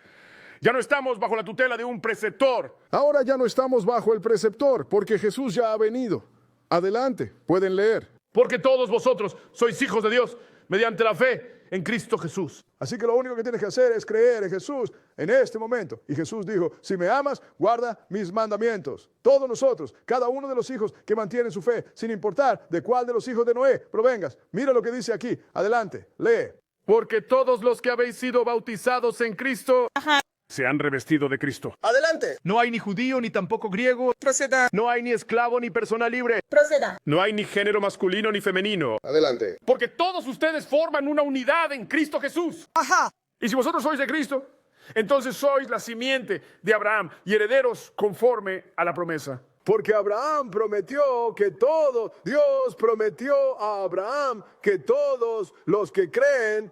ya no estamos bajo la tutela de un preceptor. Ahora ya no estamos bajo el preceptor, porque Jesús ya ha venido. Adelante, pueden leer. Porque todos vosotros sois hijos de Dios mediante la fe en Cristo Jesús. Así que lo único que tienes que hacer es creer en Jesús en este momento. Y Jesús dijo, si me amas, guarda mis mandamientos. Todos nosotros, cada uno de los hijos que mantienen su fe, sin importar de cuál de los hijos de Noé provengas. Mira lo que dice aquí. Adelante, lee. Porque todos los que habéis sido bautizados en Cristo se han revestido de Cristo. Adelante. No hay ni judío ni tampoco griego. Proceda. No hay ni esclavo ni persona libre. Proceda. No hay ni género masculino ni femenino. Adelante. Porque todos ustedes forman una unidad en Cristo Jesús. Ajá. Y si vosotros sois de Cristo, entonces sois la simiente de Abraham y herederos conforme a la promesa. Porque Abraham prometió que Dios prometió a Abraham que todos los que creen,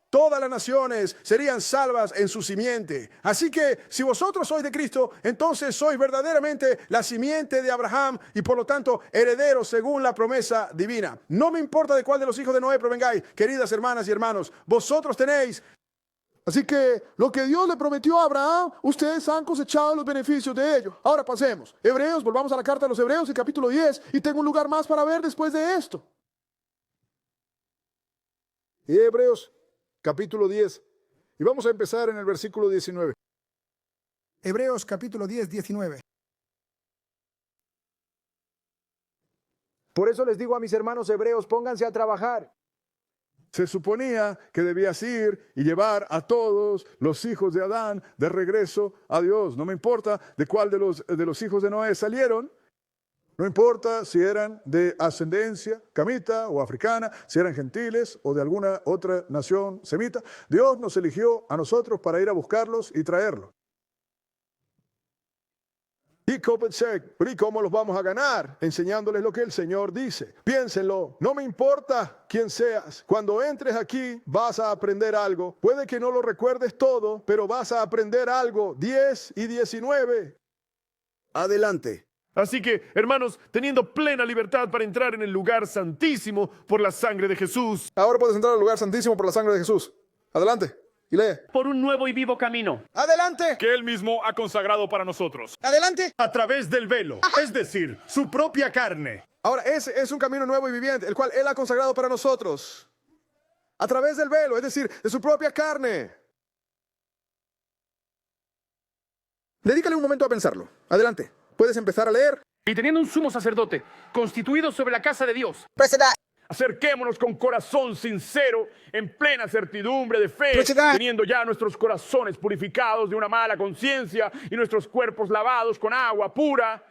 todas las naciones serían salvas en su simiente. Así que si vosotros sois de Cristo, entonces sois verdaderamente la simiente de Abraham y por lo tanto herederos según la promesa divina. No me importa de cuál de los hijos de Noé provengáis, queridas hermanas y hermanos, vosotros tenéis. Así que lo que Dios le prometió a Abraham, ustedes han cosechado los beneficios de ello. Ahora pasemos. Hebreos, volvamos a la carta de los Hebreos, el capítulo 10, y tengo un lugar más para ver después de esto. Y Hebreos capítulo 10. Y vamos a empezar en el versículo 19. Hebreos capítulo 10, 19. Por eso les digo a mis hermanos hebreos, pónganse a trabajar. Se suponía que debías ir y llevar a todos los hijos de Adán de regreso a Dios. No me importa de cuál de los hijos de Noé salieron. No importa si eran de ascendencia camita o africana, si eran gentiles o de alguna otra nación semita. Dios nos eligió a nosotros para ir a buscarlos y traerlos. ¿Y cómo los vamos a ganar? Enseñándoles lo que el Señor dice. Piénsenlo, no me importa quién seas. Cuando entres aquí vas a aprender algo. Puede que no lo recuerdes todo, pero vas a aprender algo. 10 y 19. Adelante. Así que, hermanos, teniendo plena libertad para entrar en el lugar santísimo por la sangre de Jesús. Ahora puedes entrar al lugar santísimo por la sangre de Jesús. Adelante. Y lee. Por un nuevo y vivo camino. Adelante. Que Él mismo ha consagrado para nosotros. Adelante. A través del velo, es decir, su propia carne. Ahora, ese es un camino nuevo y viviente, el cual Él ha consagrado para nosotros. A través del velo, es decir, de su propia carne. Dedícale un momento a pensarlo. Adelante. Puedes empezar a leer. Y teniendo un sumo sacerdote constituido sobre la casa de Dios. Proceda. Acerquémonos con corazón sincero, en plena certidumbre de fe, teniendo ya nuestros corazones purificados de una mala conciencia y nuestros cuerpos lavados con agua pura.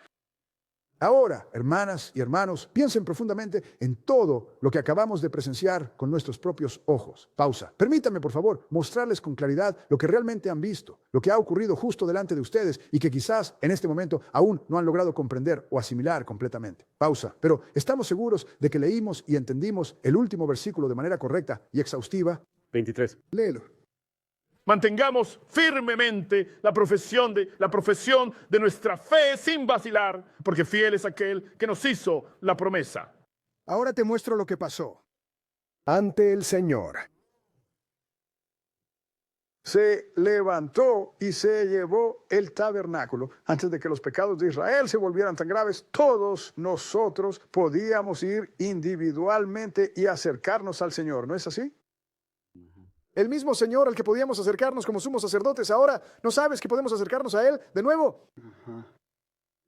Ahora, hermanas y hermanos, piensen profundamente en todo lo que acabamos de presenciar con nuestros propios ojos. Pausa. Permítanme, por favor, mostrarles con claridad lo que realmente han visto, lo que ha ocurrido justo delante de ustedes y que quizás en este momento aún no han logrado comprender o asimilar completamente. Pausa. Pero estamos seguros de que leímos y entendimos el último versículo de manera correcta y exhaustiva. 23. Léelo. Mantengamos firmemente la profesión de nuestra fe sin vacilar, porque fiel es aquel que nos hizo la promesa. Ahora te muestro lo que pasó. Ante el Señor. Se levantó y se llevó el tabernáculo. Antes de que los pecados de Israel se volvieran tan graves, todos nosotros podíamos ir individualmente y acercarnos al Señor. ¿No es así? El mismo Señor al que podíamos acercarnos como sumos sacerdotes, ahora no sabes que podemos acercarnos a Él de nuevo.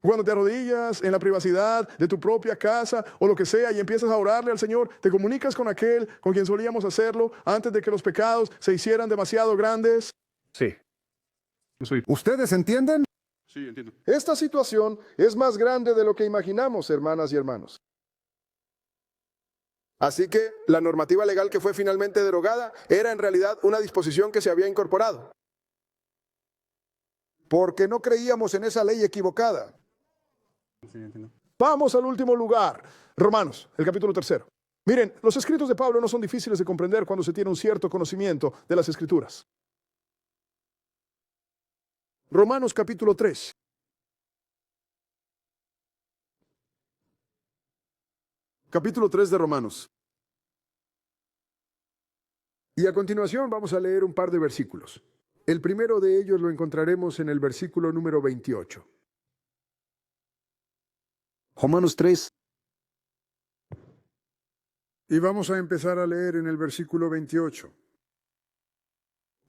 Cuando te arrodillas en la privacidad de tu propia casa o lo que sea y empiezas a orarle al Señor, te comunicas con aquel con quien solíamos hacerlo antes de que los pecados se hicieran demasiado grandes. Sí. ¿Ustedes entienden? Sí, entiendo. Esta situación es más grande de lo que imaginamos, hermanas y hermanos. Así que la normativa legal que fue finalmente derogada era en realidad una disposición que se había incorporado. Porque no creíamos en esa ley equivocada. Sí, entiendo. Vamos al último lugar. Romanos, el capítulo 3. Miren, los escritos de Pablo no son difíciles de comprender cuando se tiene un cierto conocimiento de las Escrituras. Romanos capítulo 3. Capítulo 3 de Romanos. Y a continuación vamos a leer un par de versículos. El primero de ellos lo encontraremos en el versículo número 28. Romanos 3. Y vamos a empezar a leer en el versículo 28.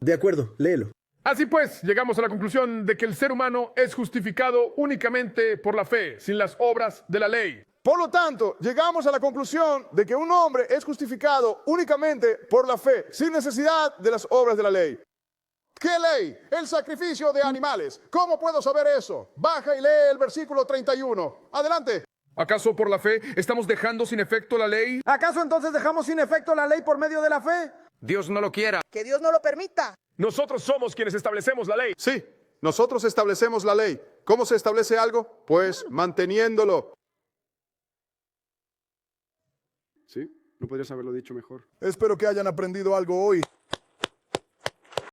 De acuerdo, léelo. Así pues, llegamos a la conclusión de que el ser humano es justificado únicamente por la fe, sin las obras de la ley. Por lo tanto, llegamos a la conclusión de que un hombre es justificado únicamente por la fe, sin necesidad de las obras de la ley. ¿Qué ley? El sacrificio de animales. ¿Cómo puedo saber eso? Baja y lee el versículo 31. Adelante. ¿Acaso por la fe estamos dejando sin efecto la ley? ¿Acaso entonces dejamos sin efecto la ley por medio de la fe? Dios no lo quiera. Que Dios no lo permita. Nosotros somos quienes establecemos la ley. Sí, nosotros establecemos la ley. ¿Cómo se establece algo? Pues manteniéndolo. ¿Sí? ¿No podrías haberlo dicho mejor? Espero que hayan aprendido algo hoy.